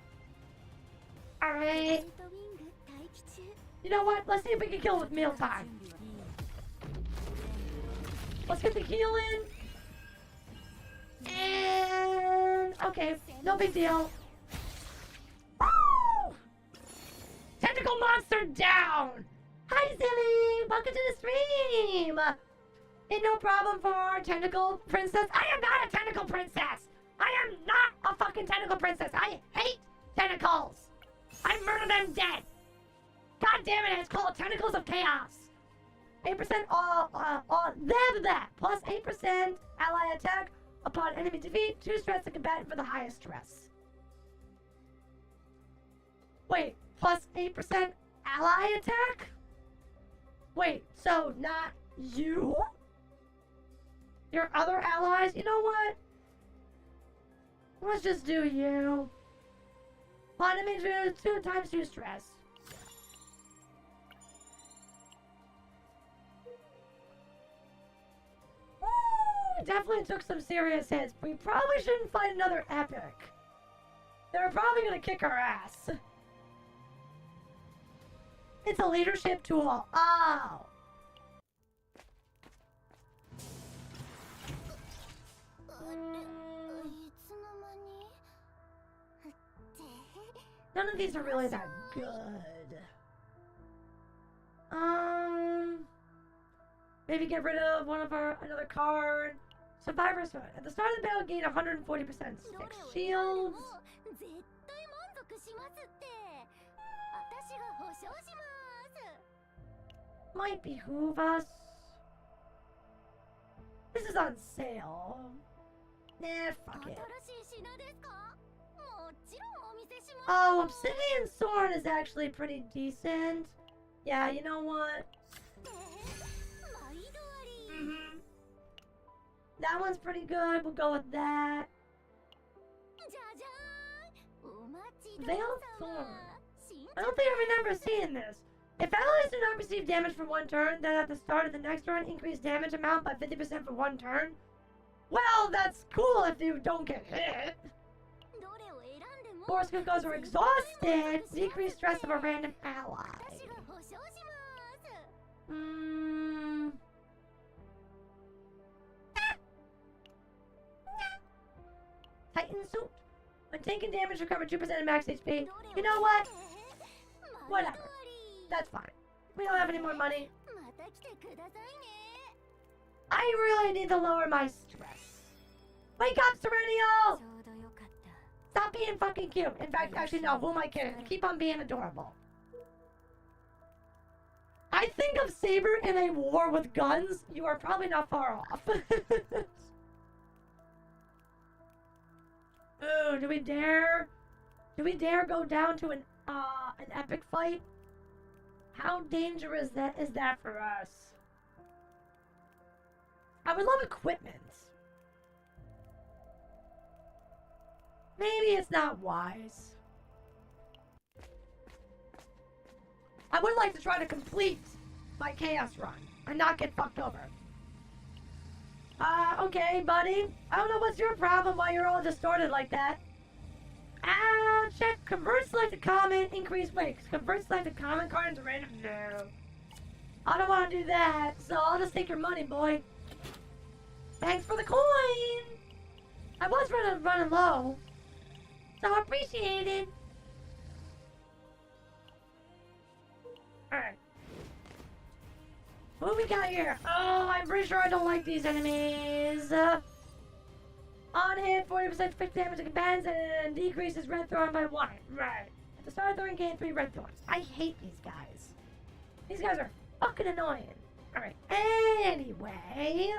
Alright. You know what? Let's see if we can kill with mealtime. Let's get the heal in. And... okay, no big deal. Oh! Tentacle monster down! Hi, Zilly! Welcome to the stream! Ain't no problem for our tentacle princess. I am not a tentacle princess! I am not a fucking tentacle princess! I hate tentacles! I murder them dead! God damn it, it's called Tentacles of Chaos! 8% plus 8% ally attack upon enemy defeat. 2 stress to combatant for the highest stress. Wait, plus 8% ally attack? Wait, so not you? Your other allies? You know what? Let's just do you. Upon enemy defeat, 2 times 2 stress. Definitely took some serious hits. We probably shouldn't fight another epic. They're probably gonna kick our ass. It's a leadership tool. Oh. None of these are really that good. Maybe get rid of another card. Survivor's Hood. At the start of the battle, gain 140% fixed shields. Might behoove us. This is on sale. Nah, fuck it. Oh, Obsidian Sword is actually pretty decent. Yeah, you know what? That one's pretty good. We'll go with that. Veiled Thorn. I don't think I remember seeing this. If allies do not receive damage for one turn, then at the start of the next turn, increase damage amount by 50% for one turn. Well, that's cool if you don't get hit. Force goes are exhausted. Decrease stress of a random ally. Titan Suit. When taking damage, recover 2% of max HP. You know what? Whatever. That's fine. We don't have any more money. I really need to lower my stress. Wake up, Serenio! Stop being fucking cute. In fact, actually, no. Who am I kidding? Keep on being adorable. I think of Saber in a war with guns. You are probably not far off. Ooh, do we dare? Do we dare go down to an epic fight? How dangerous is that for us? I would love equipment. Maybe it's not wise. I would like to try to complete my chaos run and not get fucked over. Okay, buddy. I don't know what's your problem why you're all distorted like that. Check. Convert selected comment, increase weight. Convert selected comment card into random. No. I don't want to do that, so I'll just take your money, boy. Thanks for the coin. I was running low, so I appreciate it. Alright. What we got here? Oh, I'm pretty sure I don't like these enemies. On hit, 40% fixed damage to combatants and decreases red thorn by 1. Right. At the start of the turn, gain 3 red thorns. I hate these guys. These guys are fucking annoying. Alright. Anyway.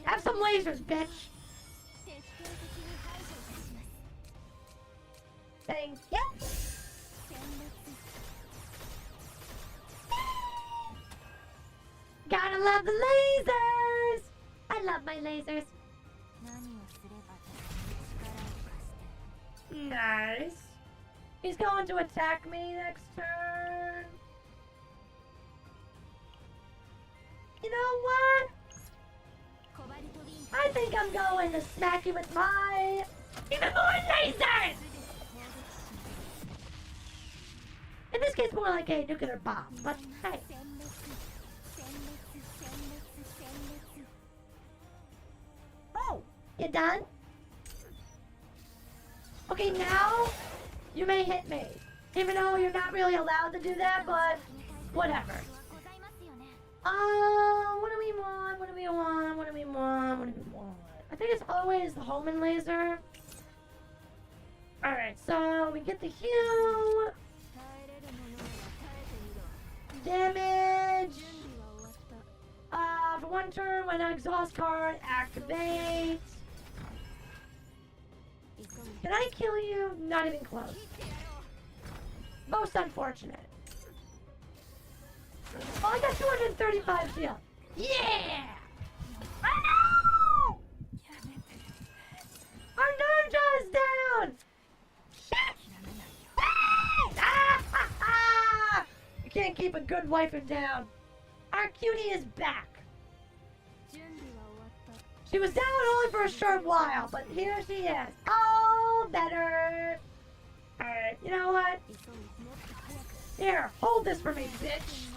Have some lasers, bitch. Thank you. Gotta love the lasers. I love my lasers. Nice. He's going to attack me next turn. You know what? I think I'm going to smack you with my even more lasers! In this case, more like a nuclear bomb, but hey. Oh, you done? Okay, now you may hit me. Even though you're not really allowed to do that, but whatever. What do we want? What do we want? What do we want? What do we want? I think it's always the Holman laser. Alright, so we get the hue. Damage. For one turn, when an exhaust card activates. Can I kill you? Not even close. Most unfortunate. Oh, I got 235 shield. Yeah! Oh no! Our Ninja is down! Shit! You can't keep a good wife down. Our cutie is back. She was down only for a short while, but here she is. All better. Alright, you know what? Here, hold this for me, bitch.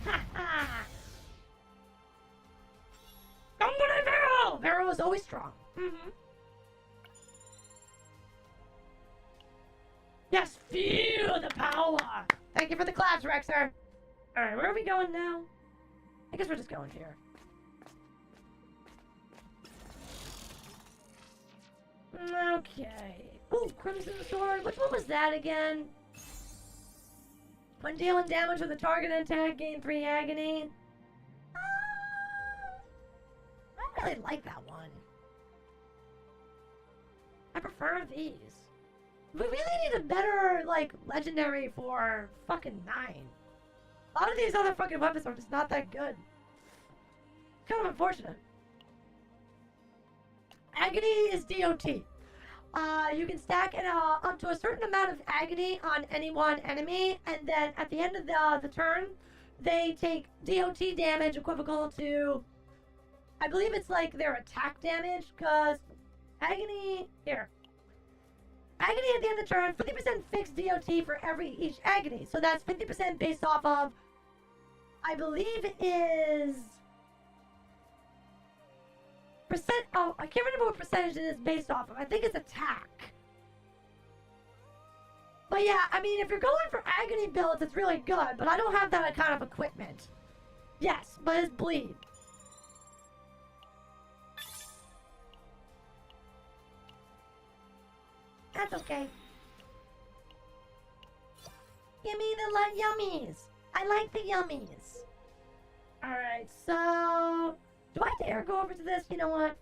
Ha ha. Somebody Vero! Vero is always strong. Mm-hmm. Yes, feel the power. Thank you for the claps, Rexer. Alright, where are we going now? I guess we're just going here. Okay. Ooh, Crimson Sword. Which one was that again? When dealing damage with a target attack, gain 3 agony. I really like that one. I prefer these. We really need a better, like, legendary for fucking 9. A lot of these other fucking weapons are just not that good. Kind of unfortunate. Agony is DOT. You can stack up to a certain amount of agony on any one enemy, and then at the end of the turn, they take DOT damage equivalent to, I believe it's like their attack damage, because agony, here. Agony at the end of the turn, 50% fixed DOT for each agony. So that's 50% based off of, I believe it is percent. Oh, I can't remember what percentage it is based off of. I think it's attack. But yeah, I mean, if you're going for agony builds, it's really good. But I don't have that kind of equipment. Yes, but it's bleed. That's okay. Give me the yummies. I like the yummies. Alright, so... do I dare go over to this? You know what?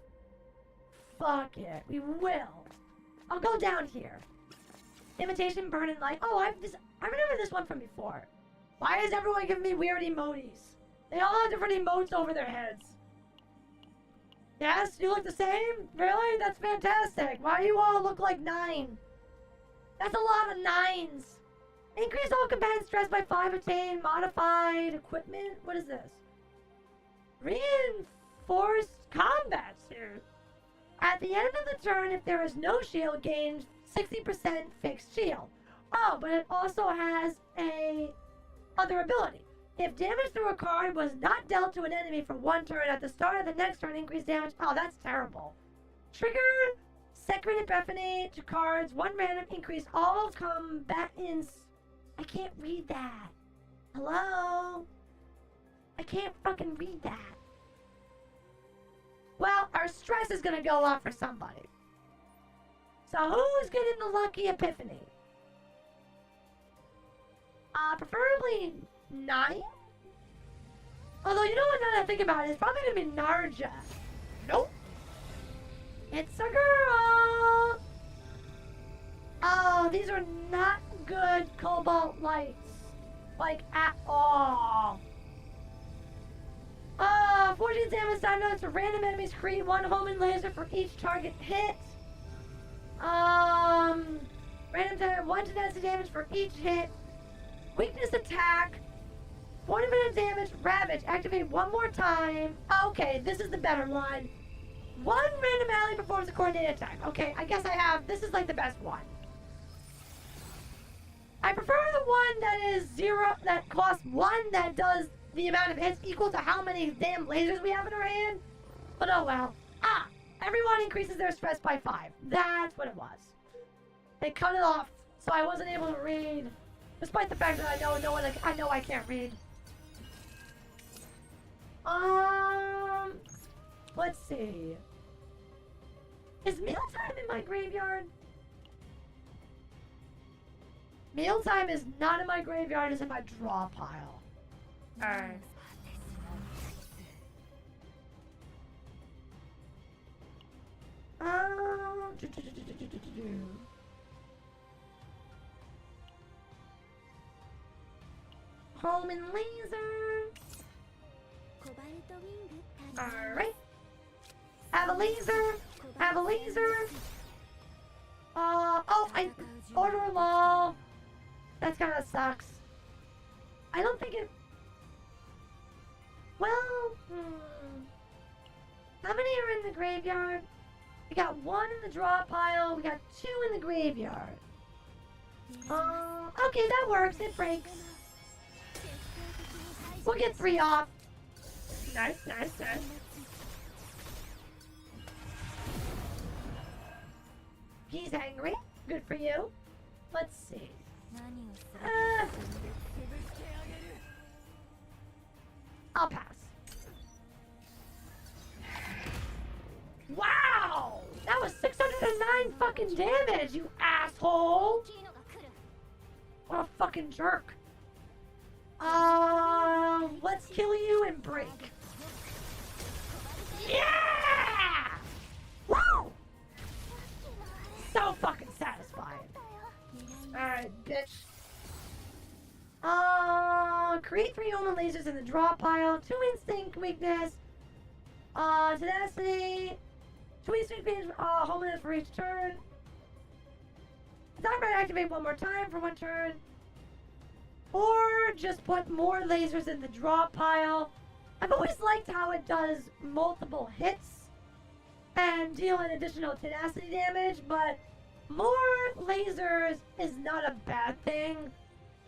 Fuck it. We will. I'll go down here. Imitation Burn and Light. Oh, I remember this one from before. Why is everyone giving me weird emotes? They all have different emotes over their heads. Yes, you look the same? Really? That's fantastic. Why do you all look like 9? That's a lot of 9s. Increase all combatant stress by 5 obtain modified equipment. What is this? Reinforced combat suit. At the end of the turn, if there is no shield, gain 60% fixed shield. Oh, but it also has a other ability. If damage through a card was not dealt to an enemy for 1 turn, at the start of the next turn, increase damage. Oh, that's terrible. Trigger Sacred Epiphany to cards. 1 random increase all combatants. I can't read that. Hello? I can't fucking read that. Well, our stress is gonna go up for somebody. So who's getting the lucky epiphany? Preferably 9? Although, you know what, now that I think about it, it's probably gonna be Narja. Nope. It's a girl! Oh, these are not good Cobalt Lights. Like, at all. 14 damage time to random enemies. Create 1 homing laser for each target hit. Random time, 1 tenacity damage for each hit. Weakness attack. 40 minute damage. Ravage. Activate 1 more time. Okay, this is the better one. 1 random ally performs a coordinated attack. Okay, I guess I have. This is like the best one. I prefer the one that is 0, that costs 1, that does the amount of hits equal to how many damn lasers we have in our hand. But oh well. Everyone increases their stress by 5. That's what it was. They cut it off, so I wasn't able to read. Despite the fact that I know I can't read. Let's see. Is mealtime in my graveyard? Mealtime is not in my graveyard, it's in my draw pile. Alright. Home and laser. Alright. Have a laser. Have a laser. Oh, I order law. That kind of sucks. I don't think it. Well, How many are in the graveyard? We got 1 in the draw pile. We got 2 in the graveyard. Okay, that works. It breaks. We'll get 3 off. Nice, nice, nice. He's angry. Good for you. Let's see. I'll pass. Wow! That was 609 fucking damage, you asshole! What a fucking jerk. Let's kill you and break. Yeah! Woo! So fucking satisfying. Alright, bitch. Create 3 Omen lasers in the draw pile. 2 instinct weakness. Tenacity. 2 instinct weakness, hominid for each turn. Not right, activate 1 more time for 1 turn. Or just put more lasers in the draw pile. I've always liked how it does multiple hits and deal an additional tenacity damage, but more lasers is not a bad thing.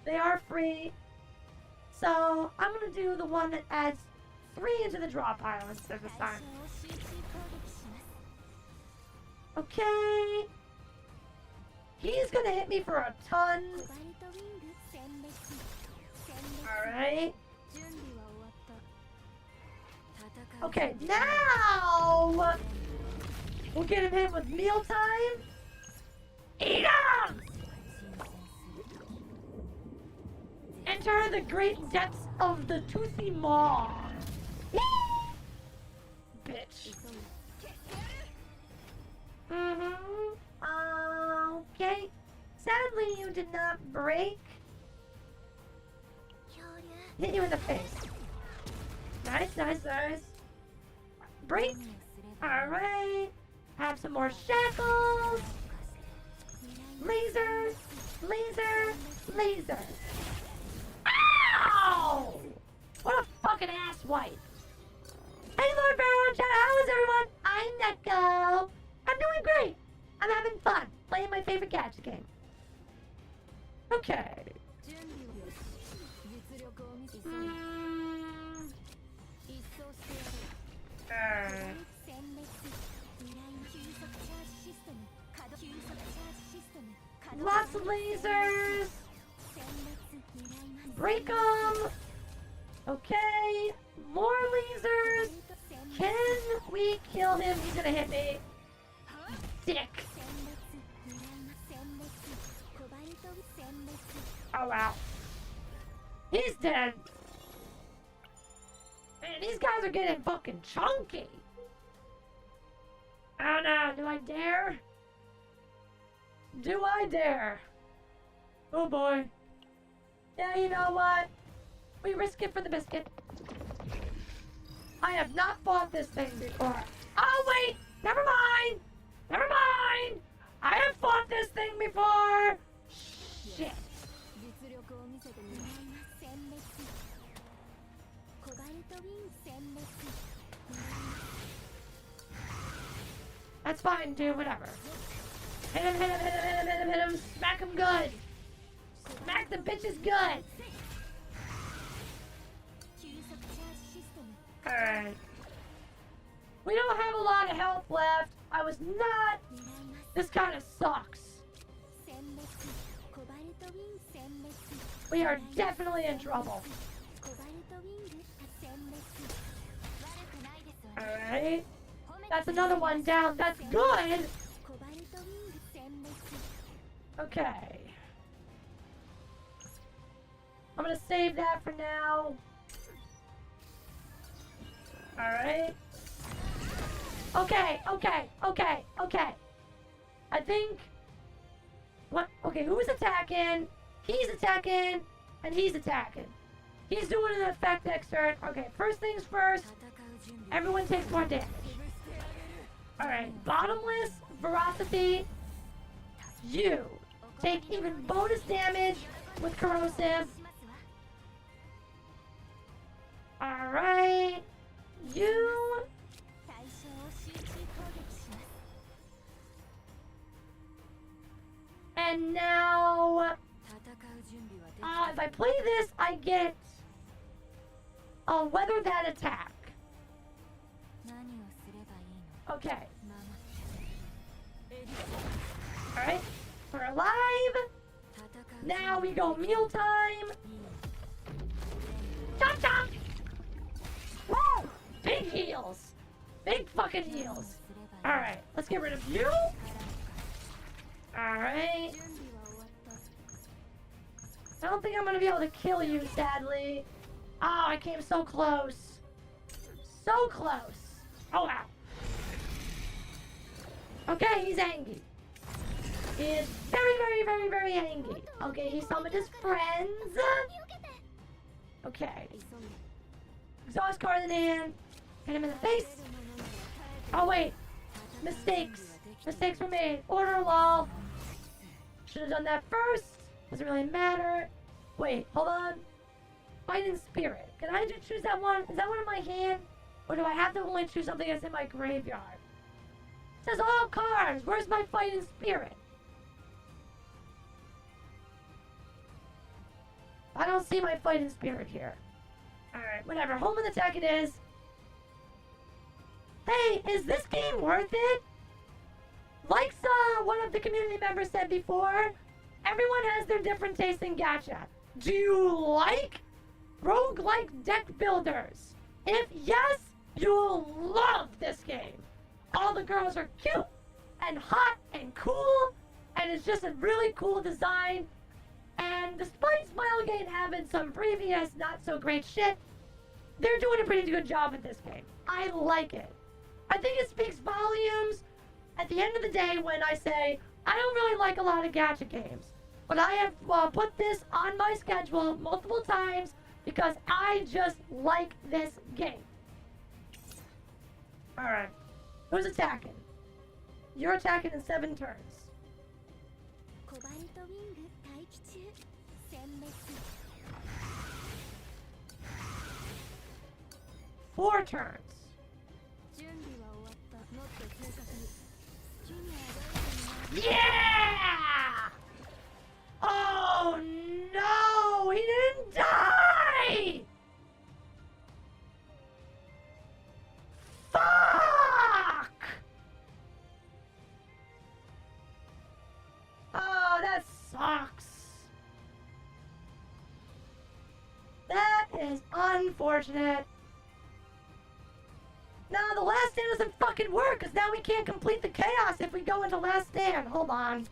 They are free. So I'm gonna do the one that adds 3 into the draw pile instead of this time. Okay. He's gonna hit me for a ton. Alright. Okay, now we'll get him hit with mealtime. Eat him! Enter the great depths of the toothy maw. Bitch. Okay. Sadly, you did not break. Hit you in the face. Nice, nice, nice. Break. Alright. Have some more shackles. Lasers. Laser. Laser. Ow! What a fucking asswipe. Hey, Lord Veronica, how is everyone? I'm Neko. I'm doing great. I'm having fun playing my favorite gadget game. Okay. Lots of lasers. Break them. Okay. More lasers. Can we kill him? He's gonna hit me. Dick. Oh wow. He's dead. Man, these guys are getting fucking chunky. Oh no, do I dare? Do I dare? Oh boy. Yeah, you know what? We risk it for the biscuit. I have not fought this thing before. Oh wait! Never mind! Never mind! I have fought this thing before! Shit. That's fine, dude, whatever. Hit him, hit him, hit him, hit him, hit him, hit him. Smack him good. Smack the bitches good. Alright. We don't have a lot of health left. I was not... This kind of sucks. We are definitely in trouble. Alright. That's another one down. That's good. Okay. I'm gonna save that for now. Alright. Okay, okay, okay, okay. I think... What? Okay, who's attacking? He's attacking, and he's attacking. He's doing an effect exert. Okay, first things first. Everyone takes more damage. Alright, bottomless, veracity. You take even bonus damage with corrosive. Alright. You if I play this, I get a weather that attack. Okay. Alright, we're alive. Now we go mealtime. Chop chop! Woo! Big heals. Big fucking heals. Alright, let's get rid of you. Alright. I don't think I'm gonna be able to kill you, sadly. Oh, I came so close. So close. Oh, wow. Okay, he's angry. He is very, very, very, very angry. Okay, he summoned his friends. Okay. Exhaust card in hand. Hit him in the face. Oh, wait. Mistakes. Mistakes were made. Order lol. Should have done that first. Doesn't really matter. Wait, hold on. Fighting Spirit. Can I just choose that one? Is that one in my hand? Or do I have to only choose something that's in my graveyard? It says all cards. Where's my Fighting Spirit? I don't see my Fighting Spirit here. Alright, whatever. Home and attack it is. Hey, is this game worth it? Like one of the community members said before, everyone has their different taste in gacha. Do you like roguelike deck builders? If yes, you'll love this game. All the girls are cute and hot and cool, and it's just a really cool design. And despite Smilegate having some previous not so great shit, they're doing a pretty good job at this game. I like it. I think it speaks volumes at the end of the day when I say I don't really like a lot of gacha games. But I have put this on my schedule multiple times because I just like this game. Alright. Who's attacking? You're attacking in 7 turns. 4 turns. Yeah! Oh no! He didn't die! Fuck! Oh, that sucks. That is unfortunate. No, the last stand doesn't fucking work, because now we can't complete the chaos if we go into last stand. Hold on.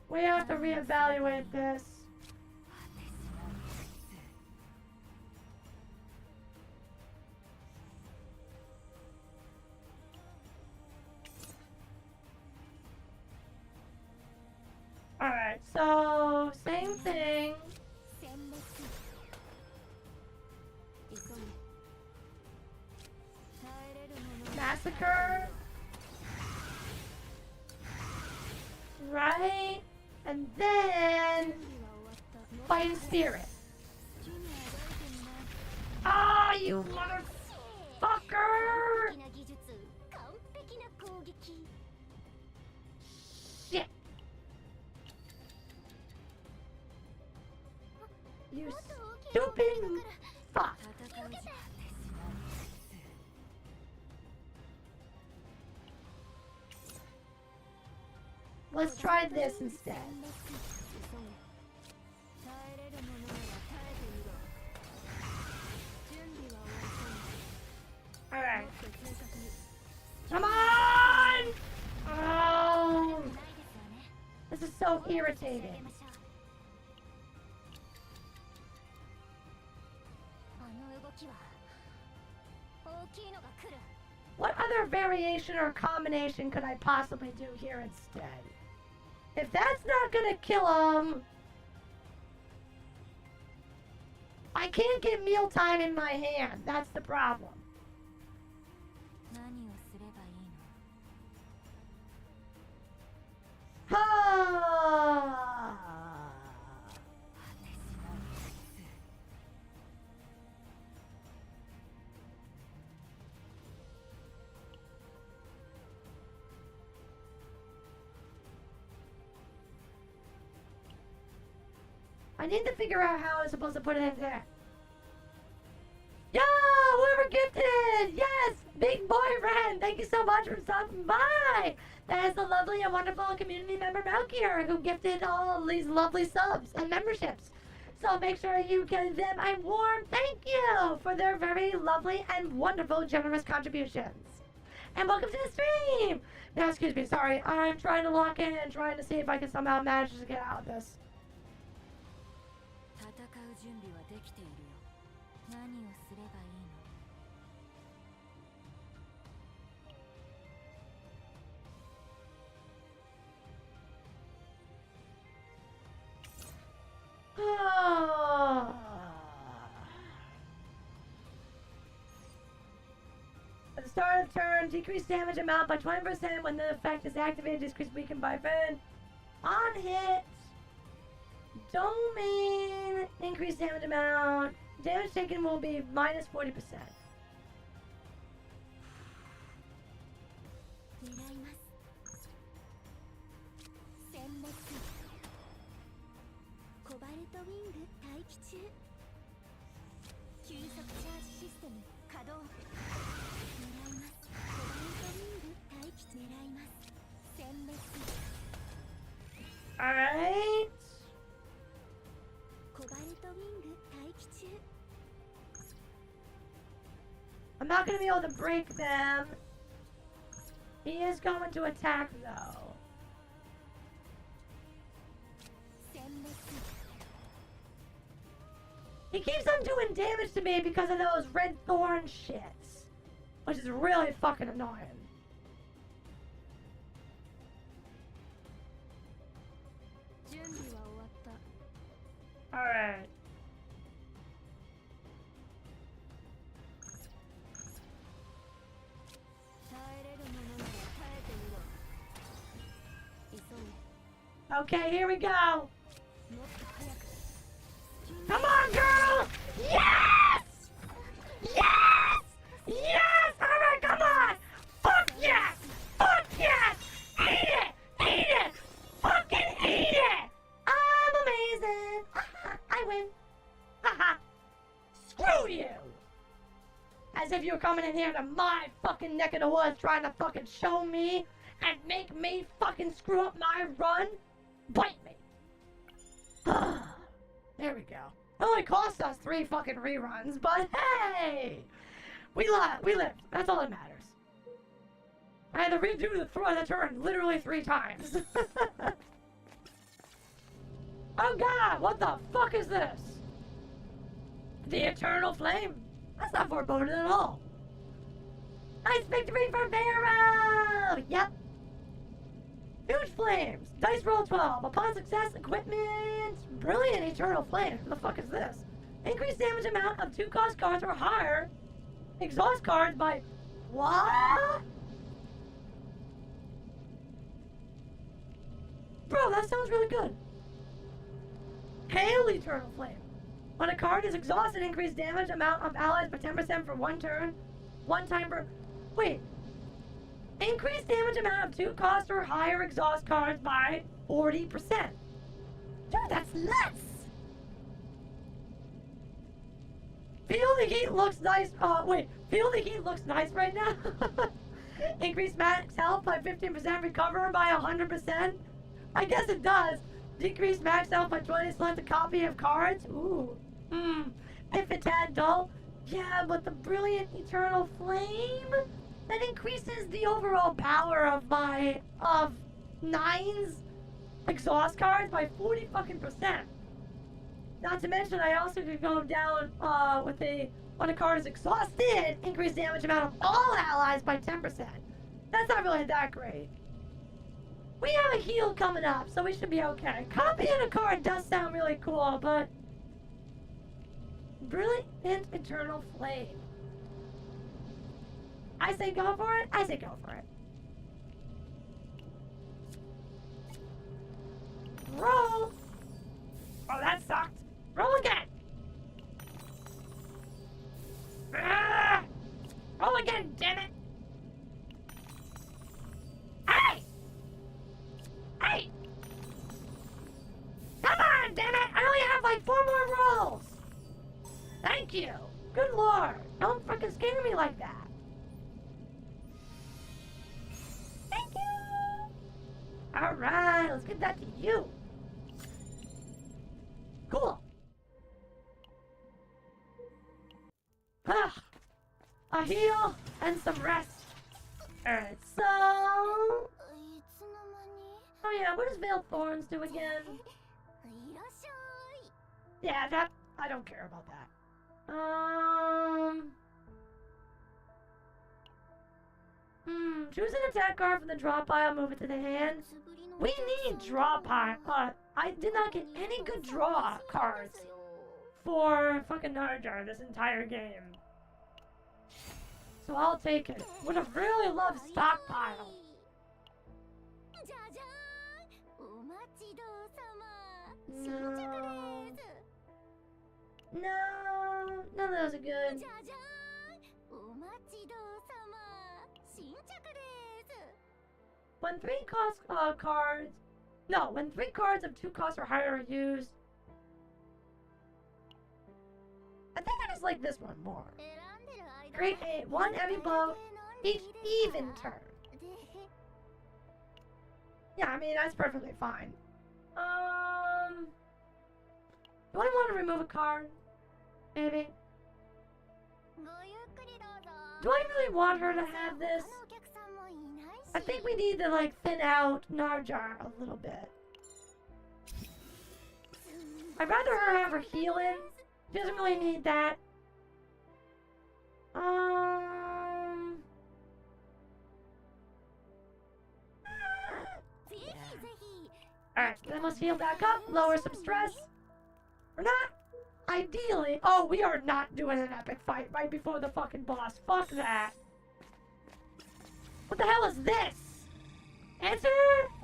We have to reevaluate this. Alright, so same thing. Massacre. Right? And then Fighting Spirit. Ah, you motherfucker! Shit. You stupid fuck. Let's try this instead. Alright. Come on! Oh! This is so irritating. What other variation or combination could I possibly do here instead? If that's not gonna kill him, I can't get mealtime in my hand. That's the problem. I need to figure out how I'm supposed to put it in there. Yo, whoever gifted! Yes! Big boyfriend! Thank you so much for stopping by! That is the lovely and wonderful community member Melchior who gifted all these lovely subs and memberships. So make sure you give them a warm thank you for their very lovely and wonderful generous contributions. And welcome to the stream! Now, excuse me, sorry. I'm trying to lock in and trying to see if I can somehow manage to get out of this. At the start of the turn, decrease damage amount by 20% when the effect is activated. Decrease weakened by burn. On hit. Domain. Increase damage amount. Damage taken will be minus 40%. Alright. I'm not going to be able to break them. He is going to attack though. He keeps on doing damage to me because of those red thorn shits. Which is really fucking annoying. Alright. Okay, here we go. Come on, girl! Yes! Yes! Yes! Alright, come on! Fuck yes! Fuck yes! Eat it! Eat it! Fucking eat it! I'm amazing! I win! Haha! Screw you! As if you were coming in here to my fucking neck of the woods trying to fucking show me and make me fucking screw up my run? Bite me! There we go. It only cost us 3 fucking reruns, but hey! We lived. That's all that matters. I had to redo the turn literally 3 times. Oh god, what the fuck is this? The Eternal Flame. That's not foreboding at all. Nice victory for Vero! Yep. Huge flames. Dice roll 12. Upon success, equipment. Brilliant Eternal Flame. What the fuck is this? Increased damage amount of 2 cost cards or higher. Exhaust cards by... What? Bro, that sounds really good. Hail Eternal Flame. When a card is exhausted, increase damage amount of allies by 10% for 1 turn. 1 time per... Wait. Increase damage amount of 2 cost or higher exhaust cards by 40%. Dude, that's nuts! Feel the Heat looks nice. Feel the Heat looks nice right now. Increase max health by 15%, recover by 100%. I guess it does. Decrease max health by 20, select a copy of cards. Ooh. If it's tad dull. Yeah, but the Brilliant Eternal Flame? That increases the overall power of my, Nine's exhaust cards by 40 fucking percent. Not to mention, I also could go down, when a card is exhausted, increase damage amount of all allies by 10%. That's not really that great. We have a heal coming up, so we should be okay. Copying a card does sound really cool, but... Brilliant Eternal Flame. I say go for it. I say go for it. Roll. Oh, that sucked. Roll again. Ah! Roll again, damn it. Hey! Hey! Come on, damn it! I only have like 4 more rolls. Thank you. Good lord. Don't fucking scare me like that. Thank you. Alright, let's give that to you. Cool. A heal and some rest. Alright, so... Oh yeah, what does Veiled Thorns do again? Yeah, that... I don't care about that. Choose an attack card from the draw pile, move it to the hand. We need draw pile. I did not get any good draw cards for fucking Narjar this entire game. So I'll take it. Would have really loved stockpile. No, none of those are good. When 3 cost cards, no, when 3 cards of 2 costs or higher are used, I think I just like this one more. Create 1 heavy blow each even turn. Yeah, I mean that's perfectly fine. Do I want to remove a card? Maybe. Do I really want her to have this? I think we need to like thin out Narjar a little bit. I'd rather her have her healing. She doesn't really need that. Alright, then let's heal back up, lower some stress. We're not, ideally, oh, we are not doing an epic fight right before the fucking boss. Fuck that. What the hell is this? Answer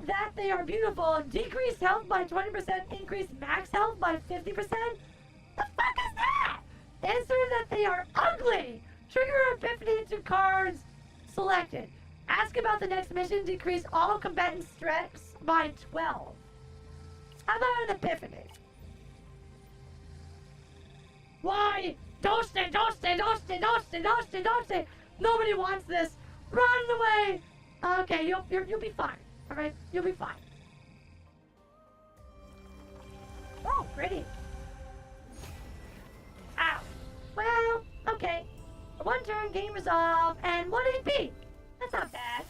that they are beautiful. Decrease health by 20%, increase max health by 50%? The fuck is that? Answer that they are ugly. Trigger epiphany to cards selected. Ask about the next mission, decrease all combatant stress by 12. How about an epiphany? Why? Don't stay, don't stay, don't stay, don't stay, don't stay, don't stay. Nobody wants this. Run away. Okay, you'll be fine. All right, you'll be fine. Oh, pretty. Ow. Well, okay. 1 turn, game resolve, and 1 AP. That's not bad.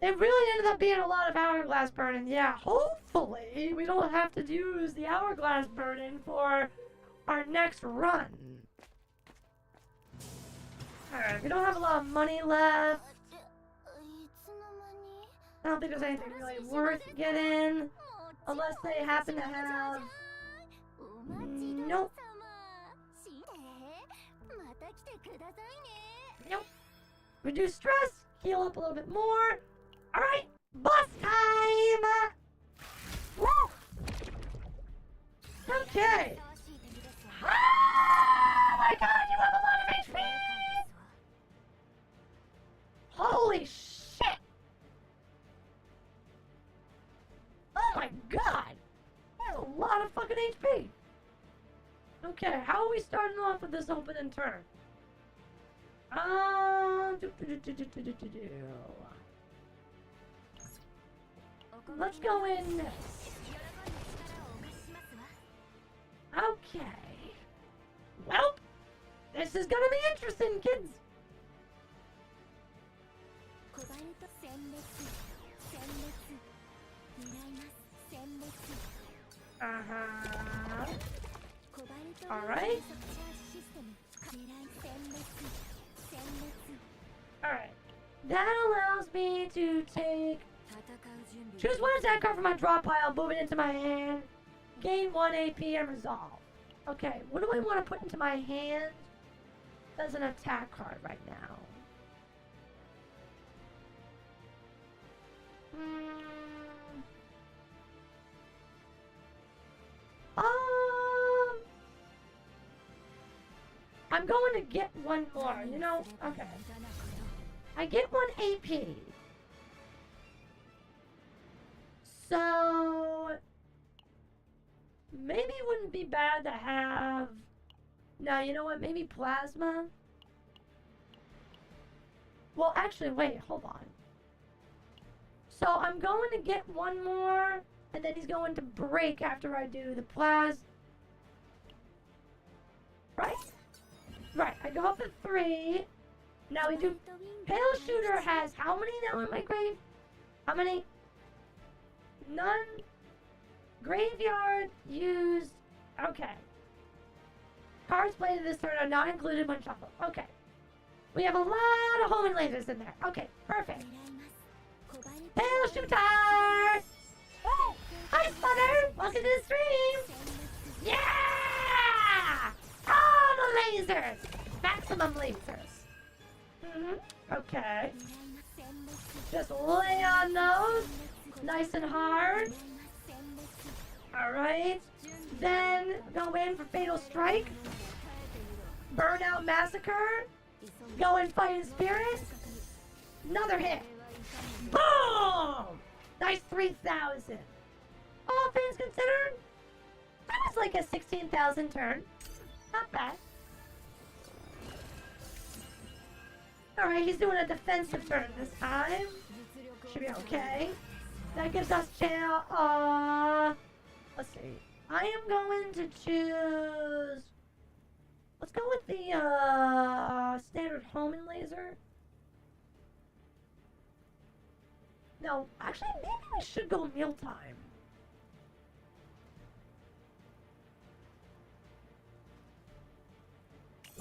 It really ended up being a lot of hourglass burning. Yeah, hopefully we don't have to use the hourglass burning for our next run. Alright, we don't have a lot of money left. I don't think there's anything really worth getting. Unless they happen to have... Nope. Nope. Reduce stress, heal up a little bit more. Alright, boss time! Woo! Okay. Oh my god, you have a lot of HP! Holy shit! Oh my god! That's a lot of fucking HP! Okay, how are we starting off with this opening turn? Let's go in this. Okay. Well, this is gonna be interesting, kids. Alright. Alright. That allows me to take... Choose 1 attack card from my draw pile, move it into my hand. Gain 1 AP and resolve. Okay, what do I want to put into my hand as an attack card right now? I'm going to get 1 more, you know? Okay. I get 1 AP. So, maybe it wouldn't be bad to have... No, you know what? Maybe plasma? Well, actually, wait, hold on. So I'm going to get one more, and then he's going to break after I do the Right? Right, I go up at 3. Now we do... Pale Shooter has how many now in my grave? How many? None. Graveyard used... Okay. Cards played this turn are not included when shuffled. Okay. We have a lot of homing lasers in there. Okay, perfect. Pale Shooter! Oh, hi, Sputter! Welcome to the stream! Yeah! All the lasers! Maximum lasers. Okay. Just lay on those. Nice and hard. Alright. Then go in for Fatal Strike. Burnout Massacre. Go in Fighting Spirit. Another hit. Boom! Nice 3,000. All things considered, that was like a 16,000 turn. Not bad. Alright, he's doing a defensive turn this time. Should be okay. That gives us channel, let's see. I am going to choose... Let's go with the, standard homing laser. No, actually, maybe we should go mealtime.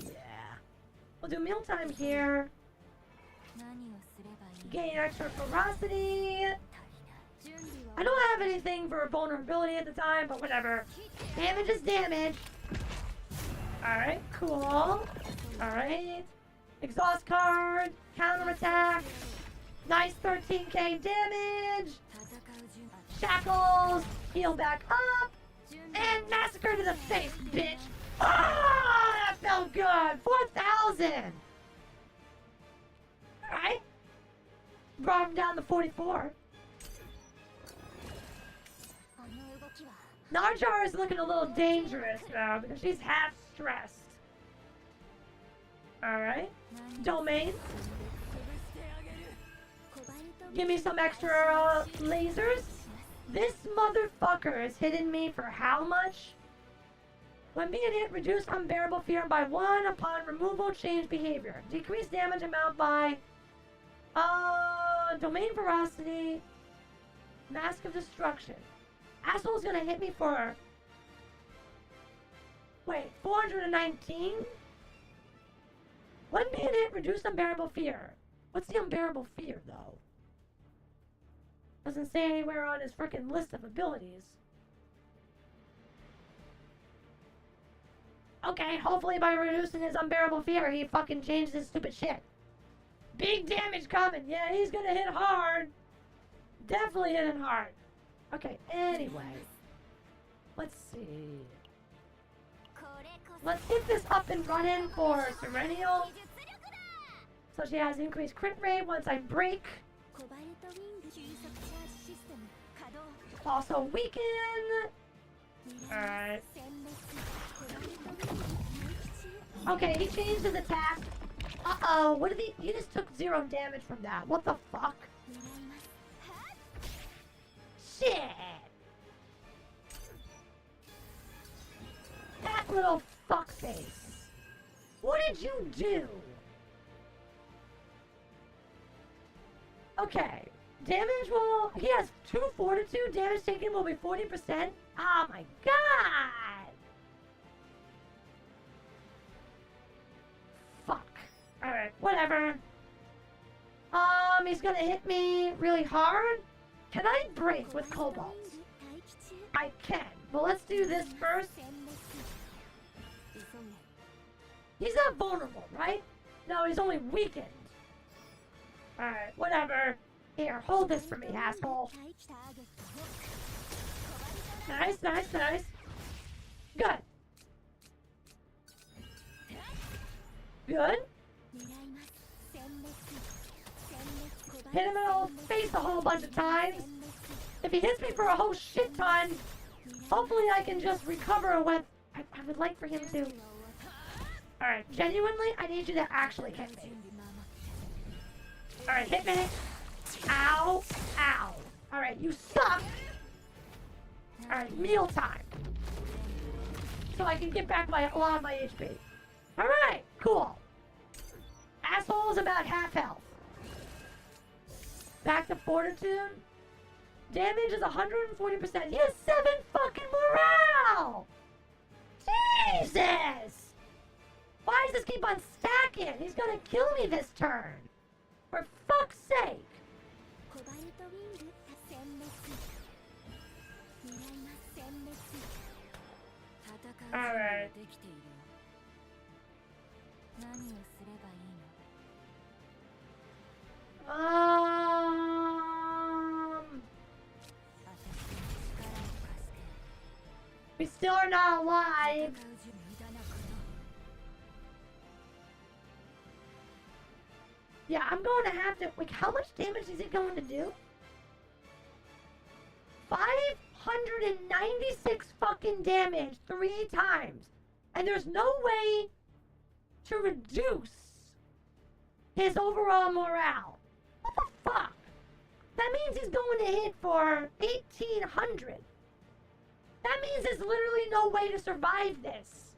Yeah. We'll do mealtime here. Gain extra ferocity. I don't have anything for vulnerability at the time, but whatever. Damage is damage. Alright, cool. Alright. Exhaust card. Counterattack. Nice 13k damage. Shackles. Heal back up. And massacre to the face, bitch. Oh, that felt good. 4,000. Alright. Brought him down to 44. Narjar is looking a little dangerous now because she's half stressed. Alright. Domain. Give me some extra lasers. This motherfucker is hitting me for how much? When being hit, reduce unbearable fear by 1 upon removal, change behavior. Decrease damage amount by domain ferocity. Mask of destruction. Asshole's gonna hit me for... Wait, 419? When being hit, reduce unbearable fear. What's the unbearable fear, though? Doesn't say anywhere on his frickin' list of abilities. Okay, hopefully by reducing his unbearable fear, he fucking changed his stupid shit. Big damage coming. Yeah, he's gonna hit hard. Definitely hitting hard. Okay, anyway. Let's see. Let's get this up and running for Serenial. So she has increased crit rate once I break. Also weaken. Alright. Okay, he changed his attack. Uh-oh, what did he just took 0 damage from that. What the fuck? Shit! That little fuckface. What did you do? Okay. Damage will... He has 2 fortitude. Damage taken will be 40%. Oh my god! Fuck. Alright, whatever. He's gonna hit me really hard. Can I break with Cobalt? I can. But let's do this first. He's not vulnerable, right? No, he's only weakened. Alright, whatever. Here, hold this for me, asshole. Nice, nice, nice. Good. Good. Hit him in the face a whole bunch of times. If he hits me for a whole shit ton, Hopefully I can just recover with... I would like for him to... Alright, genuinely, I need you to actually hit me. Alright, hit me. Ow. Ow. Alright, you suck. Alright, meal time. So I can get back a lot of my HP. Alright, cool. Asshole's about half health. Back to fortitude. Damage is 140%. He has 7 fucking morale! Jesus! Why does this keep on stacking? He's gonna kill me this turn. For fuck's sake. Alright. We still are not alive. Yeah, I'm going to have to... Like, how much damage is he going to do? 596 fucking damage 3 times. And there's no way to reduce his overall morale. What the fuck? That means he's going to hit for 1,800. That means there's literally no way to survive this.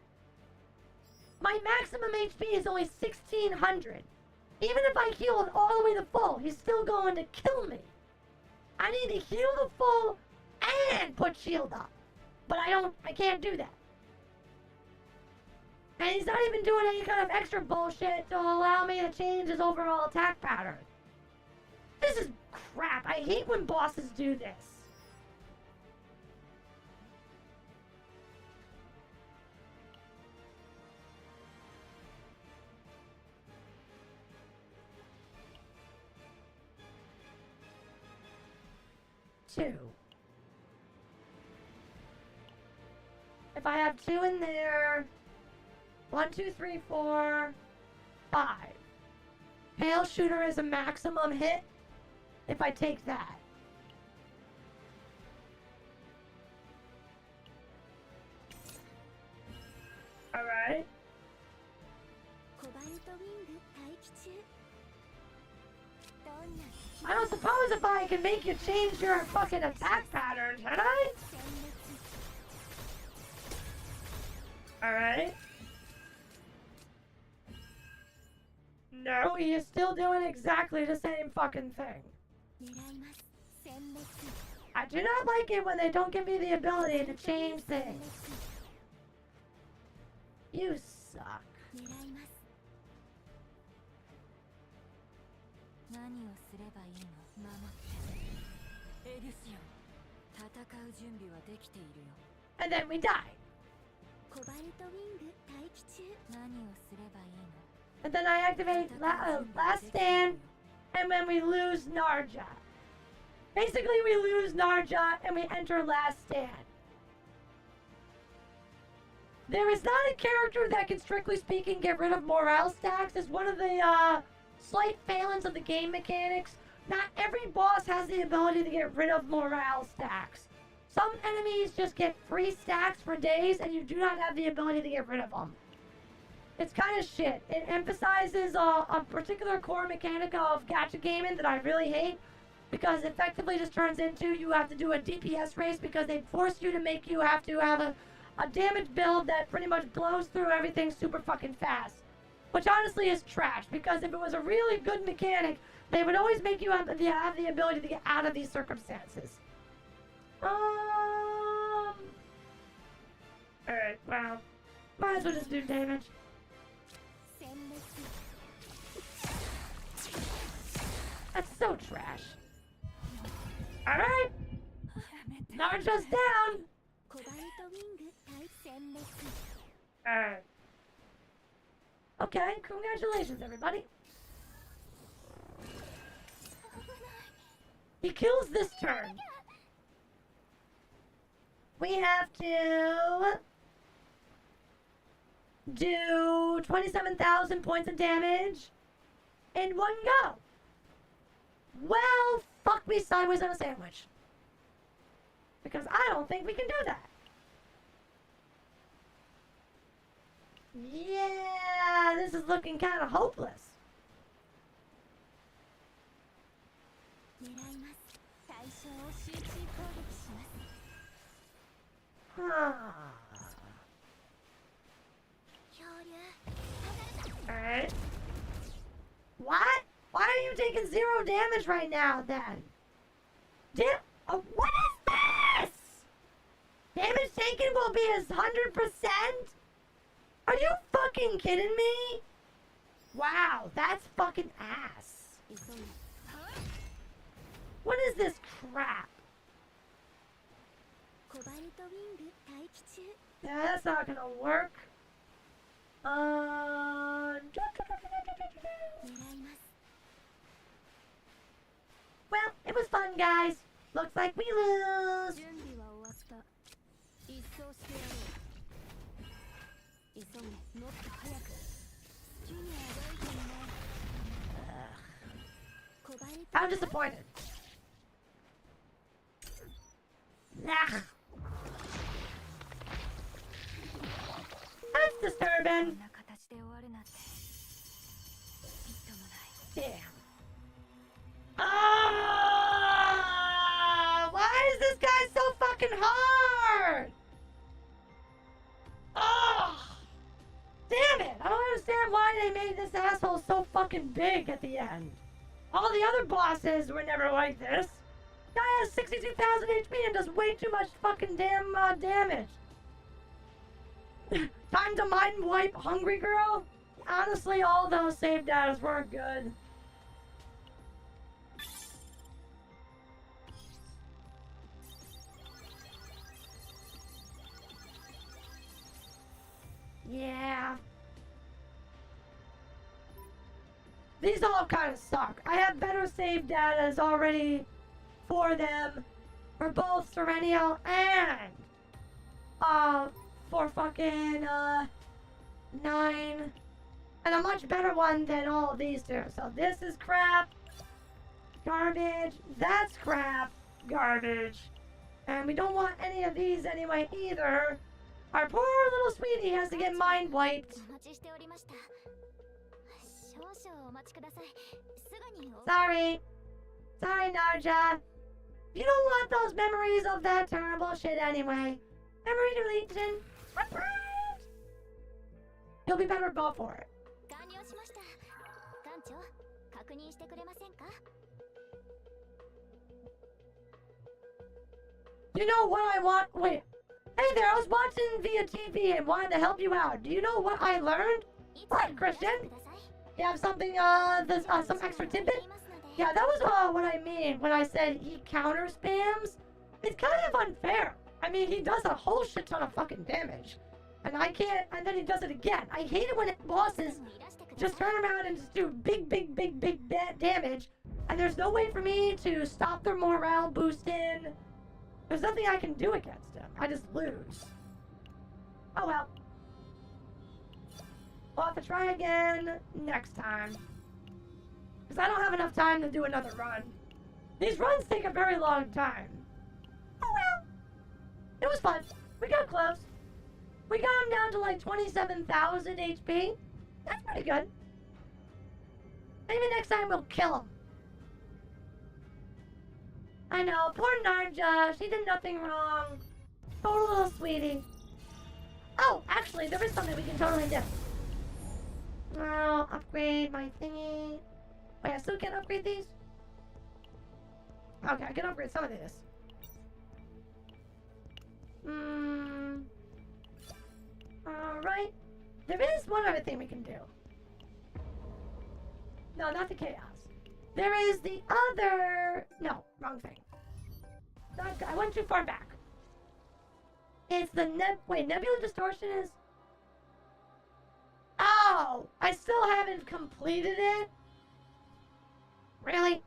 My maximum HP is only 1,600. Even if I heal it all the way to full, he's still going to kill me. I need to heal the full and put shield up. But I can't do that. And he's not even doing any kind of extra bullshit to allow me to change his overall attack pattern. This is crap. I hate when bosses do this. Two. If I have 2 in there, 1, 2, 3, 4, 5. Pale shooter is a maximum hit if I take that. Alright. I don't suppose if I can make you change your fucking attack pattern, can I? Alright. No, he is still doing exactly the same fucking thing. I do not like it when they don't give me the ability to change things. You suck. And then we die. And then I activate Last Stand, and then we lose Narja. Basically, we lose Narja, and we enter Last Stand. There is not a character that can, strictly speaking, get rid of morale stacks. It's one of the slight failings of the game mechanics. Not every boss has the ability to get rid of morale stacks. Some enemies just get free stacks for days, and you do not have the ability to get rid of them. It's kind of shit. It emphasizes a particular core mechanic of gacha gaming that I really hate, because it effectively just turns into you have to do a DPS race because they force you to make you have to have a damage build that pretty much blows through everything super fucking fast. Which honestly is trash, because if it was a really good mechanic, they would always make you have the ability to get out of these circumstances. Alright, wow. Might as well just do damage. That's so trash. Alright! Narja's down! Alright. Okay, congratulations everybody. He kills this turn. We have to do 27,000 points of damage in one go. Well, fuck me sideways on a sandwich. Because I don't think we can do that. Yeah, this is looking kind of hopeless. Alright. What? Why are you taking 0 damage right now, then? What is this? Damage taken will be as 100%? Are you fucking kidding me? Wow, that's fucking ass. What is this crap? Yeah, that's not gonna work. Well, it was fun, guys. Looks like we lose. I'm disappointed. Ugh. That's disturbing. Damn. Why is this guy so fucking hard? Damn it! I don't understand why they made this asshole so fucking big at the end. All the other bosses were never like this. Guy has 62,000 HP and does way too much fucking damn damage. Time to mind wipe Hungry Girl? Honestly, all those save datas weren't good. Yeah. These all kind of suck. I have better save datas already for them. For both Serenial and for fucking 9. And a much better one than all of these two. So this is crap. Garbage. That's crap. Garbage. And we don't want any of these anyway either. Our poor little sweetie has to get mind wiped. Sorry. Sorry, Narja. You don't want those memories of that terrible shit anyway. Memory deletion. You'll be better go for it. You know what I want? Wait. Hey there, I was watching via TV and wanted to help you out. Do you know what I learned? What, Christian? You have something, some extra tidbit? Yeah, that was what I mean when I said he counter spams. It's kind of unfair. I mean, he does a whole shit ton of fucking damage. And I can't, and then he does it again. I hate it when bosses just turn around and just do big damage. And there's no way for me to stop their morale boosting. There's nothing I can do against him. I just lose. Oh well. We'll have to try again next time. Because I don't have enough time to do another run. These runs take a very long time. Oh well. It was fun. We got close. We got him down to like 27,000 HP. That's pretty good. Maybe next time we'll kill him. I know, poor Narja. She did nothing wrong. Total little sweetie. Oh, actually, there is something we can totally do. Oh, upgrade my thingy. Wait, I still can't upgrade these? Okay, I can upgrade some of this. Alright. There is one other thing we can do. No, not the chaos. There is the other... No, wrong thing. I went too far back. It's the Nebula Distortion is... Oh! I still haven't completed it? Really?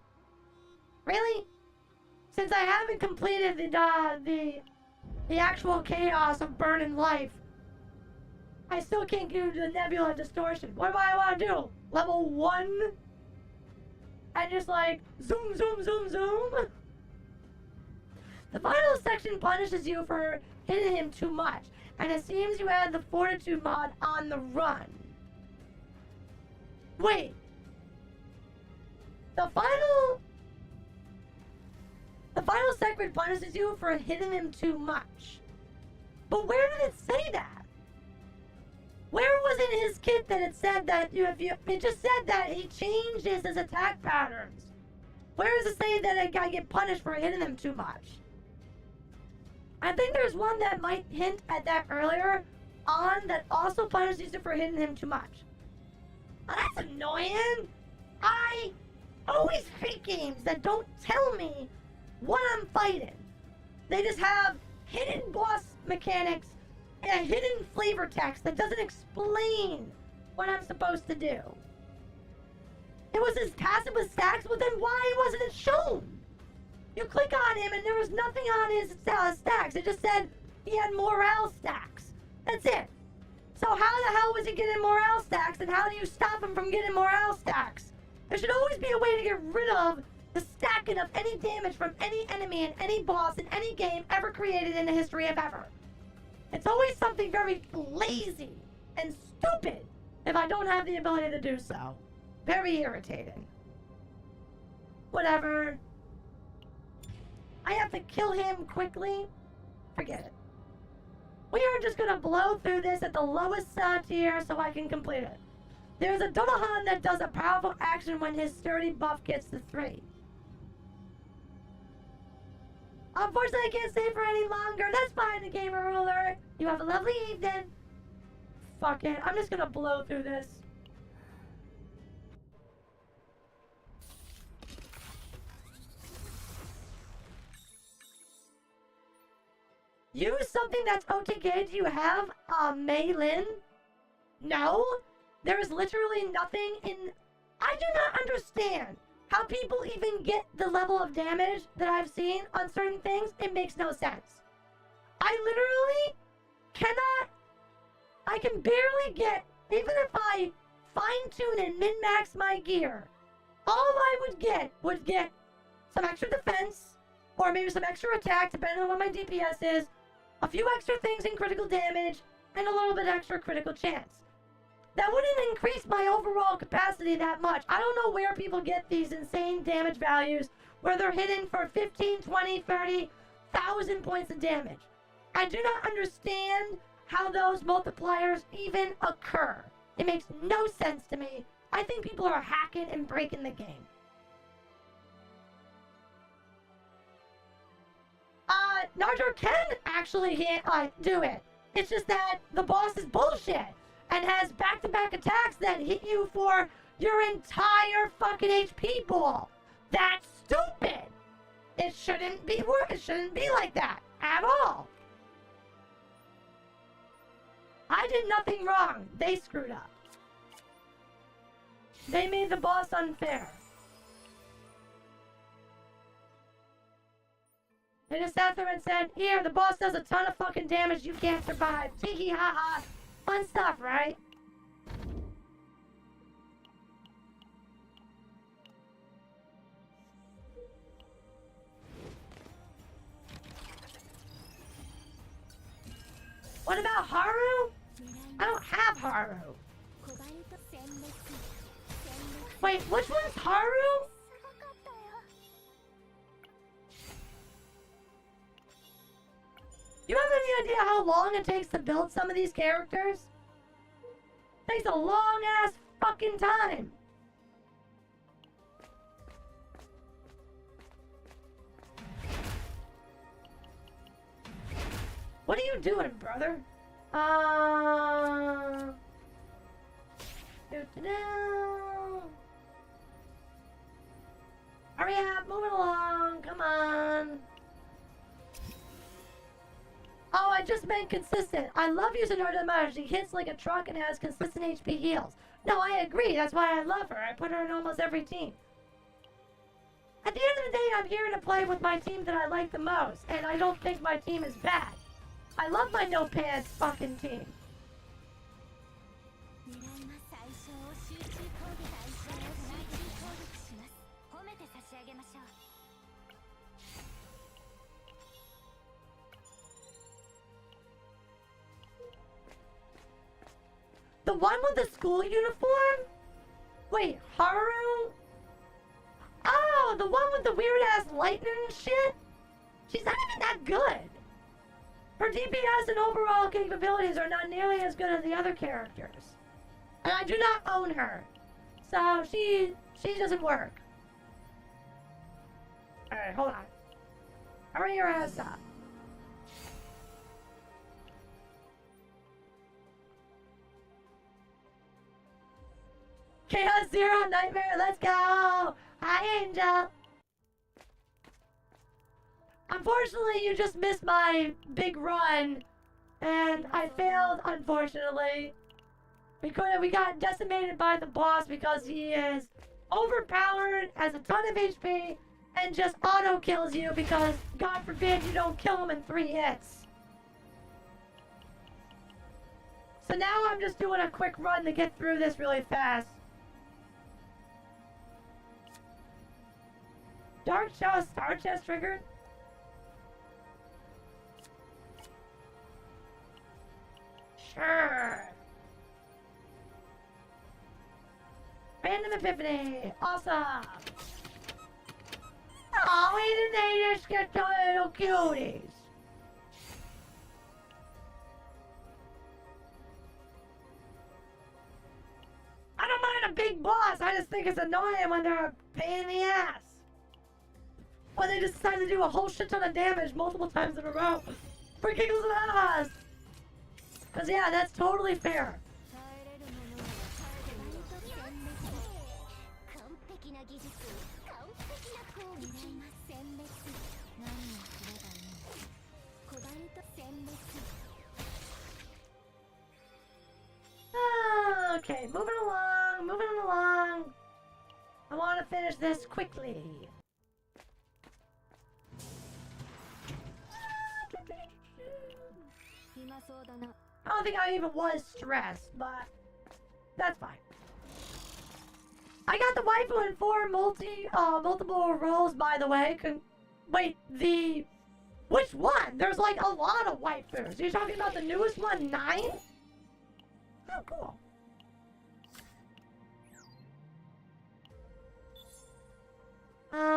Really? Since I haven't completed the actual chaos of burning life, I still can't do the Nebula Distortion. What do I want to do? Level 1? And just like, zoom, zoom, zoom, zoom? The final section action punishes you for hitting him too much, and it seems you add the fortitude mod on the run. Wait. The final segment punishes you for hitting him too much. But where did it say that? Where was in his kit that it said that it just said that he changes his attack patterns? Where does it say that a guy get punished for hitting him too much? I think there's one that might hint at that earlier on that also punishes you for hitting him too much. Oh, that's annoying. I always hate games that don't tell me what I'm fighting. They just have hidden boss mechanics and hidden flavor text that doesn't explain what I'm supposed to do. It was his passive with stacks, but then why wasn't it shown? You click on him and there was nothing on his stacks. It just said he had morale stacks. That's it. So how the hell was he getting morale stacks, and how do you stop him from getting morale stacks? There should always be a way to get rid of the stacking of any damage from any enemy and any boss in any game ever created in the history of ever. It's always something very lazy and stupid if I don't have the ability to do so. Very irritating. Whatever. I have to kill him quickly. Forget it. We are just gonna blow through this at the lowest tier so I can complete it. There's a Donahan that does a powerful action when his sturdy buff gets to 3. Unfortunately, I can't stay for any longer. That's fine, the gamer ruler. You have a lovely evening. Fuck it. I'm just gonna blow through this. Use something that's OTK. Do you have Mei Lin? No? There is literally nothing in... I do not understand how people even get the level of damage that I've seen on certain things. It makes no sense. I literally cannot... I can barely get... Even if I fine-tune and min-max my gear, all I would get some extra defense, or maybe some extra attack, depending on what my DPS is, a few extra things in critical damage, and a little bit extra critical chance. That wouldn't increase my overall capacity that much. I don't know where people get these insane damage values where they're hitting for 15, 20, 30,000 points of damage. I do not understand how those multipliers even occur. It makes no sense to me. I think people are hacking and breaking the game. Narjar can actually do it. It's just that the boss is bullshit and has back-to-back attacks that hit you for your entire fucking HP pool. That's stupid. It shouldn't be like that at all. I did nothing wrong. They screwed up. They made the boss unfair. They just sat there and said, here, the boss does a ton of fucking damage, you can't survive. Tee ha ha. Fun stuff, right? What about Haru? I don't have Haru. Wait, which one's Haru? You have any idea how long it takes to build some of these characters? It takes a long ass fucking time. What are you doing, brother? Hurry up, moving along, come on. Oh, I just meant consistent. I love using her to much. She hits like a truck and has consistent HP heals. No, I agree. That's why I love her. I put her in almost every team. At the end of the day, I'm here to play with my team that I like the most, and I don't think my team is bad. I love my no pants fucking team. The one with the school uniform? Wait, Haru? Oh, the one with the weird-ass lightning shit? She's not even that good. Her DPS and overall capabilities are not nearly as good as the other characters. And I do not own her. So she doesn't work. Alright, hold on. Hurry your ass up. Chaos Zero Nightmare, let's go! Hi, Angel! Unfortunately, you just missed my big run, and I failed, unfortunately. We got decimated by the boss because he is overpowered, has a ton of HP, and just auto-kills you because, God forbid, you don't kill him in 3 hits. So now I'm just doing a quick run to get through this really fast. Dark Shadow Star Chest triggered? Sure. Random Epiphany! Awesome! Oh, wait, they just get the little cuties. I don't mind a big boss, I just think it's annoying when they're a pain in the ass. When they just decide to do a whole shit ton of damage multiple times in a row. For giggles and ahs! Cause yeah, that's totally fair. Okay, moving along. I want to finish this quickly. I don't think I even was stressed, but that's fine. I got the waifu in 4 multiple roles, by the way. Wait, which one? There's like a lot of waifus. You're talking about the newest one, 9? Oh, cool. No.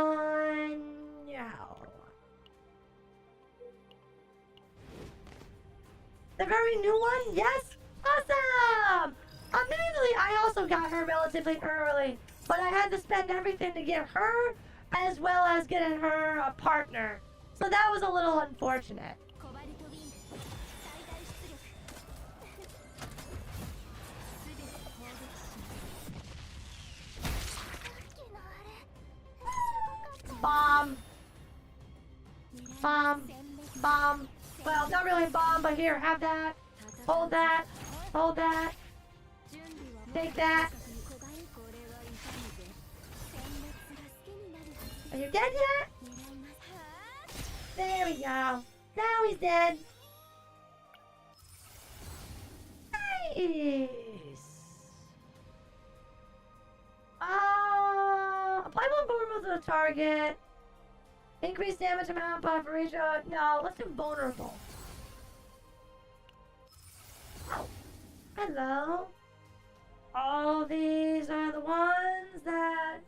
The very new one? Yes? Awesome! Admittedly, I also got her relatively early, but I had to spend everything to get her, as well as getting her a partner. So that was a little unfortunate. Bomb. Bomb. Bomb. Well, not really bomb, but here, have that. Hold that. Hold that. Take that. Are you dead yet? There we go. Now he's dead. Nice. Apply one vulnerable to the target. Increase damage amount by ratio. No, let's do vulnerable. Oh, hello. All these are the ones that...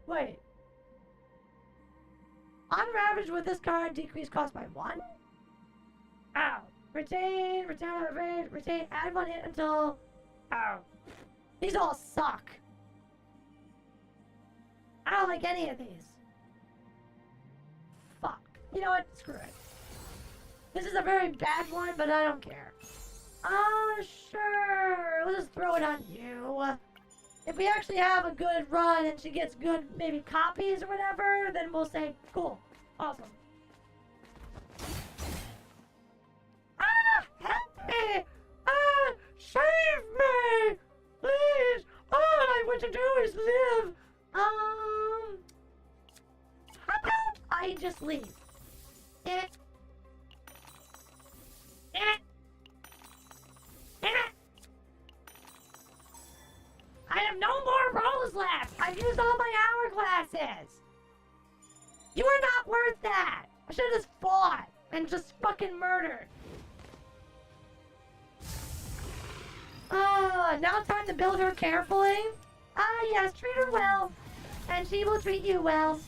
Wait. On average with this card, decrease cost by 1? Ow. Retain, add 1 hit until... Ow. These all suck. I don't like any of these. Fuck. You know what? Screw it. This is a very bad one, but I don't care. Sure. We'll just throw it on you. If we actually have a good run and she gets good, maybe copies or whatever, then we'll say, cool. Awesome. Help me! Save me! Please! All I want to do is live! How about I just leave? I have no more rolls left! I've used all my hourglasses! You are not worth that! I should've just fought and just fucking murdered. Now it's time to build her carefully. Yes, treat her well. And she will treat you well.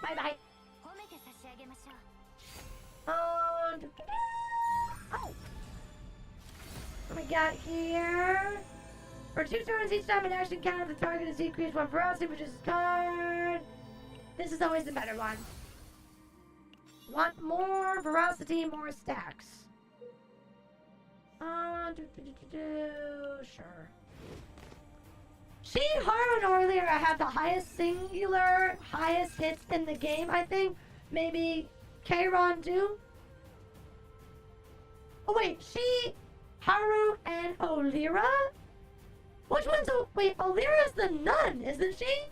Bye-bye. Oh. What we got here? For 2 turns, each time an action counter the target is decreased 1 ferocity, which is card. This is always the better one. Want more ferocity, more stacks. Sure. She, Haru, and Orlear have the highest highest hits in the game, I think. Maybe Kairon too? Oh wait, she, Haru, and Olira? Which one's wait, Olira's the nun, isn't she?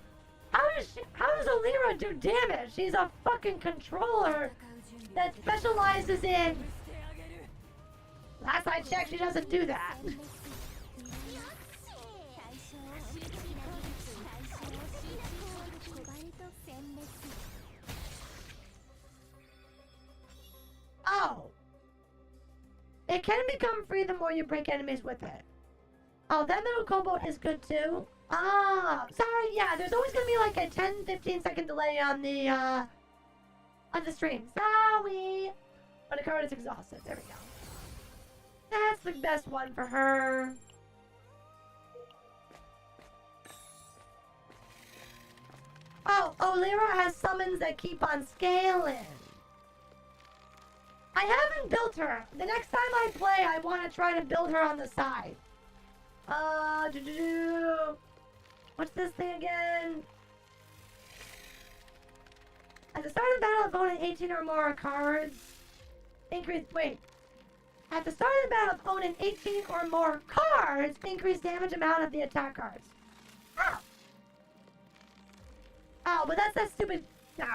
How does Olira do damage? She's a fucking controller that specializes in... Last I checked, she doesn't do that. Oh. It can become free the more you break enemies with it. Oh, that middle combo is good too. Sorry, yeah, there's always gonna be like a 10-15 second delay on the stream. Sorry. When the card is exhausted. There we go. That's the best one for her. Oh, Olira has summons that keep on scaling. I haven't built her. The next time I play, I want to try to build her on the side. What's this thing again? At the start of the battle, if owning 18 or more cards, At the start of the battle, if owning 18 or more cards, increase damage amount of the attack cards. Ow! Oh, but that's that stupid... No.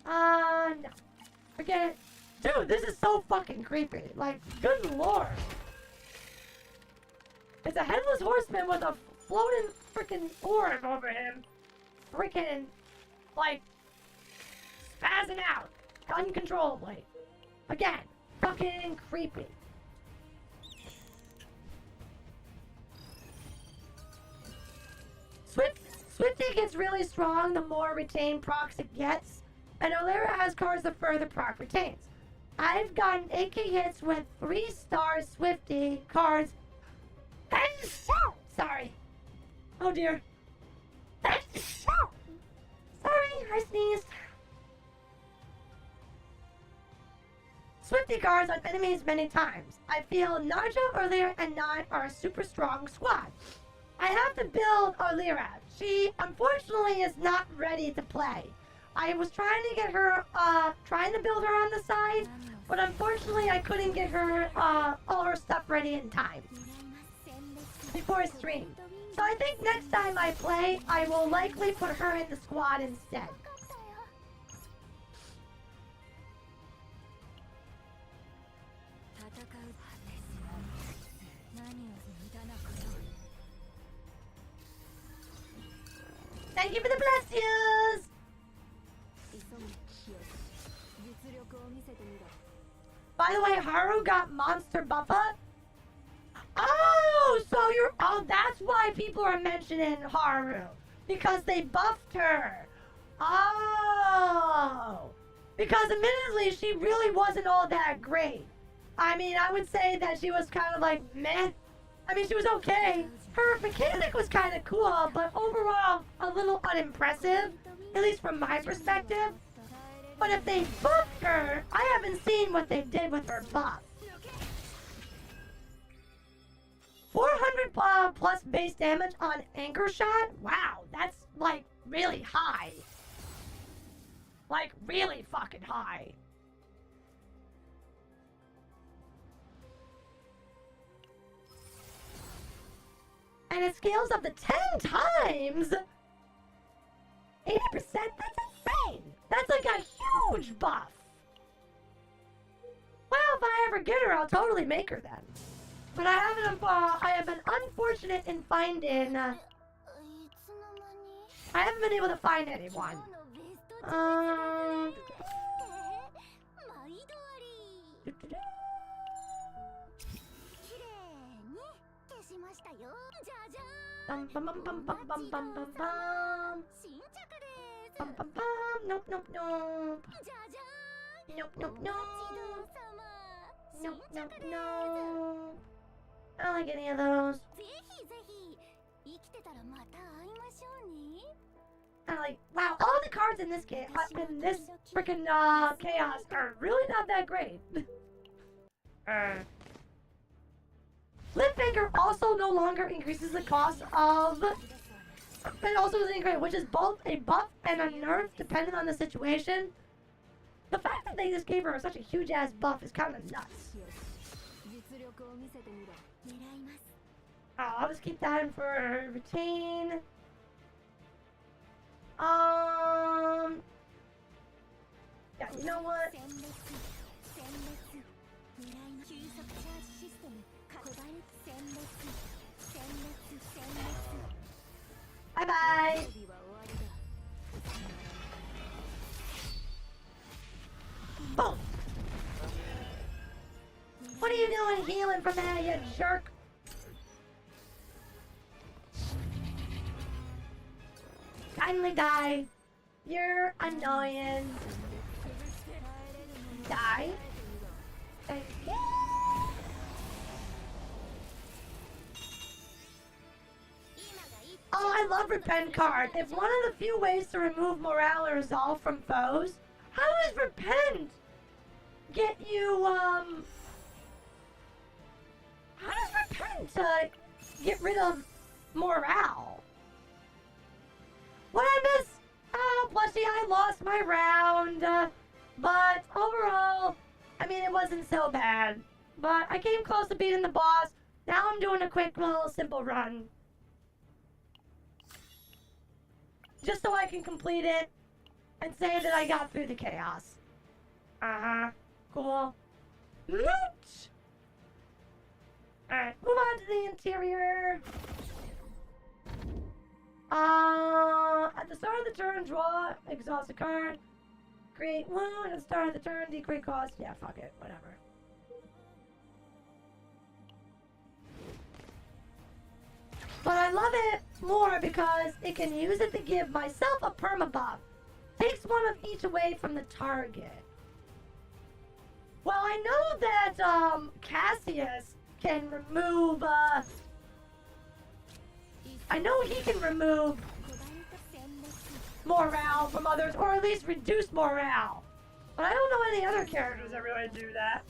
No. Forget it. Dude, this is so fucking creepy. Like, good lord. It's a headless horseman with a floating freaking orb over him. Freaking, like, spazzing out. Uncontrollably. Again, fucking creepy. Swifty gets really strong the more retained procs it gets, and Olira has cards the further proc retains. I've gotten 8k hits with 3-star Swifty cards. Sorry. Oh dear. Sorry, I sneezed. Swifty cards on enemies many times. I feel Naja, Olira, and Nine are a super strong squad. I have to build Olira. She, unfortunately, is not ready to play. I was trying to get her, trying to build her on the side, but unfortunately I couldn't get her, all her stuff ready in time. Before stream. So I think next time I play, I will likely put her in the squad instead. Thank you for the blessings! By the way, Haru got monster buff up. Oh, so you're... Oh, that's why people are mentioning Haru. Because they buffed her. Oh. Because admittedly, she really wasn't all that great. I mean, I would say that she was kind of like, meh. I mean, she was okay. Her mechanic was kind of cool, but overall, a little unimpressive. At least from my perspective. But if they buffed her, I haven't seen what they did with her buff. 400 plus base damage on anchor shot? Wow, that's like really high. Like really fucking high. And it scales up to 10 times! 80%? That's insane! That's like a huge buff! Well, if I ever get her, I'll totally make her then. But I have been unfortunate in finding, I haven't been able to find anyone. Um. Bum bum bum bum bum bum bum bum bum. Bum bum bum. Nope nope nope. Nope nope nope. Nope nope nope. I don't like any of those. I'm like, wow, all the cards in this game, in this freaking chaos are really not that great. Liftmaker also no longer increases the cost of. It also doesn't increase, which is both a buff and a nerf depending on the situation. The fact that they just gave her such a huge ass buff is kind of nuts. I'll just keep that in for retain. Yeah, you know what? Bye bye. Boom. What are you doing healing from that, you jerk? Kindly die. You're annoying. Die. Thank you. Oh, I love Repent card. It's one of the few ways to remove morale or resolve from foes. How does Repent get you, how does Repent, get rid of morale? What I miss? Oh, Plushy, I lost my round. But overall, I mean, it wasn't so bad. But I came close to beating the boss. Now I'm doing a quick little simple run. Just so I can complete it and say that I got through the chaos. Uh-huh. Cool. Loot! Alright, move on to the interior. At the start of the turn, draw, exhaust a card. Create wound. At the start of the turn, decrease cost. Yeah, fuck it. Whatever. But I love it more because it can use it to give myself a permabuff. Takes one of each away from the target. Well, I know that Cassius can remove, I know he can remove morale from others, or at least reduce morale. But I don't know any other characters that really do that.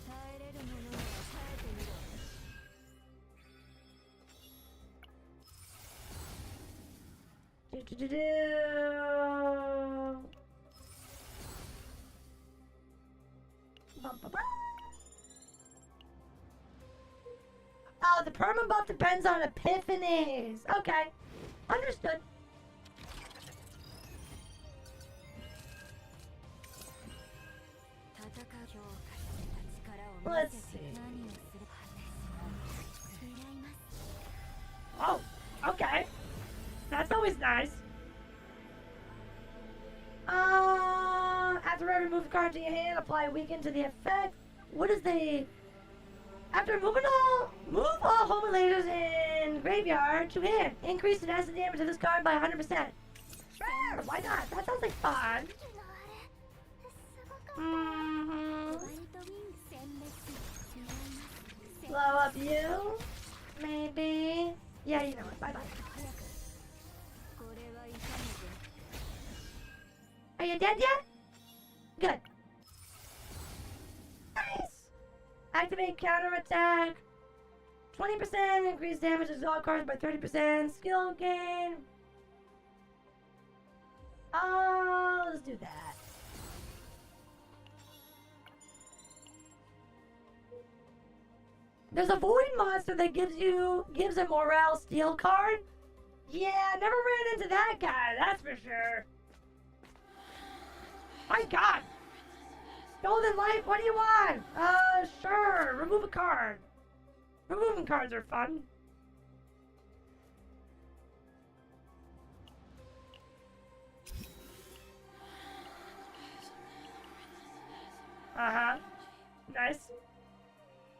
Oh, the perma buff depends on epiphanies. Okay, understood. Let's see. Oh, okay. That's always nice. After every move card to your hand, apply a weaken to the effect. What is the... After moving move all homolators in graveyard to hand. Increase the acid damage of this card by 100%. Sure, why not? That sounds like fun. Blow up you? Maybe? Yeah, you know what. Bye-bye. Are you dead yet? Good. Nice! Activate counterattack. 20% increase damage to all cards by 30%. Skill gain. Oh, let's do that. There's a void monster that gives a morale steal card. Yeah, never ran into that guy, that's for sure. My god. Golden Light, what do you want? Sure, remove a card. Removing cards are fun. Uh-huh. Nice.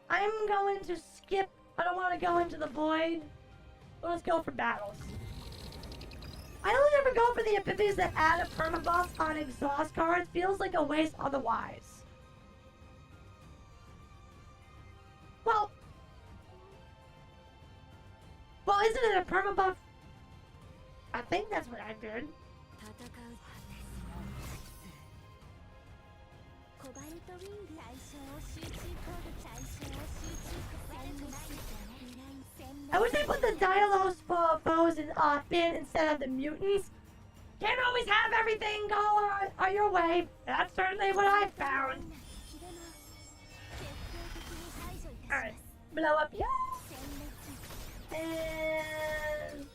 I'm going to skip. I don't want to go into the void. Let's go for battles. I only ever go for the epiphanies that add a permabuff on exhaust cards. Feels like a waste otherwise. Well, isn't it a permabuff? I think that's what I did. I wish they put the Dialos foes in bin instead of the mutants. Can't always have everything go your way. That's certainly what I found. Alright, blow up you. And...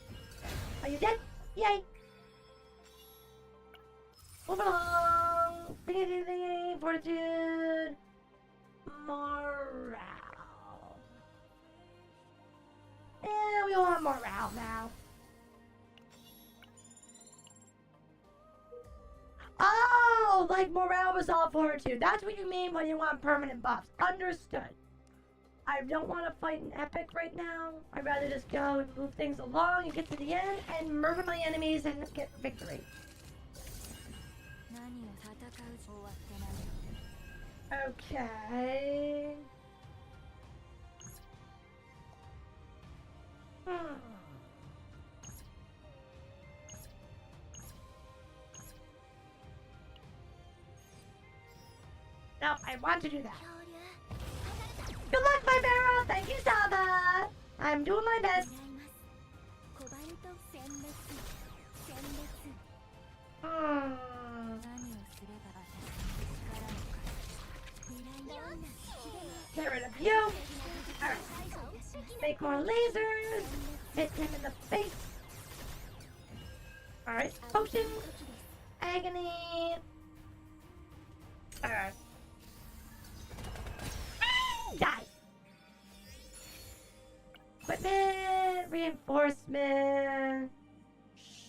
Are you dead? Yay. Move along. Thingy, fortitude. Morale. Yeah, we want morale now. Oh, like morale was all fortitude. That's what you mean when you want permanent buffs. Understood. I don't want to fight an epic right now. I'd rather just go and move things along and get to the end and murder my enemies and get victory. Okay. No, I want to do that. Good luck, my Vero! Thank you, Saba! I'm doing my best. Get rid of you. Alright. Make more lasers. Hit him in the face. Alright. Potion. Agony. Alright. Die. Equipment. Reinforcement.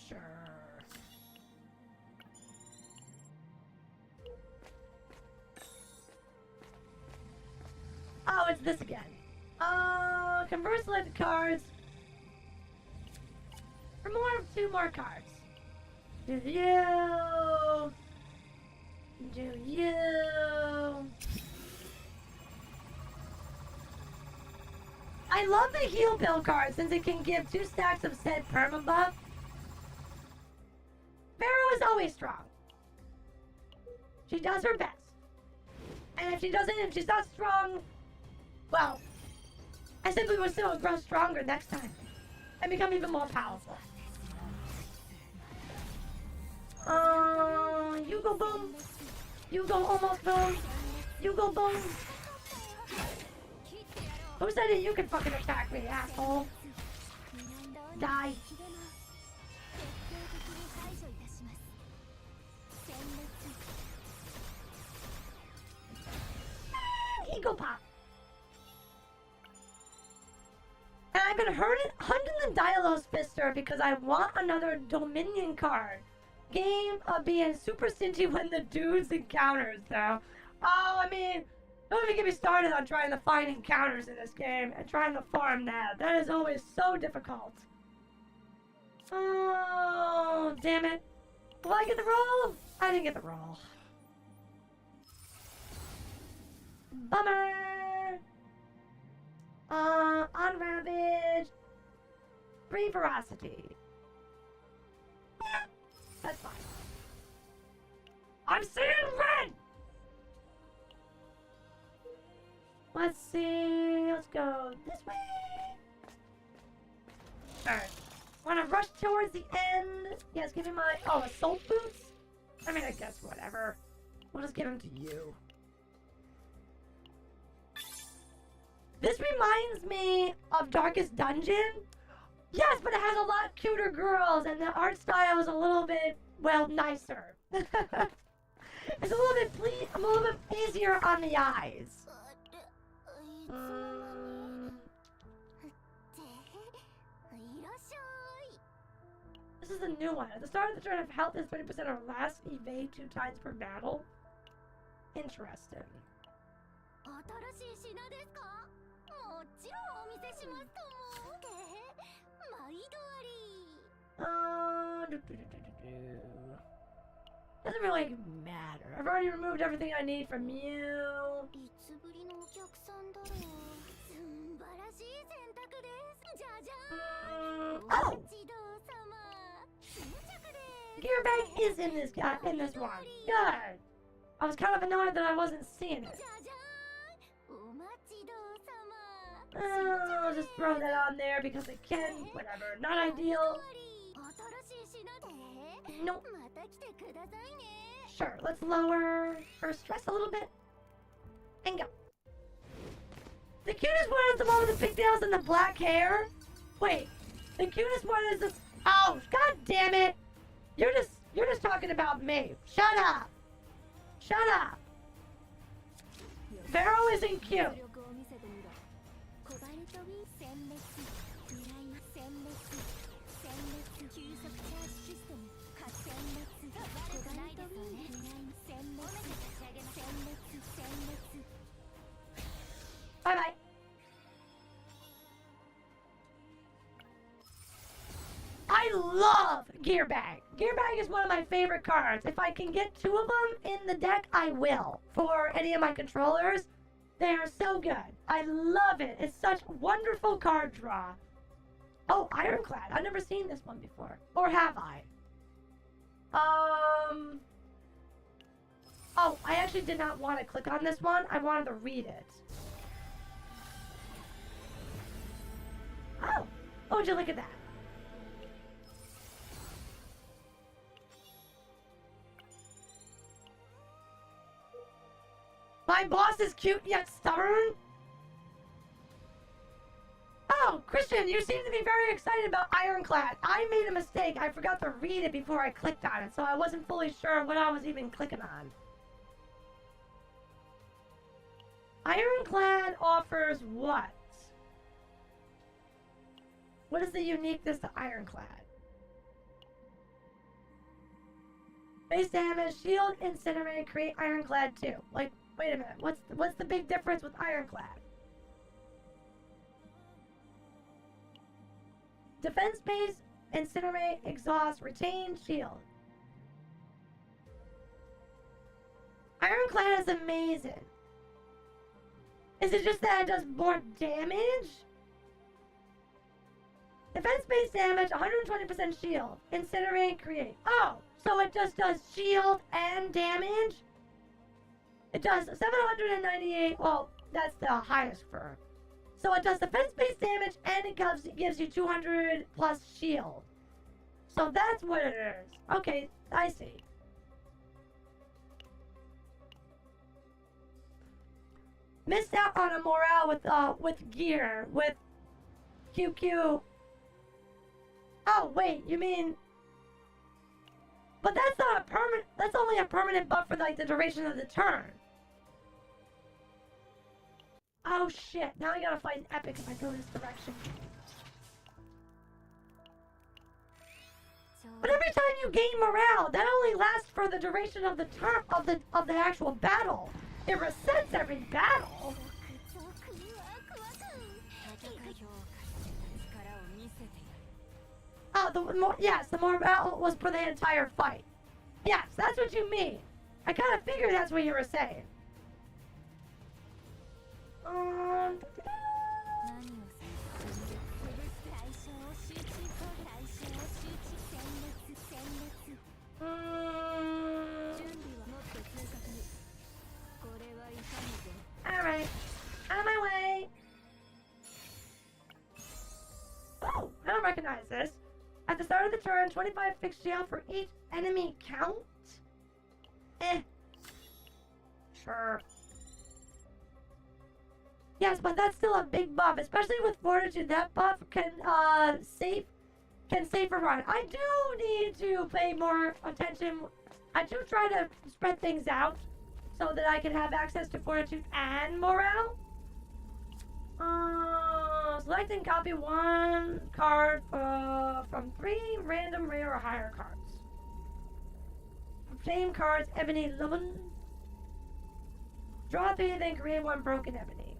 Sure. Oh, it's this again. Convert selected cards. For two more cards. Do you? I love the heal bill card since it can give 2 stacks of said permabuff. Vero is always strong. She does her best. And if she's not strong, well, I simply will still grow stronger next time. And become even more powerful. You go boom. You go almost boom. You go boom. Who said that you can fucking attack me, asshole? Die. Ego pop. And I've been hunting the Dialos Fister because I want another Dominion card. Game of being super stingy when the dudes encounters, though. Oh, I mean, don't even get me started on trying to find encounters in this game and trying to farm that. That is always so difficult. Oh, damn it. Will I get the roll? I didn't get the roll. Bummer. On Ravage. 3 Veracity. Yeah, that's fine. I'm seeing red! Let's see. Let's go this way. Alright. Wanna rush towards the end? Yes, give me my... Oh, assault boots? I mean, I guess whatever. We'll just give them to you. This reminds me of Darkest Dungeon. Yes, but it has a lot cuter girls, and the art style is a little bit, well, nicer. It's a little bit easier on the eyes. This is a new one. At the start of the turn of health is 20% or less. Evade 2 times per battle. interesting. 新しい品ですか？もちろんお見せしますとも。で、毎度あり。Doesn't really matter. I've already removed everything I need from you. いつぶりのお客さんだろう。素晴らしい選択です。じゃじゃーん。お Oh! 待ちどうさま。新着です。 Gear bag is in this one. Good. I was kind of annoyed that I wasn't seeing it. じゃじゃーん。お待ちどうさま。 I'll just throw that on there because I can. Whatever. Not ideal. 新しい品で。 Nope. また来てくださいね。 Sure. Let's lower her stress a little bit. And go. The cutest one is the one with the pigtails and the black hair. Wait. The cutest one is this. Oh, god damn it. You're just talking about me. Shut up. Shut up. Vero isn't cute. 力を見せてみろ。コバルトに殲滅、プライム殲滅、殲滅、急速チャージシステム、可殲滅、コバルトにプライム殲滅、殲滅、殲滅。 Bye bye. I love Gear Bag. Gear Bag is one of my favorite cards. If I can get 2 of them in the deck, I will. For any of my controllers, they are so good. I love it. It's such wonderful card draw. Oh, Ironclad. I've never seen this one before. Or have I? Oh, I actually did not want to click on this one. I wanted to read it. Oh, would you look at that? My boss is cute yet stubborn? Oh, Christian, you seem to be very excited about Ironclad. I made a mistake. I forgot to read it before I clicked on it, so I wasn't fully sure what I was even clicking on. Ironclad offers what? What is the uniqueness to Ironclad? Base damage, shield, incinerate, create Ironclad 2. Like, wait a minute, what's the big difference with Ironclad? Defense base, incinerate, exhaust, retain, shield. Ironclad is amazing. Is it just that it does more damage? Defense base damage, 120% shield. Incinerate, create. Oh, so it just does shield and damage? It does 798, well, that's the highest for her. So it does defense base damage and it gives you 200 plus shield. So that's what it is. Okay, I see. Missed out on a morale with gear, with QQ. Oh, wait, you mean... But that's not a permanent... That's only a permanent buff for, like, the duration of the turn. Oh, shit. Now I gotta fight an epic if I go this direction. But every time you gain morale, that only lasts for the duration of the turn... of the actual battle. It resets every battle. Oh, the morale was for the entire fight. Yes, that's what you mean. I kind of figured that's what you were saying. Alright, on my way. Oh, I don't recognize this. At the start of the turn, 25 fixed shield for each enemy count? Sure. Yes, but that's still a big buff, especially with Fortitude. That buff can save a run. I do need to pay more attention. I do try to spread things out so that I can have access to Fortitude and Morale. Select and copy one card from 3 random rare or higher cards. Same cards, Ebony Lemon. Draw 3, then create 1 broken ebony.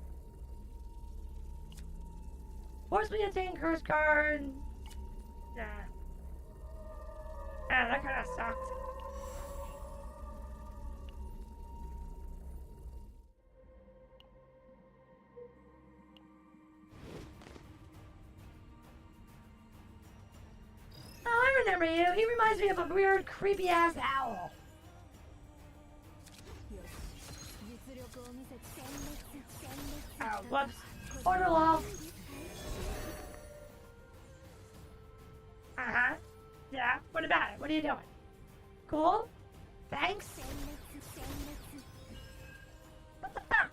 Forcibly obtain curse card. Nah. Ah, that kinda sucked. Oh, I remember you. He reminds me of a weird, creepy-ass owl. Oh, whoops. Order law. Uh-huh. Yeah, what about it? What are you doing? Cool? Thanks? What the fuck?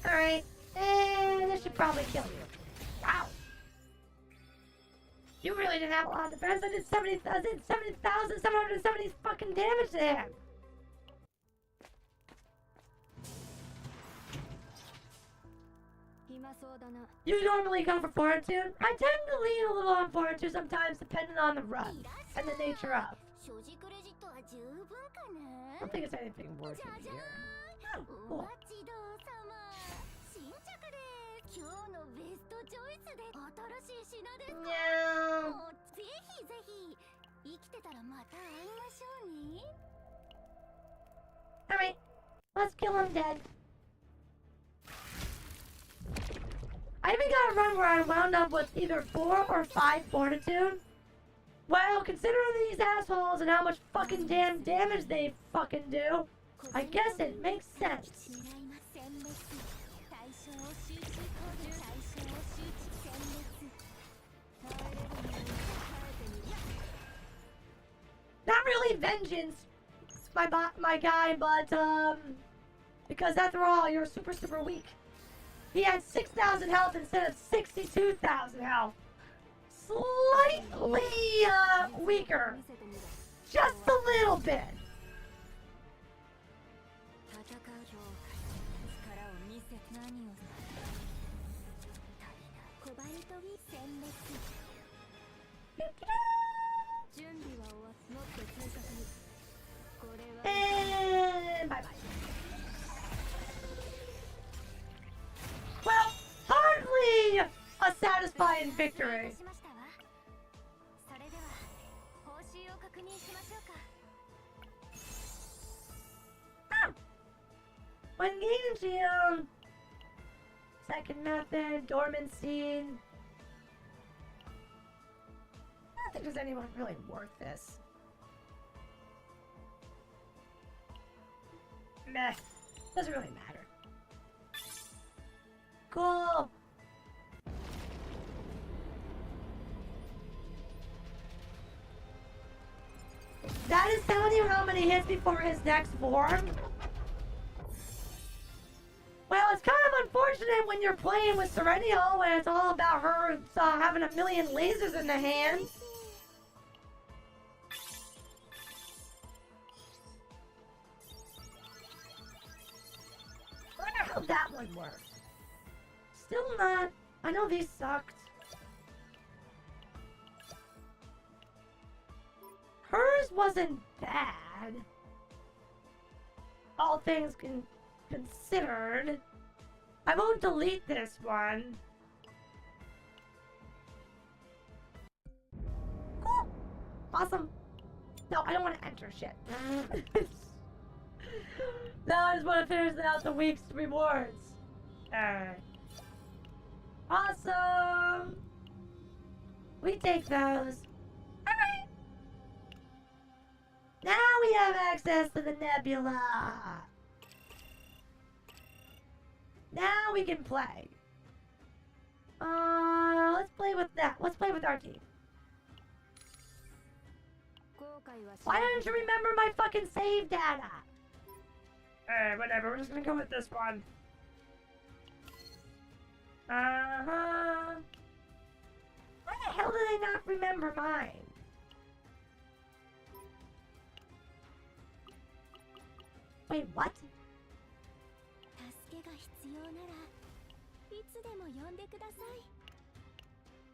Alright, and this should probably kill you. Wow. You really didn't have a lot of defense. I did 70,770 fucking damage to him. You normally go for fortitude. I tend to lean a little on fortitude sometimes, depending on the run and the nature of. I don't think it's anything worse here. Oh, cool. No. Alright, let's kill him dead. I even got a run where I wound up with either 4 or 5 fortitude. Well, considering these assholes and how much fucking damn damage they fucking do, I guess it makes sense. Not really vengeance, my guy, but because after all, you're super weak. He had 6,000 health instead of 62,000 health. Slightly weaker, just a little bit. And bye-bye. Well, hardly a satisfying victory. When engaging, second method, dormant scene. I don't think there's anyone really worth this. Meh. Doesn't really matter. Cool. That is telling you how many hits before his next form? Well, it's kind of unfortunate when you're playing with Serenio and it's all about her having a million lasers in the hand. I wonder how that would work. Still not. I know these sucked. Hers wasn't bad. All things considered. I won't delete this one. Cool. Awesome. No, I don't want to enter shit. No, I just want to finish out the week's rewards. Alright. Awesome! We take those. Alright. Now we have access to the nebula. Now we can play. Let's play with that. Let's play with our team. Why don't you remember my fucking save data? Whatever. We're just gonna go with this one. Uh-huh. Why the hell did I not remember mine? Wait, what?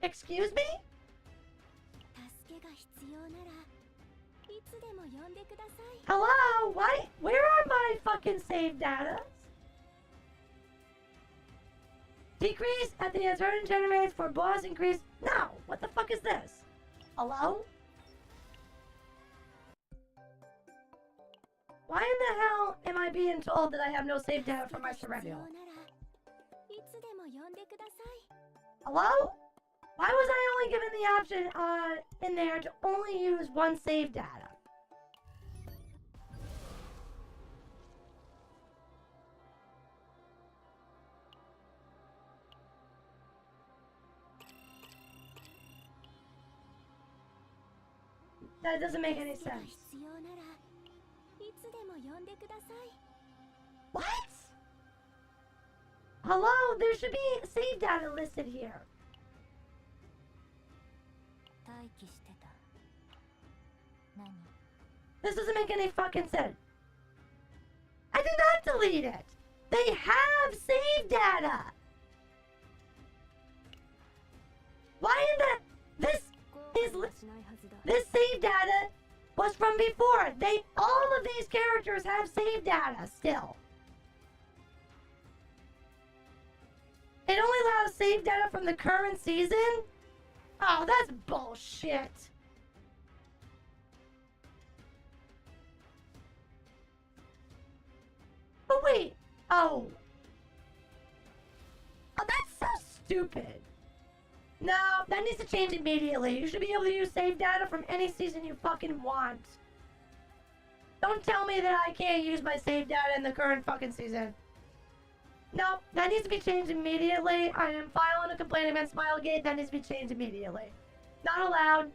Excuse me? けが必要ならいつでも呼んでください。 Hello? What? Where are my fucking save data? Decrease at the turn generates for boss increase. No! What the fuck is this? Hello? Why in the hell am I being told that I have no save data for my 必要な surreal? らいつでも呼んでください。 Hello? Why was I only given the option in there to only use one save data? That doesn't make any 助けが sense. 必要ならいつでも呼んでください。 What? Hello? There should be save data listed here. 待機してた。何？ This doesn't make any fucking sense. I did not delete it. They have save data. Why in the this 後 is 悔 li- はしないはずだ。 this save data was from before. All of these characters have save data still. It only allows save data from the current season? Oh, that's bullshit. Oh, wait. Oh. Oh, that's so stupid. No, that needs to change immediately. You should be able to use save data from any season you fucking want. Don't tell me that I can't use my save data in the current fucking season. No, that needs to be changed immediately. I am filing a complaint against Smilegate. That needs to be changed immediately. Not allowed.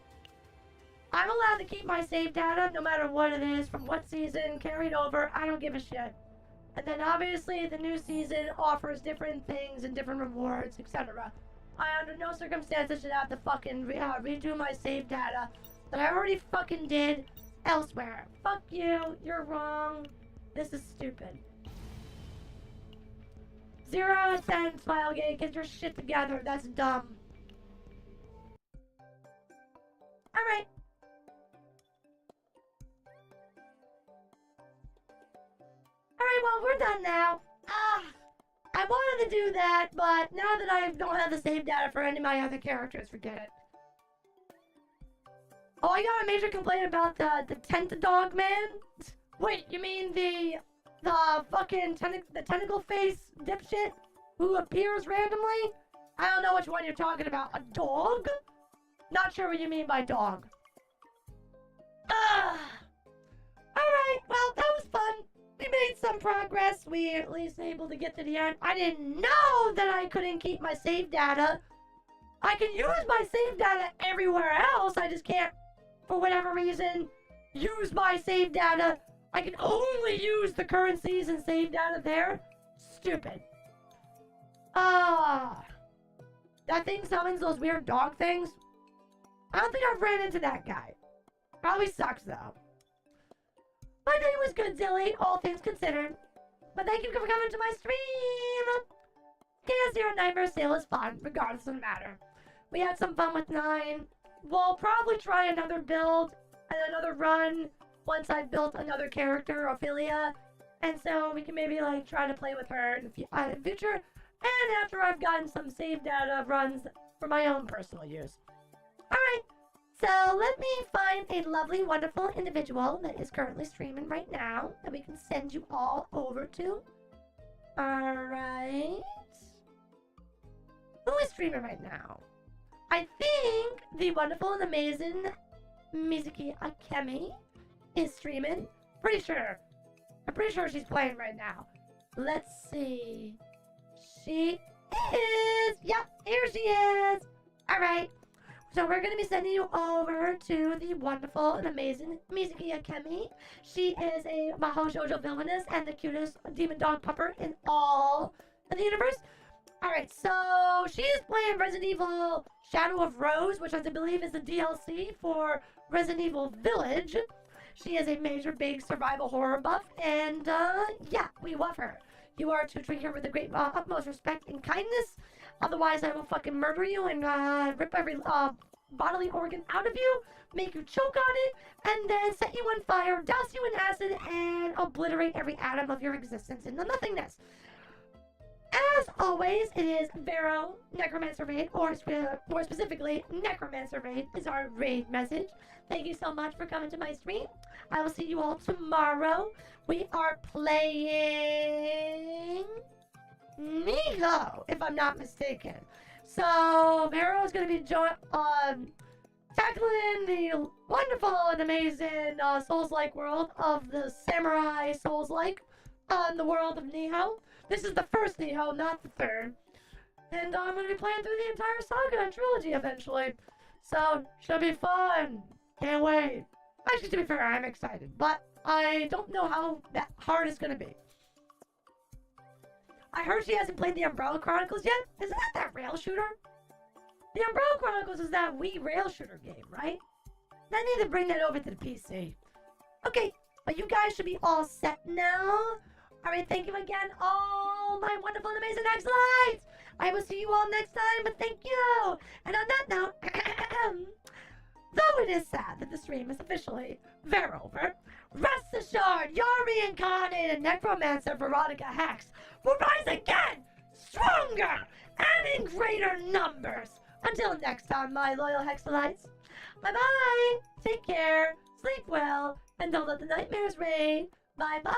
I'm allowed to keep my save data no matter what it is, from what season, carried over. I don't give a shit. And then obviously the new season offers different things and different rewards, etc. I under no circumstances should have to fucking redo my save data that I already fucking did elsewhere. Fuck you, you're wrong. This is stupid. 0 out of 10, Smilegate, get your shit together. That's dumb. Alright. Alright, well, we're done now. I wanted to do that, but now that I don't have the save data for any of my other characters, forget it. Oh, I got a major complaint about the tent dog man. Wait, you mean the fucking tentacle face dipshit who appears randomly? I don't know which one you're talking about. A dog? Not sure what you mean by dog. Alright, well, that was fun. We made some progress. We at least able to get to the end. I didn't know that I couldn't keep my save data. I can use my save data everywhere else. I just can't, for whatever reason, use my save data. I can only use the current season save data there. Stupid. That thing summons those weird dog things. I don't think I've ran into that guy. Probably sucks though. My day was good, Zilly, all things considered. But thank you for coming to my stream. Chaos Zero Nightmare Sale is fun, regardless of the matter. We had some fun with 9. We'll probably try another build and another run once I've built another character, Ophelia. And so we can maybe like try to play with her in the future. And after I've gotten some save data runs for my own personal use. Alright. So let me find a lovely, wonderful individual that is currently streaming right now that we can send you all over to. Alright. Who is streaming right now? I think the wonderful and amazing Mizuki Akemi is streaming. Pretty sure. I'm pretty sure she's playing right now. Let's see. She is. Yep, here she is. Alright. So we're going to be sending you over to the wonderful and amazing Mizuki Akemi. She is a Mahou Shoujo villainess and the cutest demon dog pupper in all of the universe. Alright, so she is playing Resident Evil Shadow of Rose, which I believe is the DLC for Resident Evil Village. She is a major big survival horror buff, and yeah, we love her. You are to treat her with the great utmost respect and kindness. Otherwise, I will fucking murder you and rip every bodily organ out of you, make you choke on it, and then set you on fire, douse you in acid, and obliterate every atom of your existence into nothingness. As always, it is Vero, Necromancer Raid, or more specifically, Necromancer Raid is our raid message. Thank you so much for coming to my stream. I will see you all tomorrow. We are playing Niho, if I'm not mistaken. So, Vero is going to be tackling the wonderful and amazing Souls-like world of the Samurai Souls-like the world of Niho. This is the first Niho, not the third. And I'm going to be playing through the entire saga and trilogy eventually. So, should be fun. Can't wait. Actually, to be fair, I'm excited. But I don't know how that hard it's going to be. I heard she hasn't played the Umbrella Chronicles yet. Isn't that rail shooter? The Umbrella Chronicles is that Wii rail shooter game, right? I need to bring that over to the PC. Okay, but you guys should be all set now. Alright, thank you again, all my wonderful and amazing Hexolytes! I will see you all next time, but thank you! And on that note, though it is sad that the stream is officially over, rest assured your reincarnated necromancer Veronica Hex will rise again, stronger, and in greater numbers! Until next time, my loyal Hexolytes. Bye-bye! Take care, sleep well, and don't let the nightmares raid. Bye-bye!